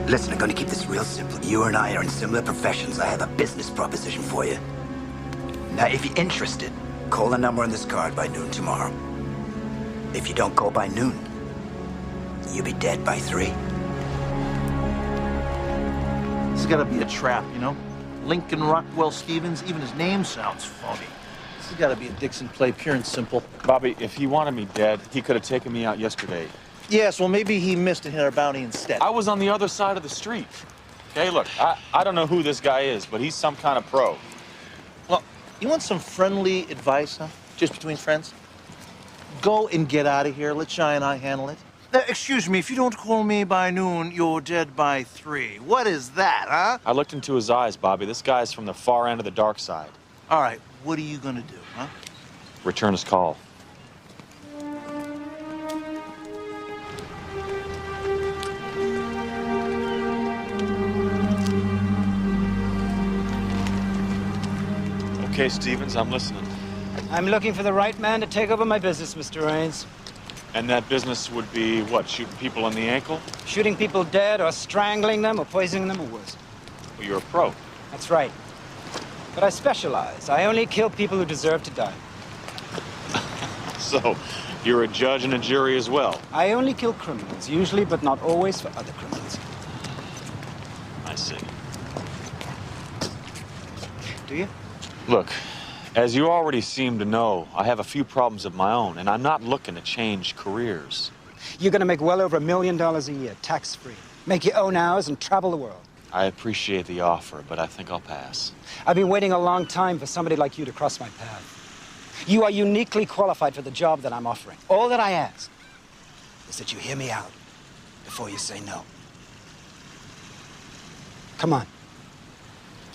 Speaker 19: Listen, I'm going to keep this real simple. You and I are in similar professions. I have a business proposition for you. Now, if you're interested, call the number on this card by noon tomorrow. If you don't call by noon, you'll be dead by 3.
Speaker 7: This has got to be a trap, you know? Lincoln Rockwell Stevens, even his name sounds phony.
Speaker 23: This has got to be a Dixon play, pure and simple.
Speaker 6: Bobby, if he wanted me dead, he could have taken me out yesterday.
Speaker 23: Yes, well, maybe he missed and hit our bounty instead.
Speaker 6: I was on the other side of the street. Okay, look, I don't know who this guy is, but he's some kind of pro.
Speaker 23: Well, you want some friendly advice, huh? Just between friends? Go and get out of here. Let Shy and I handle it.
Speaker 7: Now, excuse me, if you don't call me by noon, you're dead by 3. What is that, huh?
Speaker 6: I looked into his eyes, Bobby. This guy's from the far end of the dark side.
Speaker 7: All right, what are you gonna do, huh?
Speaker 6: Return his call. Okay, Stevens, I'm listening.
Speaker 19: I'm looking for the right man to take over my business, Mr. Raines.
Speaker 6: And that business would be what, shooting people in the ankle?
Speaker 19: Shooting people dead or strangling them or poisoning them or worse.
Speaker 6: Well, you're a pro.
Speaker 19: That's right. But I specialize. I only kill people who deserve to die.
Speaker 6: So, you're a judge and a jury as well?
Speaker 19: I only kill criminals, usually, but not always, for other criminals.
Speaker 6: I see.
Speaker 19: Do you?
Speaker 6: Look, as you already seem to know, I have a few problems of my own, and I'm not looking to change careers.
Speaker 19: You're gonna make well over $1 million a year, tax-free. Make your own hours and travel the world.
Speaker 6: I appreciate the offer, but I think I'll pass.
Speaker 19: I've been waiting a long time for somebody like you to cross my path. You are uniquely qualified for the job that I'm offering. All that I ask is that you hear me out before you say no. Come on.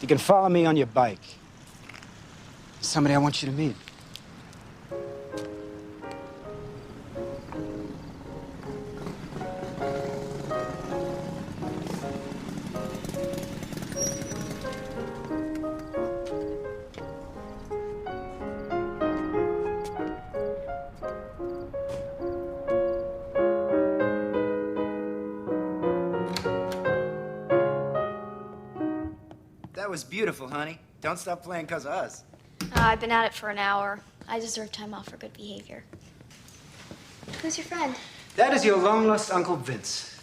Speaker 19: You can follow me on your bike. Somebody I want you to meet. That was beautiful, honey. Don't stop playing because of us.
Speaker 9: I've been at it for an hour. I deserve time off for good behavior. Who's your friend?
Speaker 19: That is your long-lost Uncle Vince.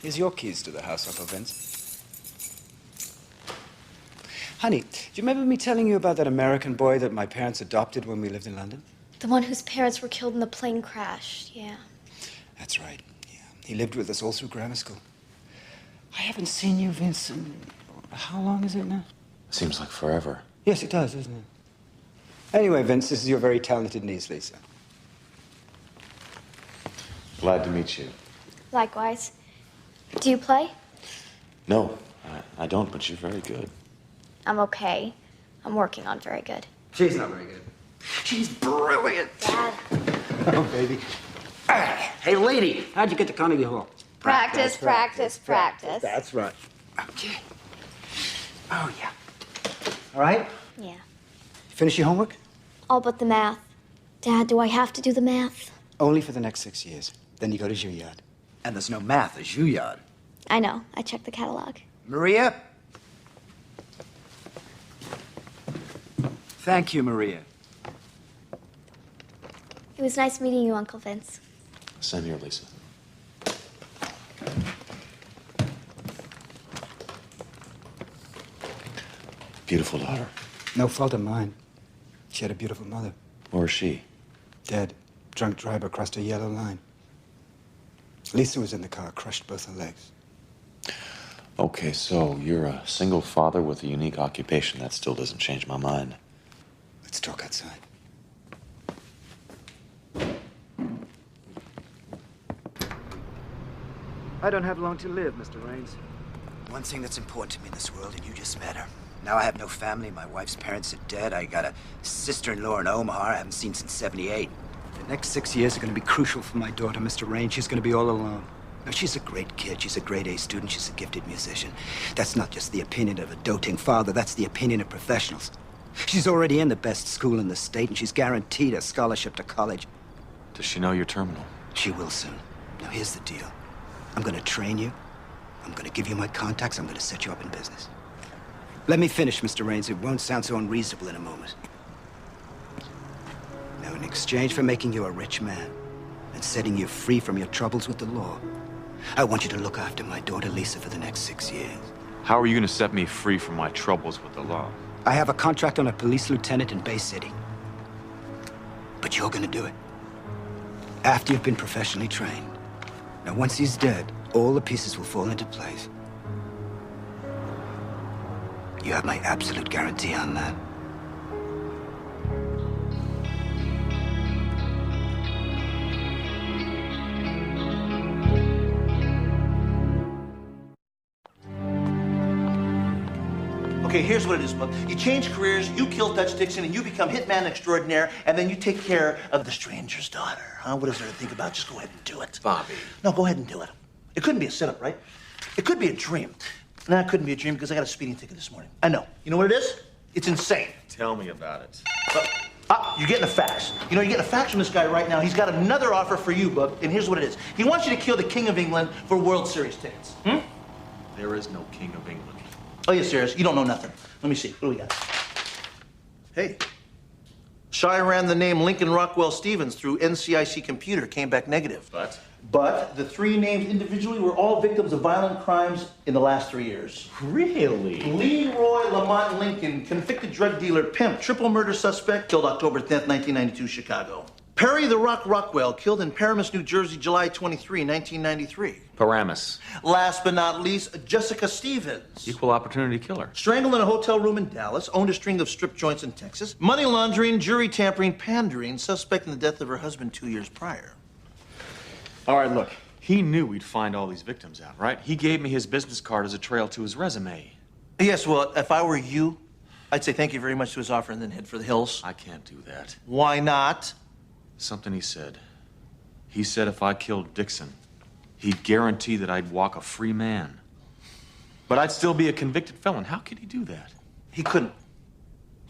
Speaker 19: Here's your keys to the house, Uncle Vince. Honey, do you remember me telling you about that American boy that my parents adopted when we lived in London?
Speaker 9: The one whose parents were killed in the plane crash, yeah.
Speaker 19: That's right, yeah. He lived with us all through grammar school. I haven't seen you, Vince, in... how long is it now?
Speaker 11: Seems like forever.
Speaker 19: Yes, it does, doesn't it? Anyway, Vince, this is your very talented niece, Lisa.
Speaker 11: Glad to meet you.
Speaker 9: Likewise. Do you play?
Speaker 11: No, I don't, but you're very good.
Speaker 9: I'm okay. I'm working on very good.
Speaker 19: She's not very good. She's brilliant.
Speaker 9: Dad.
Speaker 19: Oh, baby. Hey, lady, how'd you get to Carnegie Hall?
Speaker 9: Practice, practice, practice.
Speaker 19: That's right. Okay. Oh, yeah. All right?
Speaker 9: Yeah.
Speaker 19: You finish your homework?
Speaker 9: All but the math. Dad, do I have to do the math?
Speaker 19: Only for the next 6 years. Then you go to Juilliard. And there's no math at Juilliard.
Speaker 9: I know. I checked the catalog.
Speaker 19: Maria? Thank you, Maria.
Speaker 9: It was nice meeting you, Uncle Vince.
Speaker 11: Same here, Lisa. Beautiful daughter.
Speaker 19: No fault of mine. She had a beautiful mother.
Speaker 11: Where is she?
Speaker 19: Dead. Drunk driver crossed a yellow line. Lisa was in the car, crushed both her legs.
Speaker 11: Okay, so you're a single father with a unique occupation. That still doesn't change my mind.
Speaker 19: Let's talk outside. I don't have long to live, Mr. Raines. One thing that's important to me in this world, and you just met her. Now I have no family. My wife's parents are dead. I got a sister-in-law in Omaha I haven't seen since '78. The next 6 years are going to be crucial for my daughter, Mr. Raines. She's going to be all alone. Now, she's a great kid. She's a grade A student. She's a gifted musician. That's not just the opinion of a doting father. That's the opinion of professionals. She's already in the best school in the state, and she's guaranteed a scholarship to college.
Speaker 11: Does she know you're terminal?
Speaker 19: She will soon. Now, here's the deal. I'm gonna train you. I'm gonna give you my contacts. I'm gonna set you up in business. Let me finish, Mr. Raines. It won't sound so unreasonable in a moment. Now, in exchange for making you a rich man and setting you free from your troubles with the law, I want you to look after my daughter, Lisa, for the next 6 years.
Speaker 11: How are you going to set me free from my troubles with the law?
Speaker 19: I have a contract on a police lieutenant in Bay City. But you're gonna do it. After you've been professionally trained. Now, once he's dead, all the pieces will fall into place. You have my absolute guarantee on that.
Speaker 7: Okay, here's what it is, bub. You change careers, you kill Dutch Dixon, and you become hitman extraordinaire, and then you take care of the stranger's daughter. Huh? What is there to think about? Just go ahead and do it.
Speaker 11: Bobby.
Speaker 7: No, go ahead and do it. It couldn't be a setup, right? It could be a dream. No, it couldn't be a dream because I got a speeding ticket this morning. I know. You know what it is? It's insane.
Speaker 11: Tell me about it.
Speaker 7: You're getting a fax. You know, you're getting a fax from this guy right now. He's got another offer for you, bub, and here's what it is. He wants you to kill the King of England for World Series tickets. Hmm?
Speaker 11: There is no King of England.
Speaker 7: Oh, you're serious? You don't know nothing. Let me see. What do we got? Hey. Shy ran the name Lincoln Rockwell Stevens through NCIC computer. Came back negative. But the three names individually were all victims of violent crimes in the last 3 years.
Speaker 11: Really?
Speaker 7: Leroy Lamont Lincoln, convicted drug dealer, pimp, triple murder suspect, killed October 10th, 1992, Chicago. Perry the Rock Rockwell, killed in Paramus, New Jersey, July 23, 1993.
Speaker 11: Paramus.
Speaker 7: Last but not least, Jessica Stevens.
Speaker 11: Equal opportunity killer.
Speaker 7: Strangled in a hotel room in Dallas, owned a string of strip joints in Texas, money laundering, jury tampering, pandering, suspect in the death of her husband 2 years prior.
Speaker 11: All right, look. He knew we'd find all these victims out, right? He gave me his business card as a trail to his resume.
Speaker 7: Yes, well, if I were you, I'd say thank you very much to his offer and then head for the hills.
Speaker 11: I can't do that.
Speaker 7: Why not?
Speaker 11: Something he said. He said if I killed Dixon, he'd guarantee that I'd walk a free man. But I'd still be a convicted felon. How could he do that?
Speaker 7: He couldn't.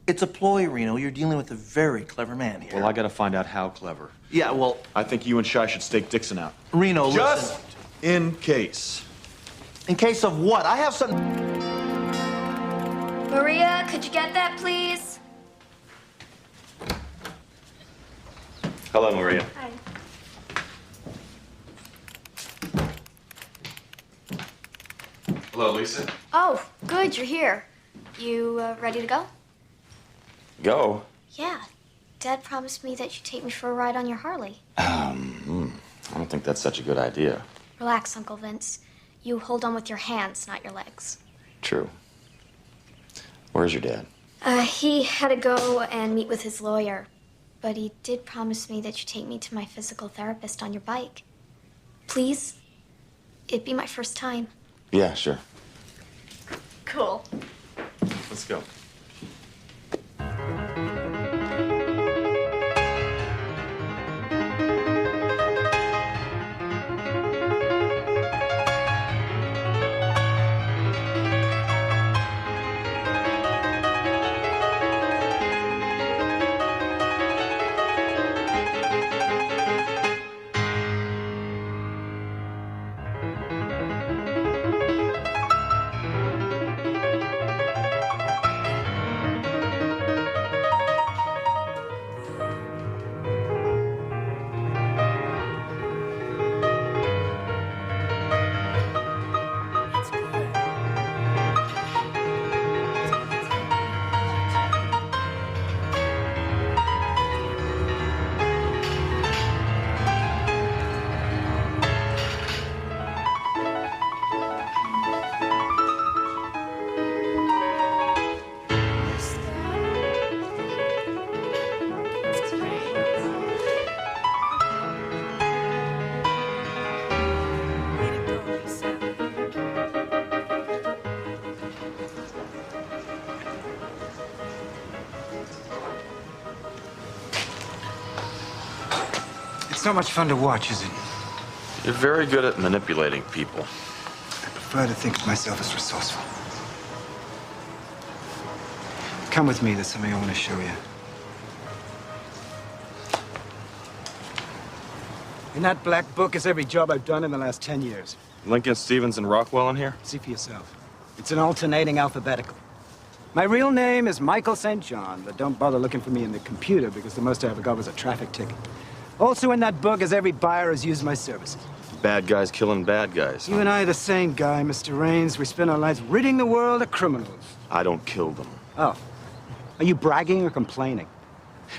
Speaker 7: It's a ploy, Reno. You're dealing with a very clever man here.
Speaker 11: Well, I gotta find out how clever.
Speaker 7: Yeah, well...
Speaker 11: I think you and Shy should stake Dixon out.
Speaker 7: Reno,
Speaker 11: Just
Speaker 7: listen.
Speaker 11: in case.
Speaker 7: In case of what? I have something...
Speaker 9: Maria, could you get that, please?
Speaker 11: Hello, Maria.
Speaker 9: Hi.
Speaker 11: Hello, Lisa.
Speaker 9: Oh, good, you're here. You ready to go?
Speaker 11: Go.
Speaker 9: Yeah. Dad promised me that you'd take me for a ride on your Harley.
Speaker 11: I don't think that's such a good idea.
Speaker 9: Relax, Uncle Vince. You hold on with your hands, not your legs.
Speaker 11: True. Where's your dad?
Speaker 9: He had to go and meet with his lawyer. But he did promise me that you'd take me to my physical therapist on your bike. Please? It'd be my first time.
Speaker 11: Yeah, sure.
Speaker 9: Cool.
Speaker 11: Let's go.
Speaker 19: It's not much fun to watch, is it?
Speaker 11: You're very good at manipulating people.
Speaker 19: I prefer to think of myself as resourceful. Come with me, there's something I want to show you. In that black book is every job I've done in the last 10 years.
Speaker 11: Lincoln, Stevens, and Rockwell in here?
Speaker 19: See for yourself. It's an alternating alphabetical. My real name is Michael St. John, but don't bother looking for me in the computer because the most I ever got was a traffic ticket. Also in that book is every buyer who's used my services.
Speaker 11: Bad guys killing bad guys.
Speaker 19: You and I are the same guy, Mr. Raines. We spend our lives ridding the world of criminals.
Speaker 11: I don't kill them.
Speaker 19: Oh. Are you bragging or complaining?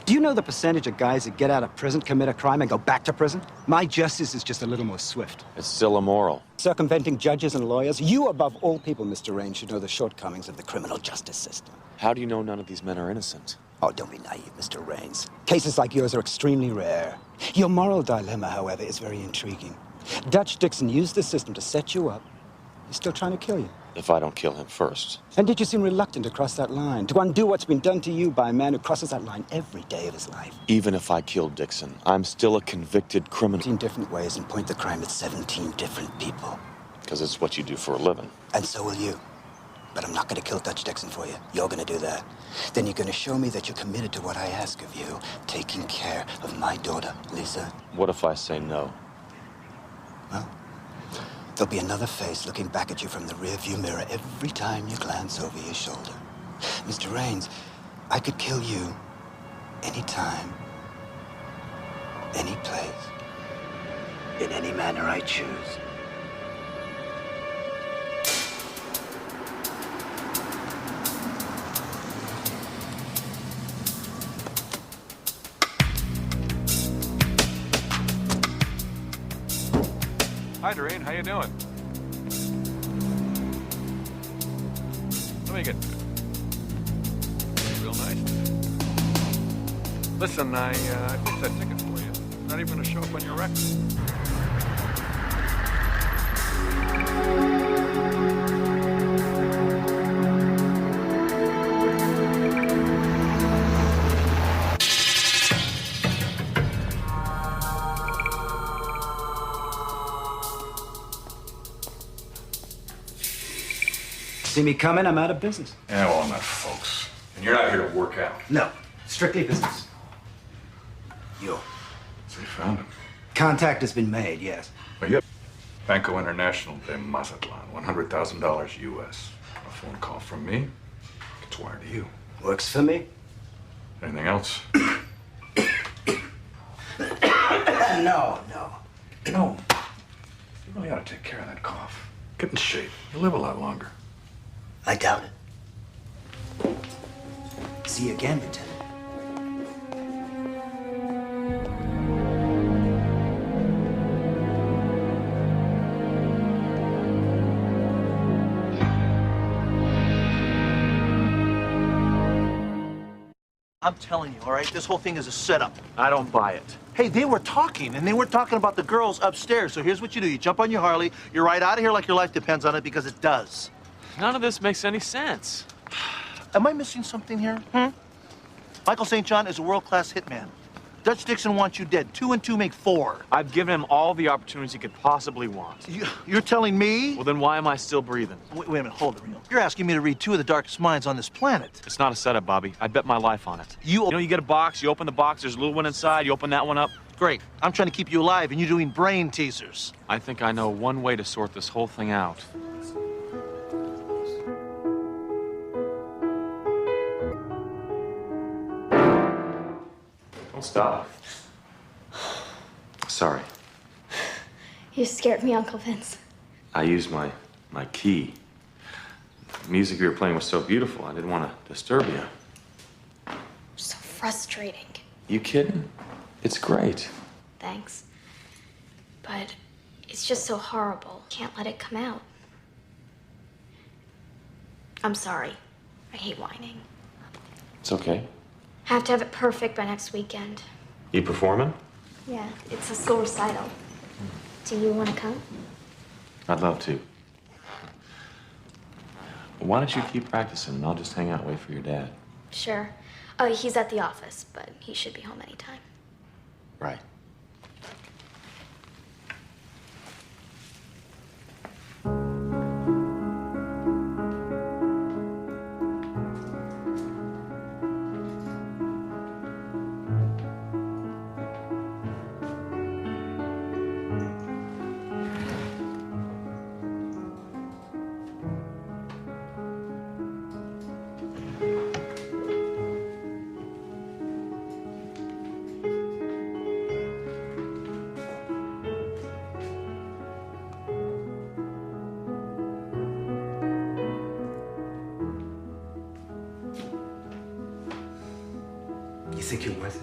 Speaker 19: Do you know the percentage of guys that get out of prison, commit a crime, and go back to prison? My justice is just a little more swift.
Speaker 11: It's still immoral.
Speaker 19: Circumventing judges and lawyers? You, above all people, Mr. Raines, should know the shortcomings of the criminal justice system.
Speaker 11: How do you know none of these men are innocent?
Speaker 19: Oh, don't be naive, Mr. Raines. Cases like yours are extremely rare. Your moral dilemma, however, is very intriguing. Dutch Dixon used the system to set you up. He's still trying to kill you.
Speaker 11: If I don't kill him first.
Speaker 19: And did you seem reluctant to cross that line? To undo what's been done to you by a man who crosses that line every day of his life?
Speaker 11: Even if I killed Dixon, I'm still a convicted criminal.
Speaker 19: 17 different ways and point the crime at 17 different people.
Speaker 11: Because it's what you do for a living.
Speaker 19: And so will you. But I'm not going to kill Dutch Dixon for you. You're going to do that. Then you're going to show me that you're committed to what I ask of you, taking care of my daughter, Lisa.
Speaker 11: What if I say no?
Speaker 19: Well, there'll be another face looking back at you from the rearview mirror every time you glance over your shoulder. Mr. Raines, I could kill you anytime, any place, in any manner I choose.
Speaker 16: Hi, Doreen. How you doing? Let me get real nice. Listen, I booked that ticket for you. It's not even going to show up on your record.
Speaker 19: See me coming, I'm out of business.
Speaker 16: Yeah, well, I'm not, folks. And you're not here to work out.
Speaker 19: No, strictly business. You.
Speaker 16: So you found him.
Speaker 19: Contact has been made, yes.
Speaker 16: Well, yep. Banco International de Mazatlan, $100,000 US. A phone call from me. Gets wired to you.
Speaker 19: Works for me.
Speaker 16: Anything else?
Speaker 19: No.
Speaker 16: No. You really ought to take care of that cough. Get in shape. You'll live a lot longer.
Speaker 19: I doubt it. See you again, Lieutenant.
Speaker 7: I'm telling you, all right, this whole thing is a setup.
Speaker 4: I don't buy it.
Speaker 7: Hey, they were talking, and they were talking about the girls upstairs. So here's what you do. You jump on your Harley, you're right out of here like your life depends on it, because it does.
Speaker 11: None of this makes any sense.
Speaker 7: Am I missing something here? Michael St. John is a world-class hitman. Dutch Dixon wants you dead. 2 and 2 make 4.
Speaker 11: I've given him all the opportunities he could possibly want.
Speaker 7: You're telling me?
Speaker 11: Well, then why am I still breathing?
Speaker 7: Wait a minute, hold it, Reno. You're asking me to read 2 of the darkest minds on this planet.
Speaker 11: It's not a setup, Bobby. I bet my life on it. You know, you get a box, you open the box, there's a little one inside, you open that one up.
Speaker 7: Great. I'm trying to keep you alive, and you're doing brain teasers.
Speaker 11: I think I know one way to sort this whole thing out. Don't stop. Sorry.
Speaker 14: You scared me, Uncle Vince.
Speaker 11: I used my key. The music you were playing was so beautiful, I didn't want to disturb you.
Speaker 14: So frustrating.
Speaker 11: You kidding? It's great.
Speaker 14: Thanks. But it's just so horrible. Can't let it come out. I'm sorry. I hate whining.
Speaker 11: It's okay.
Speaker 14: Have to have it perfect by next weekend.
Speaker 11: You performing?
Speaker 14: Yeah, it's a school recital. Do you want to come?
Speaker 11: I'd love to. Why don't you keep practicing and I'll just hang out and wait for your dad?
Speaker 14: Sure. He's at the office, but he should be home anytime.
Speaker 11: Right.
Speaker 19: think you're worth it?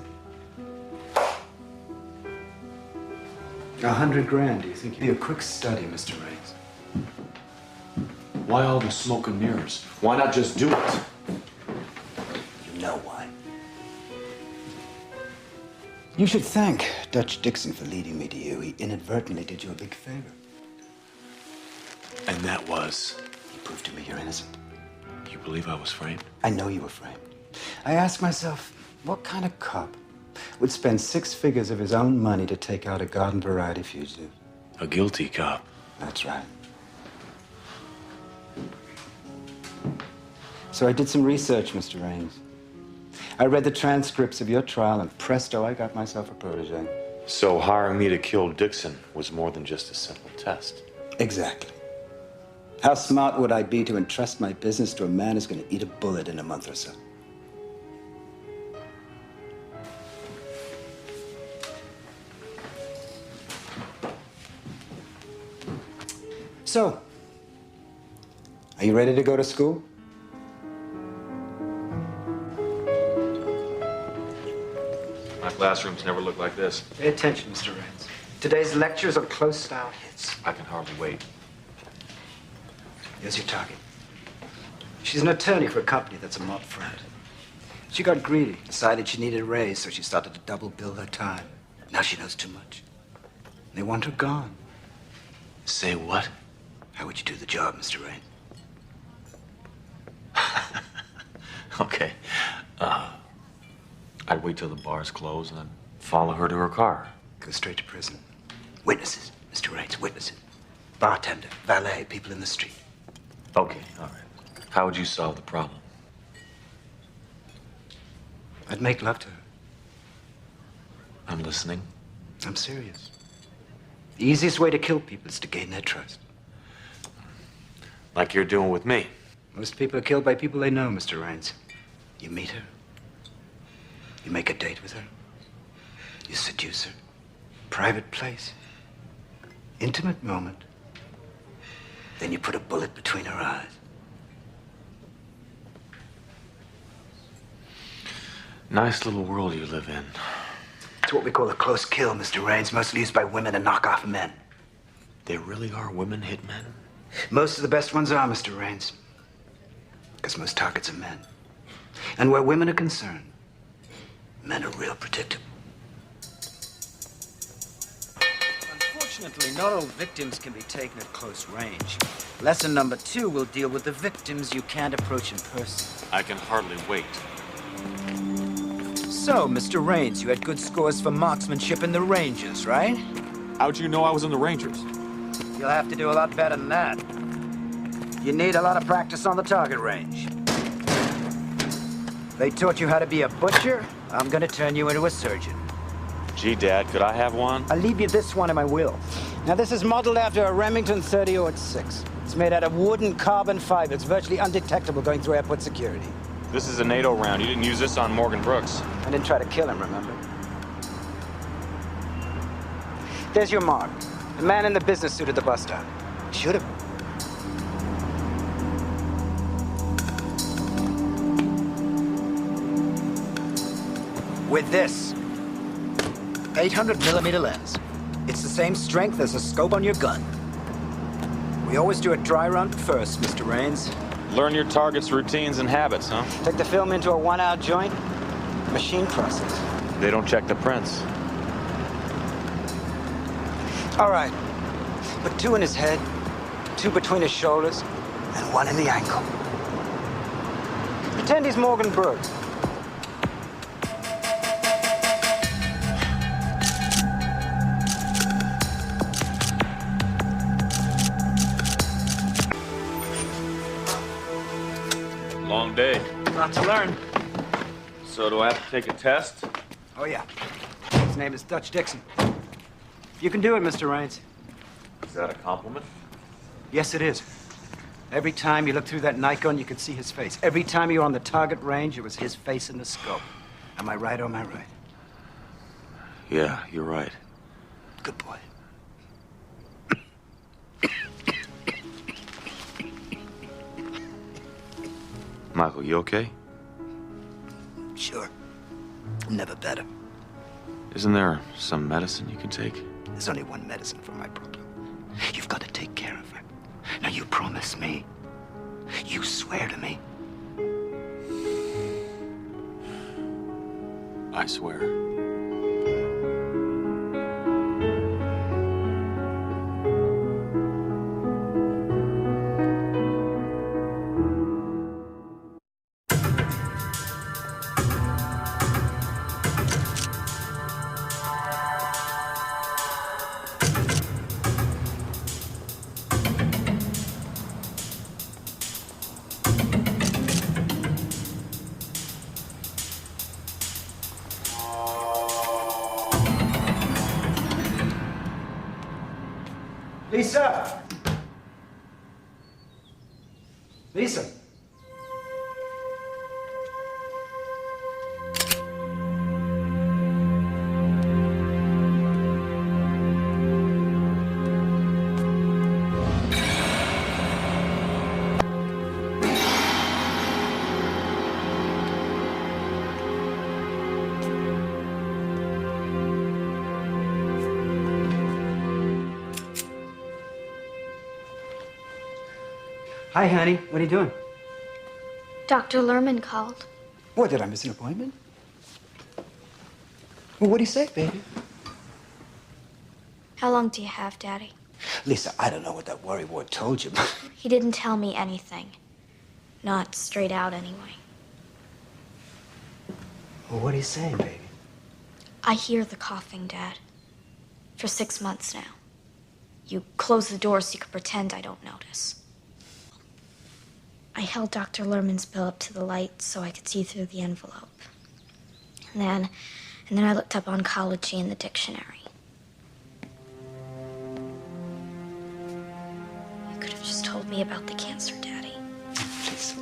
Speaker 19: $100 grand, do you think? It'd be a quick study, Mr. Raines.
Speaker 6: Why all the smoke and mirrors? Why not just do it?
Speaker 19: You know why. You should thank Dutch Dixon for leading me to you. He inadvertently did you a big favor.
Speaker 6: And that was?
Speaker 19: He proved to me you're innocent.
Speaker 6: You believe I was framed?
Speaker 19: I know you were framed. I ask myself, what kind of cop would spend 6 figures of his own money to take out a garden variety fugitive?
Speaker 6: A guilty cop.
Speaker 19: That's right. So I did some research, Mr. Raines. I read the transcripts of your trial, and presto, I got myself a protege.
Speaker 6: So hiring me to kill Dixon was more than just a simple test.
Speaker 19: Exactly. How smart would I be to entrust my business to a man who's going to eat a bullet in a month or so? So, are you ready to go to school?
Speaker 6: My classrooms never looked like this.
Speaker 19: Pay attention, Mr. Raines. Today's lectures are close-style hits.
Speaker 6: I can hardly wait.
Speaker 19: Here's your target. She's an attorney for a company that's a mob friend. She got greedy, decided she needed a raise, so she started to double bill her time. Now she knows too much. They want her gone.
Speaker 6: Say what?
Speaker 19: How would you do the job, Mr. Raines?
Speaker 6: Okay. I'd wait till the bars close and then follow her to her car.
Speaker 19: Go straight to prison. Witnesses, Mr. Raines, witnesses. Bartender, valet, people in the street.
Speaker 6: Okay, all right. How would you solve the problem?
Speaker 19: I'd make love to her.
Speaker 6: I'm listening.
Speaker 19: I'm serious. The easiest way to kill people is to gain their trust.
Speaker 6: Like you're doing with me.
Speaker 19: Most people are killed by people they know, Mr. Raines. You meet her. You make a date with her. You seduce her. Private place. Intimate moment. Then you put a bullet between her eyes.
Speaker 6: Nice little world you live in.
Speaker 19: It's what we call a close kill, Mr. Raines, mostly used by women to knock off men.
Speaker 6: There really are women hitmen?
Speaker 19: Most of the best ones are, Mr. Raines. Because most targets are men. And where women are concerned, men are real predictable. Unfortunately, not all victims can be taken at close range. Lesson number 2 will deal with the victims you can't approach in person.
Speaker 6: I can hardly wait.
Speaker 19: So, Mr. Raines, you had good scores for marksmanship in the Rangers, right?
Speaker 6: How'd you know I was in the Rangers?
Speaker 19: You'll have to do a lot better than that. You need a lot of practice on the target range. They taught you how to be a butcher. I'm gonna turn you into a surgeon.
Speaker 6: Gee, Dad, could I have one?
Speaker 19: I'll leave you this one in my will. Now, this is modeled after a Remington 30-06. It's made out of wood and carbon fiber. It's virtually undetectable going through airport security.
Speaker 6: This is a NATO round. You didn't use this on Morgan Brooks.
Speaker 19: I didn't try to kill him, remember? There's your mark. The man in the business suit at the bus stop. Shoot him. With this 800mm lens. It's the same strength as a scope on your gun. We always do a dry run first, Mr. Raines.
Speaker 6: Learn your target's routines and habits, huh?
Speaker 19: Take the film into a 1-hour joint, machine process.
Speaker 6: They don't check the prints.
Speaker 19: All right. Put 2 in his head, 2 between his shoulders, and 1 in the ankle. Pretend he's Morgan Brooks.
Speaker 6: Long day.
Speaker 19: Lot to learn.
Speaker 6: So do I have to take a test?
Speaker 19: Oh, yeah. His name is Dutch Dixon. You can do it, Mr. Raines.
Speaker 6: Is that a compliment?
Speaker 19: Yes, it is. Every time you look through that night gun, you could see his face. Every time you were on the target range, it was his face in the scope. Am I right or am I right?
Speaker 6: Yeah, you're right.
Speaker 19: Good boy.
Speaker 6: Michael, you okay?
Speaker 19: Sure. Never better.
Speaker 11: Isn't there some medicine you can take?
Speaker 19: There's only one medicine for my problem. You've got to take care of her. Now, you promise me. You swear to me.
Speaker 11: I swear.
Speaker 19: Lisa! Lisa!
Speaker 20: Hi, honey. What are you doing?
Speaker 9: Dr. Lerman called.
Speaker 20: What, did I miss an appointment? Well, what do you say, baby?
Speaker 9: How long do you have, Daddy?
Speaker 19: Lisa, I don't know what that worrywart told you, but
Speaker 9: He didn't tell me anything. Not straight out, anyway.
Speaker 20: well, what are you saying, baby?
Speaker 9: I hear the coughing, Dad. For 6 months now. You close the door so you can pretend I don't notice. I held Dr. Lerman's bill up to the light so I could see through the envelope. And then I looked up oncology in the dictionary. You could have just told me about the cancer, Daddy.
Speaker 19: Lisa.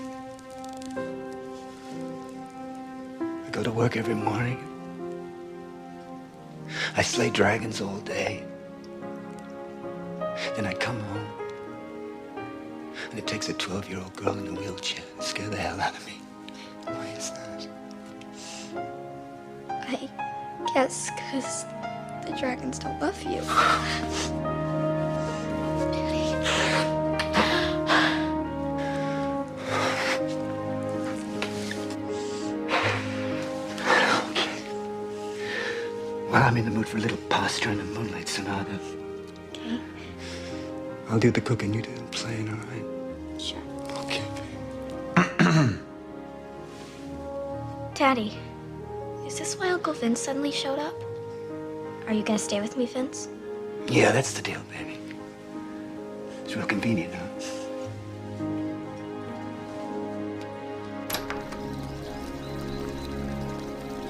Speaker 19: I go to work every morning. I slay dragons all day. Then I come home. And it takes a 12-year-old girl in a wheelchair to scare the hell out of me. Why is that?
Speaker 9: I guess because the dragons don't love you.
Speaker 19: Well, I'm in the mood for a little pasta and a moonlight sonata.
Speaker 9: Okay.
Speaker 19: I'll do the cooking, you do the playing, all right?
Speaker 9: Sure.
Speaker 19: Okay.
Speaker 9: Daddy, is this why Uncle Vince suddenly showed up? Are you gonna stay with me, Vince?
Speaker 19: Yeah, that's the deal, baby. It's real convenient, huh?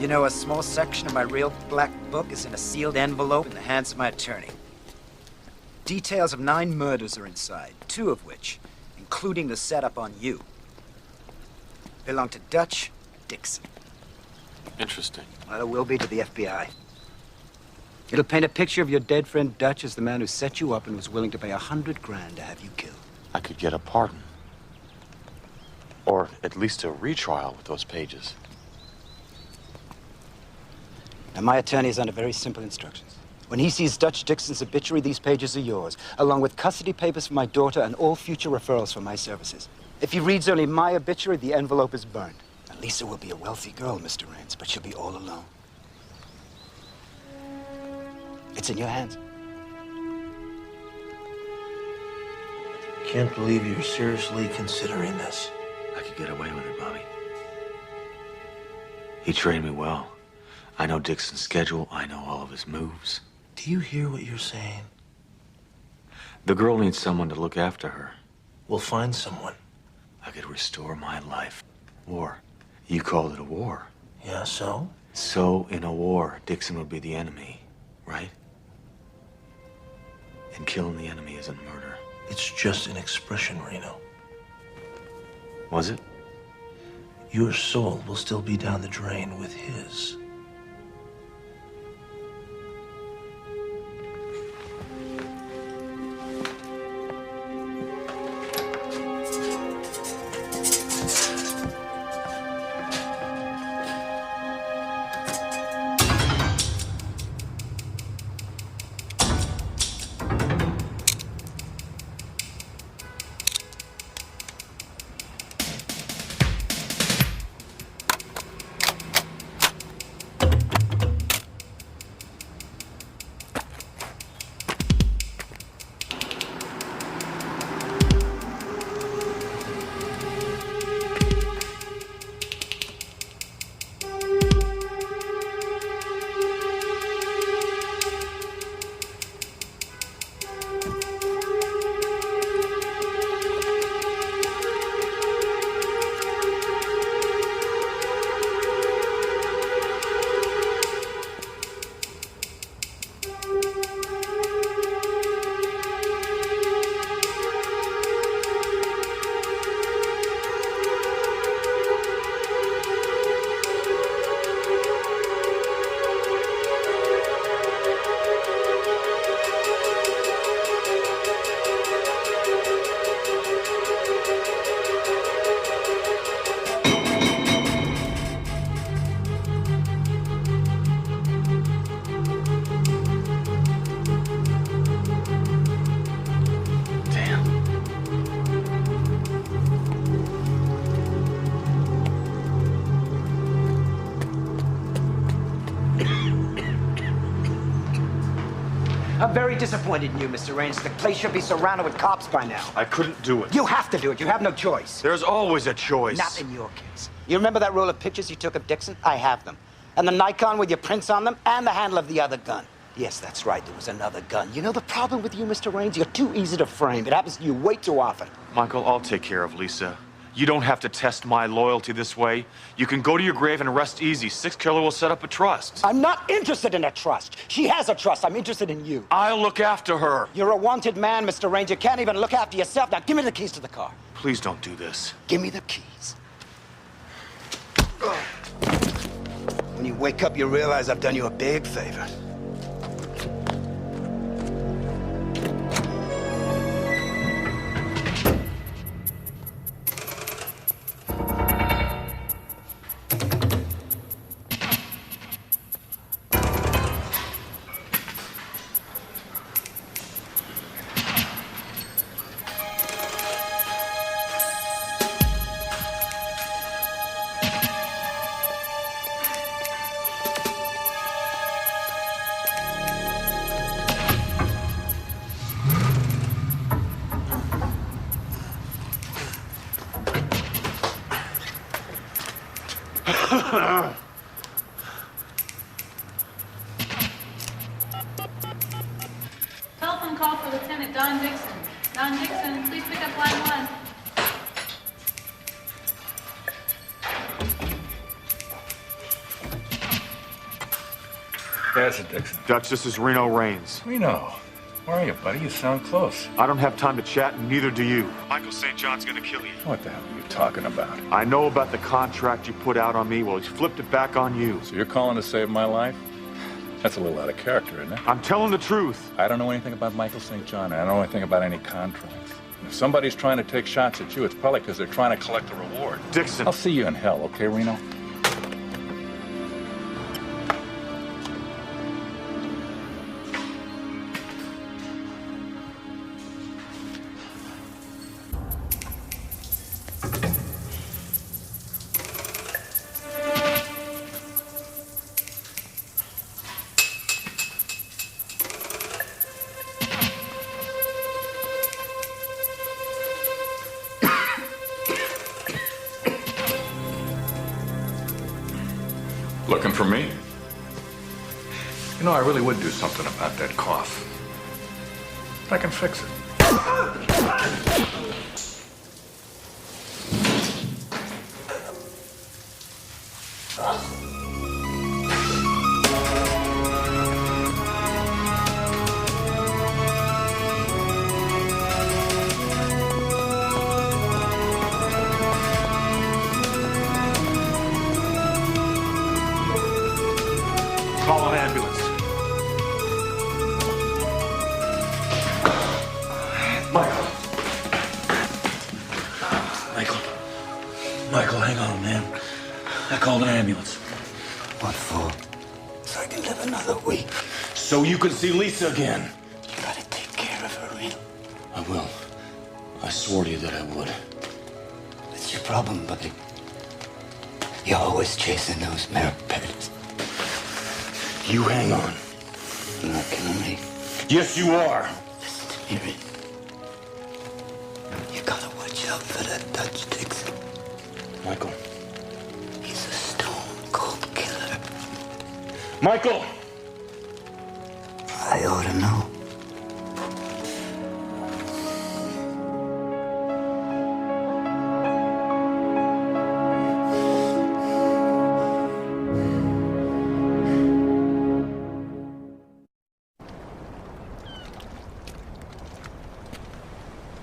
Speaker 20: You know, a small section of my real black book is in a sealed envelope in the hands of my attorney. Details of 9 murders are inside, 2 of which, including the setup on you, belong to Dutch Dixon.
Speaker 11: Interesting.
Speaker 20: Well, it will be to the FBI. It'll paint a picture of your dead friend Dutch as the man who set you up and was willing to pay $100 grand to have you killed.
Speaker 11: I could get a pardon. Or at least a retrial with those pages.
Speaker 20: Now, my attorney is under very simple instructions. When he sees Dutch Dixon's obituary, these pages are yours, along with custody papers for my daughter and all future referrals for my services. If he reads only my obituary, the envelope is burned. Now, Lisa will be a wealthy girl, Mr. Raines, but she'll be all alone. It's in your hands.
Speaker 23: Can't believe you're seriously considering this.
Speaker 11: I could get away with it, Bobby. He trained me well. I know Dixon's schedule. I know all of his moves.
Speaker 23: Do you hear what you're saying?
Speaker 11: The girl needs someone to look after her.
Speaker 23: We'll find someone.
Speaker 11: I could restore my life. War. You called it a war.
Speaker 23: Yeah, so?
Speaker 11: So, in a war, Dixon would be the enemy, right? And killing the enemy isn't murder.
Speaker 23: It's just an expression, Reno.
Speaker 11: Was it?
Speaker 23: Your soul will still be down the drain with his.
Speaker 20: I'm very disappointed in you, Mr. Raines. The place should be surrounded with cops by now.
Speaker 6: I couldn't do it.
Speaker 20: You have to do it. You have no choice.
Speaker 6: There's always a choice.
Speaker 20: Not in your case. You remember that roll of pictures you took of Dixon? I have them. And the Nikon with your prints on them, and the handle of the other gun. Yes, that's right. There was another gun. You know the problem with you, Mr. Raines? You're too easy to frame. It happens to you way too often.
Speaker 6: Michael, I'll take care of Lisa. You don't have to test my loyalty this way. You can go to your grave and rest easy. Sixth Killer will set up a trust.
Speaker 20: I'm not interested in a trust. She has a trust. I'm interested in you.
Speaker 6: I'll look after her.
Speaker 20: You're a wanted man, Mr. Raines. You can't even look after yourself. Now, give me the keys to the car.
Speaker 6: Please don't do this.
Speaker 20: Give me the keys. When you wake up, you realize I've done you a big favor.
Speaker 17: Telephone call for Lieutenant Don Dixon. Don Dixon, please pick up line 1.
Speaker 16: Yes, Dixon.
Speaker 6: Dutch, this is Reno Raines.
Speaker 16: Reno, where are you, buddy? You sound close.
Speaker 6: I don't have time to chat, and neither do you. Michael St. John's gonna kill you.
Speaker 16: What the hell are you talking about?
Speaker 6: I know about the contract you put out on me. Well, he's flipped it back on you.
Speaker 16: So you're calling to save my life? That's a little out of character, isn't it?
Speaker 6: I'm telling the truth.
Speaker 16: I don't know anything about Michael St. John. I don't know anything about any contracts. If somebody's trying to take shots at you, it's probably because they're trying to collect a reward.
Speaker 6: Dixon.
Speaker 16: I'll see you in hell, okay, Reno? Looking for me? You know, I really would do something about that cough. I can fix it.
Speaker 6: Call an ambulance.
Speaker 23: Michael, hang on, man. I called an ambulance.
Speaker 19: What for? So I can live another week.
Speaker 23: So you can see Lisa again.
Speaker 19: You gotta take care of her, Reno.
Speaker 23: I will. I swore to you that I would.
Speaker 19: It's your problem, buddy. You're always chasing those merit badges.
Speaker 23: You hang on.
Speaker 19: You're not killing me.
Speaker 23: Yes, you are.
Speaker 19: Listen to me, Reno. You gotta watch out for that Dutch Dixon.
Speaker 23: Michael.
Speaker 19: He's a stone-cold killer.
Speaker 23: Michael!
Speaker 19: I ought to know.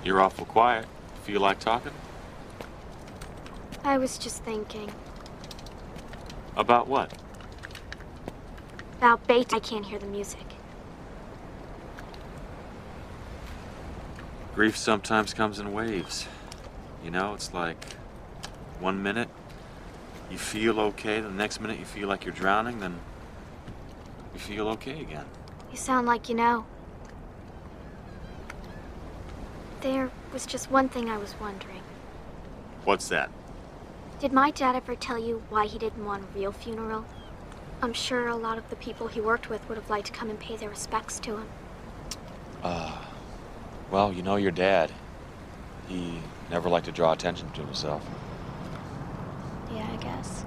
Speaker 11: You're awful quiet. Feel like talking?
Speaker 21: I was just thinking.
Speaker 11: About what?
Speaker 21: About bait. I can't hear the music.
Speaker 11: Grief sometimes comes in waves. You know, it's like 1 minute you feel okay, the next minute you feel like you're drowning, then you feel okay again.
Speaker 21: You sound like you know. There was just one thing I was wondering.
Speaker 11: What's that?
Speaker 21: Did my dad ever tell you why he didn't want a real funeral? I'm sure a lot of the people he worked with would have liked to come and pay their respects to him.
Speaker 11: Well, you know your dad. He never liked to draw attention to himself.
Speaker 21: Yeah, I guess.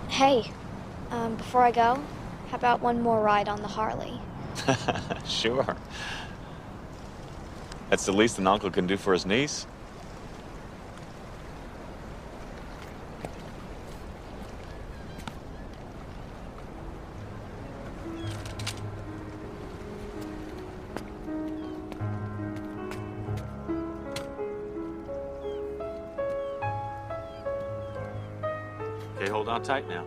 Speaker 21: Hey, before I go, how about one more ride on the Harley?
Speaker 11: Sure. That's the least an uncle can do for his niece. Okay, hold on tight now.